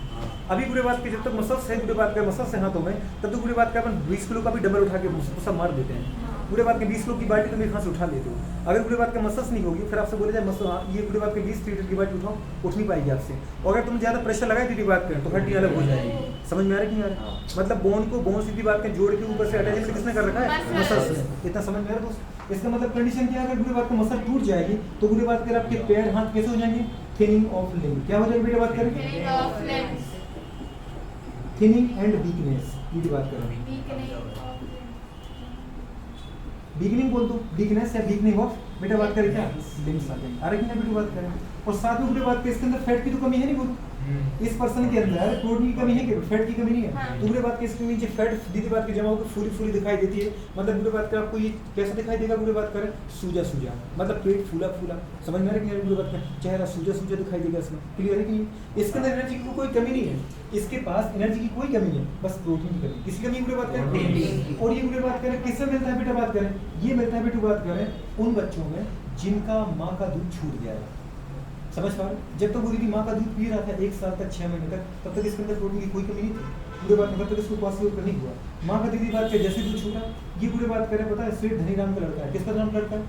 अभी बुरे बात की जब तक मसल्स है बुरे बात करें मसल्स है हाथों में, तब तक बुरे बात करें अपन 20 किलो का भी डबल उठा के सब मार देते हैं। पूरे बात के 20 किलो की बाल्टी तुम एक हाथ से उठा लेते हो। अगर पूरे बात के मसल्स नहीं होगी फिर आपसे बोले जाए मसल ये पूरे बात के 20 लीटर की बाल्टी उठाओ, उठ नहीं पाएगी आपसे। और अगर तुम ज्यादा प्रेशर लगाए दीदी बात करें तो हड्डी अलग हो जाएगी। समझ में आ रहा है कि नहीं आ रहा? मतलब बोन को बोन सीधी बात करें जोड़ के ऊपर से अटैचमेंट किसने कर रखा है, मसल्स ने। इतना समझ में आ रहा दोस्त? इसका मतलब कंडीशन क्या है, अगर पूरी बात को मसल टूट जाएगी तो पूरी बात करें आपके पैर हाथ कैसे हो जाएंगे, थिनिंग ऑफ लिम्ब। क्या हो जाएगी बेटा बात करें, थिनिंग एंड वीकनेस। ये बात करें वीकनिंग बोल दो, वीकनेस या वीकनिंग ऑफ बेटा बात करें क्या, लिम्स आ जाएंगे। अरे कितना बेटा बात करें। और साथ में बेटा बात करें इसके अंदर फैट की तो कमी है नहीं बोलो, इस पर्सन के अंदर प्रोटीन की कमी है कि फैट की कमी नहीं है। तो बुरे बात के इसके नीचे फैट दीदी बात की जमा होकर फूली फूली दिखाई देती है। मतलब बुरे बात कर आपको ये कैसा दिखाई देगा, बुरे बात करें सूजा सूजा, मतलब पेट फूला फूला। समझ में आ रहा है कि बुरे बात कर चेहरा सूजा सूजा दिखाई देगा इसमें। क्लियर है कि नहीं? इसके अंदर एनर्जी की कोई कमी नहीं है, इसके पास एनर्जी की कोई कमी है, बस प्रोटीन की कमी। किसकी कमी बुरे बात करें, प्रोटीन। और ये बुरे बात करें किससे मिलता है बेटा बात करें, ये मिलता है बेटा बात करें उन बच्चों में जिनका माँ का दूध छूट गया है। समझ पा रहे? जब तक वो दीदी माँ का दूध पी रहा था 1 साल तक 6 महीने तक, तब तक इसके अंदर प्रोटीन की कोई कमी नहीं थी। पूरे बात तब तक इसको क्वाशियोरकर नहीं हुआ। माँ का दीदी बात करें जैसे दूध छूटा, ये पूरे बात करें पता है सेठ धनीराम का लड़का है। किसका नाम लड़का है,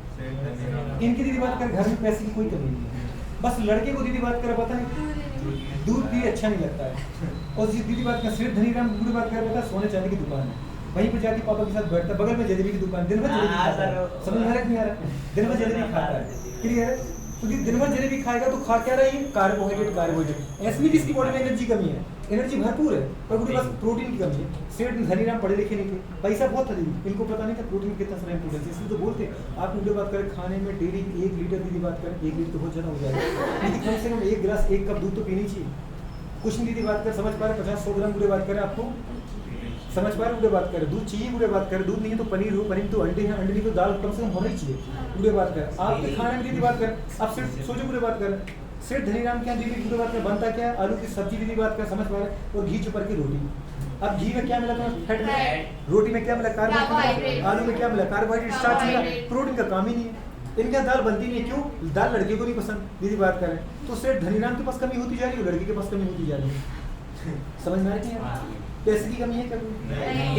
इनकी दीदी बात करें घर में पैसे की कोई कमी नहीं है, बस लड़के को दीदी बात करें पता है दूध भी अच्छा नहीं लगता है। और दीदी बात करें सेठ धनीराम पूरी बात करें पता है सोने चांदी की दुकान है, वहीं पर जाके पापा के साथ बैठता है, बगल में जलेबी की दुकान, दिन भर जलेबी खाता है। समझ में आ रहा है नहीं आ रहा? दिन भर जलेबी खाता है। क्लियर है? क्योंकि दिन भर जलेबी खाएगा तो खा क्या रही है, कार्बोहाइड्रेट कार्बोहाइड्रेट। ऐसे भी जिसकी बॉडी में एनर्जी कमी है, एनर्जी भरपूर है पर उनके पास प्रोटीन की कमी है। सेठ धनीराम पढ़े लिखे नहीं थे, पैसा बहुत था दीदी, इनको पता नहीं था प्रोटीन कितना सारा इंपोर्टेंस है। इसलिए तो बोलते आप मुझे बात करें खाने में डेली 1 लीटर दीदी बात करें 1 लीटर तो बहुत ज़्यादा हो जाएगा, लेकिन कम से कम 1 गिलास 1 कप दूध तो पीनी चाहिए। कुछ नहीं दीदी बात करें समझ पा रहे 50-100 ग्राम पूरे बात करें आपको समझ पा रहे पूरे बात करें दूध चाहिए पूरे बात करें, दूध नहीं है तो पनीर हो, पनीर तो अंडे हैं, अंडे नहीं तो दाल कम से कम होना ही चाहिए पूरे बात करें। आपके खाने में दीदी बात करें आप सिर्फ सोचो पूरे बात करें सेठ धनीराम क्या दीदी पूरे बात करें बनता क्या है, आलू की सब्जी दीदी बात करें समझ पा रहे और घी चुपर की रोटी। अब घी में क्या मिला था, फैट में, रोटी में क्या मिला कार्बोहाइड्रेट, आलू में क्या मिला कार्बोहाइड्रेट, स्टार्च मिला, प्रोटीन का काम ही नहीं है। इनके दाल बनती नहीं है, क्यों? दाल लड़के को नहीं पसंद दीदी बात करें तो सेठ धनीराम के पास कमी होती जा रही है, लड़के के पास कमी होती जा रही है। समझ में आ रही है? पैसे की कमी है क्या,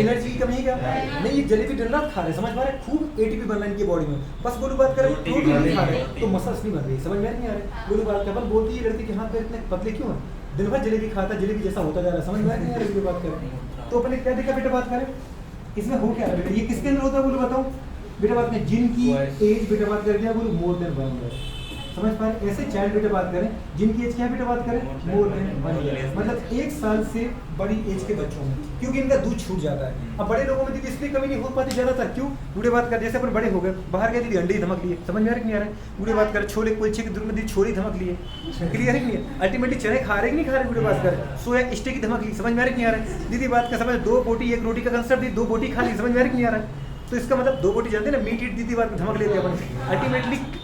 एनर्जी की कमी है क्या? नहीं, ये जलेबी दिन रात खा रहे समझ पा रहे, खूब एटीपी बन रहा है इनकी बॉडी में, बस बोलो बात करें प्रोटीन नहीं खा रहे तो मसल्स नहीं बन रही। समझ में नहीं आ रही? बोलो बात कर बोलती है लड़की के हाथ पे इतने पतले क्यों है, दिन भर जलेबी खाता जलेबी जैसा होता जा रहा है। समझ में नहीं आ रही बात करें तो अपने क्या देखा बेटा बात करें इसमें हो क्या है बेटा, ये किसके अंदर होता है बोलो बताओ बेटा बात में, जिनकी एज बेटा बात करते हैं बोलो मोर देन 1 ईयर, समझ पा रहे, ऐसे चाइल्ड बेटा बात करें जिनकी एज क्या है बेटा बात करें मोर देन 1 ईयर, मतलब 1 साल से बड़ी एज के बच्चों में, क्योंकि इनका दूध छूट जाता है। अब बड़े लोगों में दीदी इसलिए कमी नहीं हो पाती ज्यादातर, क्यों बूढ़े बात कर, जैसे अपन बड़े हो गए बाहर गए दीदी अंडे ही धमक लिए, समझ में आ रहा है कि नहीं आ रहा है, बूढ़े बात कर छोले कुलचे के दूध में दीदी छोले ही धमक लिए, क्लियर है कि नहीं है, अल्टीमेटली चने खा रहे कि नहीं खा रहे, बूढ़े बात कर सोया स्टे की धमक ली, समझ में आ रहा है कि नहीं आ रहा है दीदी बात का, समझ 2 बोटी 1 रोटी का कंसेप्ट दी, 2 बोटी खा ली, समझ में आ रहा है कि नहीं आ रहा है, तो इसका मतलब 2 बोटी जानते हैं ना, मीट ईट दीदी बात धमक लेते हैं अपन,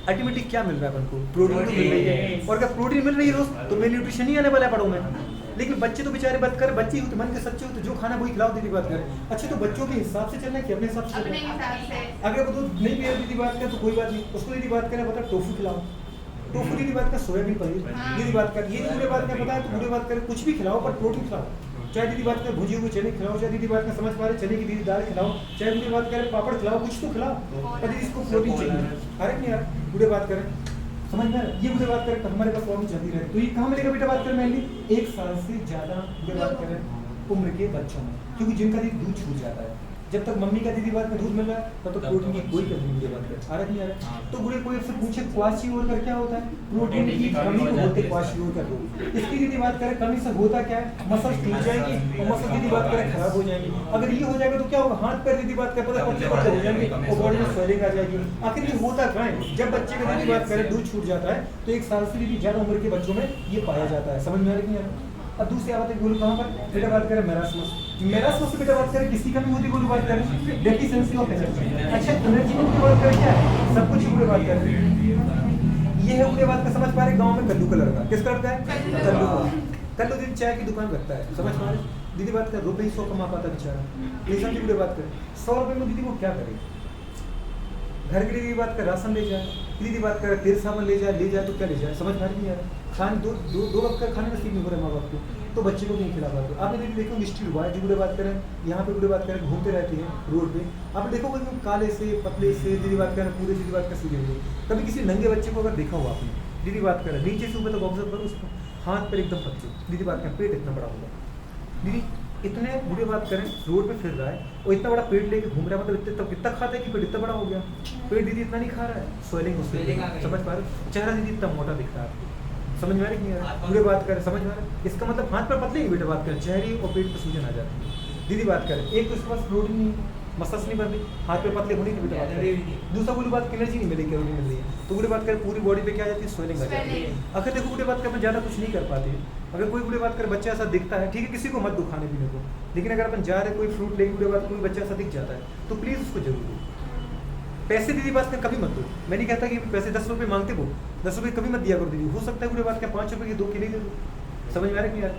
अल्टीमेटली क्या मिल रहा है अपन को, प्रोटीन तो मिल रही है, और अगर प्रोटीन मिल रही है रोज तो मेल न्यूट्रिशन ही आने वाला है बड़ों में। लेकिन बच्चे तो बेचारे बात कर, बच्चे हो तो मन के सच्चे हो तो जो खाना वही खिलाओ दीदी बात कर, अच्छा तो बच्चों के हिसाब से चलना है कि अपने हिसाब से अपने चलना है? हिसाब से। अगर वो दूध नहीं पिया दीदी बात कर तो कोई बात नहीं, उसको दीदी बात करें बता टोफू खिलाओ, टोफू दीदी बात कर सोयाबीन पनीर, हाँ। दीदी बात कर ये बुरे बात का पता है तो बुरे बात कर कुछ भी खिलाओ पर प्रोटीन खिलाओ, चाहे दीदी बात कर भुजी हुई चने खिलाओ, चाहे दीदी बात कर समझ पा रहे चने की दीदी दाल खिलाओ, चाहे दीदी बात करें पापड़ खिलाओ, कुछ तो खिलाओ पर दीदी इसको प्रोटीन चाहिए, अरे नहीं यार बुरे बात करें, समझ में आ रहा है? ये बुरे बात करें तो हमारे पास प्रॉब्लम चलती रहे, तो ये कहाँ मिलेगा बेटा बात करें मेनली 1 साल से ज्यादा बुरे बात करें उम्र के बच्चों में, क्योंकि जिनका दीदी दूध छूट जाता है, जब तक मम्मी का दीदी बात में दूध मिल रहा है तब तक प्रोटीन की कोई कमी नहीं, बुरे बात कर आ रहा नहीं आ रहा, तो बुरे कोई से पूछे क्वाशियोर का क्या होता है, प्रोटीन की कमी को बोलते क्वाशियोर का रोग, इसकी दीदी बात करें कमी से होता क्या है, मसल्स टूट जाएंगी और मसल दीदी बात करें खराब हो जाएंगी, अगर ये हो जाएगा तो क्या होगा, हाथ पैर दीदी बात कर पता पतले हो जाएंगे और बॉडी में स्वेलिंग आ जाएगी, आखिर ये होता क्या है, जब बच्चे का दीदी बात करें दूध छूट जाता है तो 1 साल से दीदी ज्यादा उम्र के बच्चों में ये पाया जाता है, समझ में आ रही है? अब दूसरी बात है बोलो कहाँ पर बेटा बात करें मेरास्मस, मेरास्मस से बेटा बात करें किसकी कमी होती है बोलो बात करें डेफिशिएंसी ऑफ एनर्जी, अच्छा एनर्जी की बात करें क्या है सब कुछ पूरे बात करें, ये है पूरे बात का समझ पा रहे गांव में कद्दू कलर का, किस कलर का है कद्दू का, कल्लू दीदी चाय की दुकान रखता है, समझ पा रहे दीदी बात कर रुपये 100 कमा पाता बेचारा, ये समझी पूरे बात करें 100 रुपये में दीदी वो क्या करे, घर के लिए दीदी बात कर राशन ले जाए, दीदी बात कर तेल सामान ले जाए तो क्या ले जाए, समझ में नहीं आ रहा, खान दो वक्त का खाने नसीब नहीं हो रहा माँ बाप को, तो बच्चे को नहीं खिला पाते, आपने दीदी देखो स्ट्रीट बॉय जो बुरे बात करें यहाँ पे बुरे बात करें घूमते रहते हैं रोड पे, आप देखोगे कि काले से पतले से दीदी बात करें पूरे दीदी बात कर सीधे हुए, कभी किसी नंगे बच्चे को अगर देखा हो आपने दीदी बात करें नीचे से ऊपर तक ऑब्जर्व करो उसको, हाथ पर एकदम पतले दीदी बात करें पेट इतना बड़ा होगा, दीदी इतने बुरे बात करें रोड पे फिर रहा है और इतना बड़ा पेट लेके घूम रहा है, मतलब इतना कितना खाता है कि पेट इतना बड़ा हो गया, पेट दीदी इतना नहीं खा रहा है, स्वेलिंग हो रही है, समझ पा रहे, चेहरा दीदी इतना मोटा दिख रहा है, समझ में आ रही नहीं आ रहा, बुरे बात करें समझ में आ रहा है, इसका मतलब हाथ पर पतले ही बेटा बात करें चेहरे और पेट पर सूजन आ जाती है, दीदी बात करें एक तो इसके पास प्रोटीन नहीं, मसल्स नहीं बन रही, हाथ पे पतले होने की बेटा बात करें, दूसरा बुरी बात एनर्जी नहीं मिलेगी, कैलोरी मिल रही है, तो बुरी बात करें पूरी बॉडी पे क्या आ जाती है स्वेलिंग आ जाती है, अगर देखो बुरी बात करें ज़्यादा कुछ नहीं कर पाते, अगर कोई बुरी बात करे बच्चा ऐसा दिखता है ठीक है किसी को मत दो खाने पीने को, लेकिन अगर अपन जा रहे कोई फ्रूट लेके बुरी बात कोई बच्चा ऐसा दिख जाता है तो प्लीज़ उसको जरूर दो, पैसे दीदी बात कर कभी मत दो, मैं नहीं कहता कि पैसे 10 रुपये मांगते वो 10 रुपये कभी मत दिया करो दीदी, हो सकता है बुरी बात क्या 5 रुपये की 2 केले दे दो, समझ में आ रहा है यार,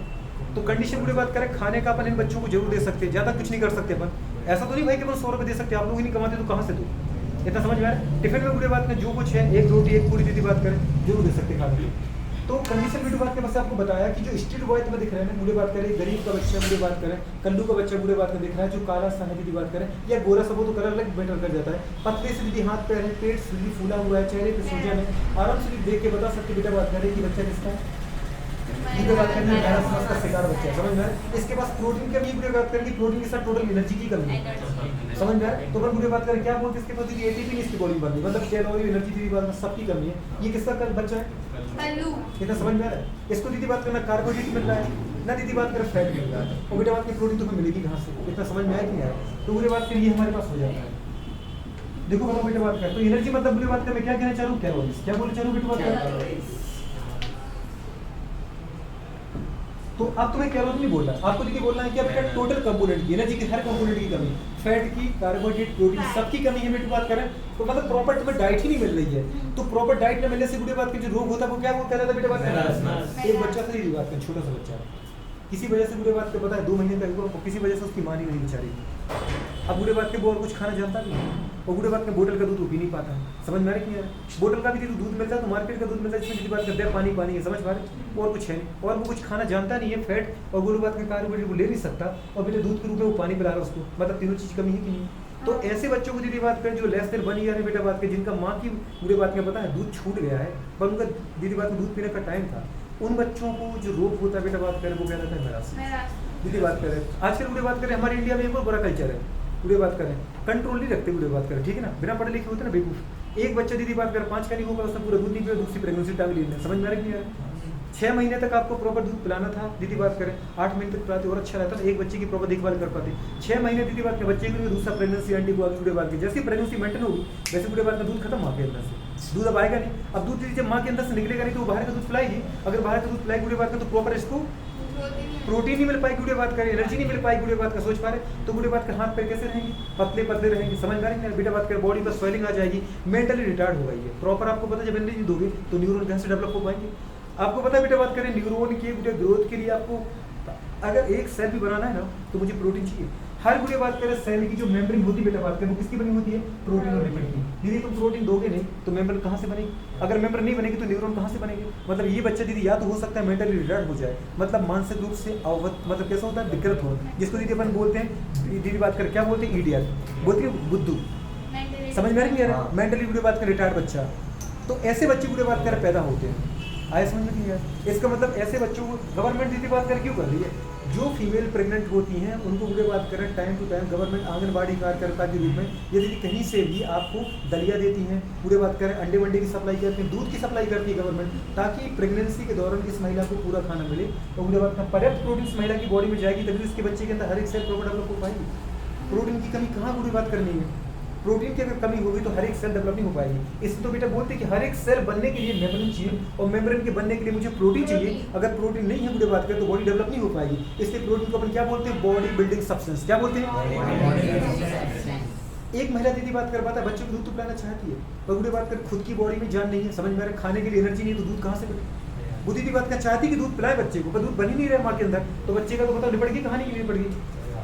तो कंडीशन बुरी बात करें खाने का अपन इन बच्चों को जरूर दे सकते हैं, ज़्यादा कुछ नहीं कर सकते अपन, ऐसा तो नहीं भाई कि अपन 100 रुपये दे सकते, आप लोग ही नहीं कमाते तो कहाँ से दो, इतना समझ में आ रहा है, टिफिन में बुरी बात में जो कुछ है 1 रोटी 1 पूरी दीदी बात करें जरूर दे सकते खाने के, तो कंडीशन वीडियो बात के बस आपको बताया कि जो स्ट्रीट बॉय तुम्हें दिख रहे हैं बुरे बात करें, गरीब का बच्चा बुरे बात करें, कल्लू का बच्चा बुरे बात में दिख रहा है, जो काला सा है दीदी बात करें या गोरा सब वो तो कलर अलग बेटर कर जाता है, पतले से दीदी हाथ पैर है, पेट दीदी फूला हुआ है, चेहरे पे सूजन है, आराम से देख के बता सकते बेटा बात करें कि बच्चा किसका है, बुरे बात करें मेरास्मस का शिकार बच्चा है, समझ में आ रहा है, इसके पास प्रोटीन की कमी बुरे बात करें कि प्रोटीन के साथ टोटल एनर्जी की कमी है, समझ में आ रहा है, तो अपन बुरे बात करें क्या बोलते हैं इसके पास दीदी एटीपी नहीं इसकी बॉडी में बन रही, मतलब कैलोरी एनर्जी दीदी बात में सबकी कमी है, ये किसका बच्चा है कल्लू, कितना समझ में आ रहा है, इसको दीदी बात करना कार्बोहाइड्रेट मिल रहा है ना दीदी बात करें फैट मिल रहा है, और बेटा बात की प्रोटीन तुम्हें मिलेगी कहाँ से, इतना समझ में आया कि नहीं आया, तो बुरे बात के लिए हमारे पास हो जाता है, देखो हम बेटा बात करें तो एनर्जी मतलब बुरे बात करें मैं क्या कहना चाह रहा हूँ कैलोरीज, क्या बोले चाह रहा हूँ बेटा बात करें, तो अब तुम्हें कैलोरी नहीं बोलना, आपको दीदी बोलना है कि बेटा टोटल कंपोनेंट की एनर्जी की हर कंपोनेंट की कमी, फैट की कार्बोहाइड्रेट प्रोटीन सबकी कमी है बेटा बात करें, तो मतलब प्रॉपर तुम्हें डाइट ही नहीं मिल रही है, तो प्रॉपर डाइट न मिलने से बुरे बात के जो रोग होता है वो क्या वो कहता था बेटा बात करें, एक बच्चा से दीदी बात करें छोटा सा बच्चा किसी वजह से बुरे बात के पता है 2 महीने का हुआ और किसी वजह से उसकी मां नहीं रही बेचारी, अब बुरे बात के वो और कुछ खाना जानता नहीं और बुरे बात के बोतल का दूध वो पी नहीं पाता है, समझ में आ रही है, बोतल का भी दूध मिलता है तो मार्केट का दूध मिलता है जिसमें बात करते हैं पानी पानी है, समझ पा रहे और कुछ है नहीं, और वो कुछ खाना जानता नहीं है, फैट और बुरे बात के कार्बोहाइड्रेट वो ले नहीं सकता और बेटे दूध के रूप में वो पानी पिला रहा है उसको, मतलब तीनों चीज़ कमी है कि नहीं, तो ऐसे बच्चों को दीदी बात करें जो लेस देन 1 ईयर है बेटा बात करें जिनका माँ की बुरे बात में पता है दूध छूट गया है पर उनका दीदी बात में दूध पीने का टाइम था, उन बच्चों को जो रोग होता है बेटा बात करें वो क्या रहता है मेरास्मस, दीदी बात करें आजकल बुरे बात करें हमारे इंडिया में एक और बड़ा कल्चर है, वीडियो बात करें, कंट्रोल नहीं रखते वीडियो बात करें, ठीक है ना, बिना पढ़े लिखे होते ना बेवकूफ। एक बच्चा दीदी बात कर 5 का नहीं होगा, उसने पूरा दूध नहीं पिया, दूसरी प्रेगनेंसी टाइम ली, समझ में आ रहा है कि नहीं आ रहा? 6 महीने तक आपको प्रॉपर दूध पिलाना था दीदी बात करें, 8 महीने तक पिलाते और अच्छा रहता था, एक बच्चे की प्रॉपर देखभाल कर पाते। 6 महीने दीदी बात के बच्चे के लिए दूसरा प्रेगनेंसी आंटी को वीडियो बात की, जैसे प्रेगनेंसी मेंटेन होगी वैसे वीडियो बात का दूध खत्म माँ के अंदर से, दूध अब आएगा नहीं। अब दूध दीदी जब माँ के अंदर से निकलेगा नहीं तो वो बाहर का दूध पिलाएगी, अगर बाहर का दूध पिलाएगी वीडियो बात का तो प्रॉपर इसको प्रोटीन नहीं मिल पाएगी, वीडियो बात करें एनर्जी नहीं मिल पाएगी, वीडियो बात का सोच पा रहे तो वीडियो बात कर हाथ पैर कैसे रहेंगे, पतले पतले रहेंगे, समझ में आ रही है? वीडियो बात कर बॉडी पर स्वेलिंग आ जाएगी, मेंटली रिटार्ड हो गई है। प्रॉपर आपको पता जब एनर्जी दोगे तो न्यूरॉन कैसे डेवलप हो पाएंगे, आपको पता है। बेटा बात करें न्यूरॉन के बेटा ग्रोथ के लिए आपको अगर एक सेल भी बनाना है ना तो मुझे प्रोटीन चाहिए। हर वीडियो बात करें सेल की जो मेम्ब्रेन होती है बेटा बात करें वो किसकी बनी होती है, प्रोटीन और लिपिड की। दीदी तुम प्रोटीन दोगे नहीं तो मेम्ब्रेन कहाँ से बनेगी, अगर मेम्ब्रेन नहीं बनेगी तो न्यूरॉन कहाँ से बनेंगे। मतलब ये बच्चा दीदी या तो हो सकता है मेंटली रिटार्ड हो जाए, मतलब मानसिक रूप से अवगत, मतलब कैसा होता है विकृत हो, जिसको दीदी अपन बोलते हैं, दीदी बात कर क्या बोलते हैं, ईडियट बोलते हैं, बुद्धू, समझ में आ रही है? मेंटली वीडियो बात कर रिटार्ड बच्चा, तो ऐसे बच्चे वीडियो बात कर पैदा होते हैं। आए समझ में नहीं आया? इसका मतलब ऐसे बच्चों को गवर्नमेंट दीदी बात कर क्यों कर रही है, जो फीमेल प्रेग्नेंट होती हैं उनको वीडियो बात करें time to time government anganwadi कार्यकर्ता के रूप में यदि कहीं से भी आपको दलिया देती हैं, वीडियो बात करें अंडे वंडे की सप्लाई करती हैं, दूध की सप्लाई करती है गवर्नमेंट, ताकि प्रेगनेंसी के दौरान इस महिला को पूरा खाना मिले, तो वीडियो बात करें पर्याप्त प्रोटीन इस महिला की बॉडी में जाएगी तभी इसके बच्चे के अंदर हर एक सेल प्रॉपर डेवलप हो पाएगी। प्रोटीन की कमी कहाँ वीडियो बात करनी है, प्रोटीन की अगर कमी होगी तो हर एक सेल डेवलप नहीं हो पाएगी। इसलिए तो बेटा बोलते हैं कि हर एक सेल बनने के लिए मेम्ब्रेन चाहिए और मेम्ब्रेन के बनने के लिए मुझे प्रोटीन चाहिए, अगर प्रोटीन नहीं है वीडियो बात करें तो बॉडी डेवलप नहीं हो पाएगी। इसलिए प्रोटीन को अपन क्या बोलते हैं, बॉडी बिल्डिंग सब्सटेंस, क्या बोलते हैं। एक महिला दीदी बात कर पाता है बच्चे को दूध तो पिलाना चाहती है पर वीडियो बात कर खुद की बॉडी में जान नहीं है, समझ में आ रहा है, खाने के लिए एनर्जी नहीं है तो दूध कहाँ से मिले। वो दीदी बात कर चाहती कि दूध पिलाए बच्चे को पर दूध बन ही नहीं रहा माँ के अंदर, तो बच्चे का तो मतलब निपट गई कहानी की निपट गई।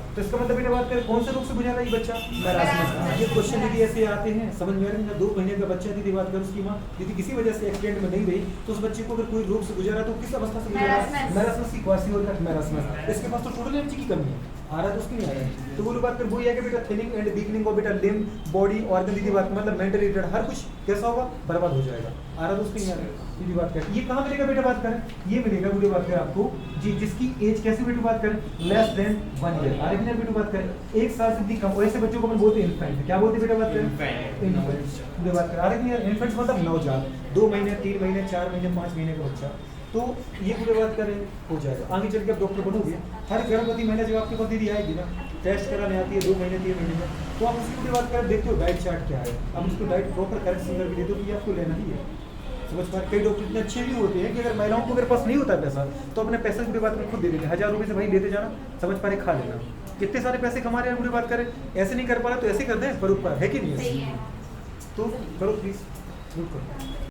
तो इसका मतलब बेटा बात करें कौन से रोग से गुजर रहा है ये बच्चा, मैरास्मस। ये क्वेश्चन दीदी ऐसे आते हैं, समझ में आ रही है? 2 महीने का बच्चा दीदी बात कर उसकी माँ दीदी किसी वजह से एक्सीडेंट में नहीं रही तो उस बच्चे को अगर कोई रोग से गुजरा तो किस अवस्था से गुजरा, मैरास्मस की क्वासियोलर मैरास्मस। इसके पास तो टोटल एनर्जी की कमी है, आ रहा है तो उसकी नहीं आ रहा है। तो वो लोग बात कर वही है कि बेटा थिनिंग एंड वीकनिंग और बेटा लिम्ब बॉडी ऑर्गन दीदी बात मतलब मेंटली रिटार्ड हर कुछ कैसा होगा, बर्बाद हो जाएगा। आ रहा तो उसकी नहीं आ रहा है दीदी बात करें। ये कहाँ मिलेगा बेटा बात करें, ये मिलेगा वीडियो बात करें आपको जी जिसकी एज कैसे बेटा बात करें लेस देन 1 ईयर। आ रही है बेटा बात करें 1 साल से अधिक कम, ऐसे बच्चों को अपन बोलते हैं इन्फेंट। क्या बोलते हैं बेटा बात करें, इन्फेंट वीडियो बात करें। आ रही है इन्फेंट मतलब नवजात, 2 महीने 3 महीने 4 महीने 5 महीने का बच्चा, तो ये पूरे बात करें हो जाएगा। आगे चल के आप डॉक्टर बनोगे, हर गर्भवती महिला जब आपके पास दीदी आएगी ना टेस्ट कराने आती है 2 महीने 3 महीने में, तो आप उसकी पूरी बात करें देखते हो डाइट चार्ट क्या है, अब उसको डाइट प्रॉपर करेक्ट सिंगर भी दे दो कि आपको लेना ही है। समझ पा कई डॉक्टर इतने अच्छे भी होते हैं कि अगर महिलाओं को मेरे पास नहीं होता पैसा तो अपने पैसे की बात में खुद दे देते हैं, 1000 रुपये से भाई लेते जाना, समझ पा रहे खा लेना। कितने सारे पैसे कमा रहे हैं पूरी बात करें, ऐसे नहीं कर पा रहा तो ऐसे कर दें पर ऊपर है कि नहीं है, तो करो प्लीज करो।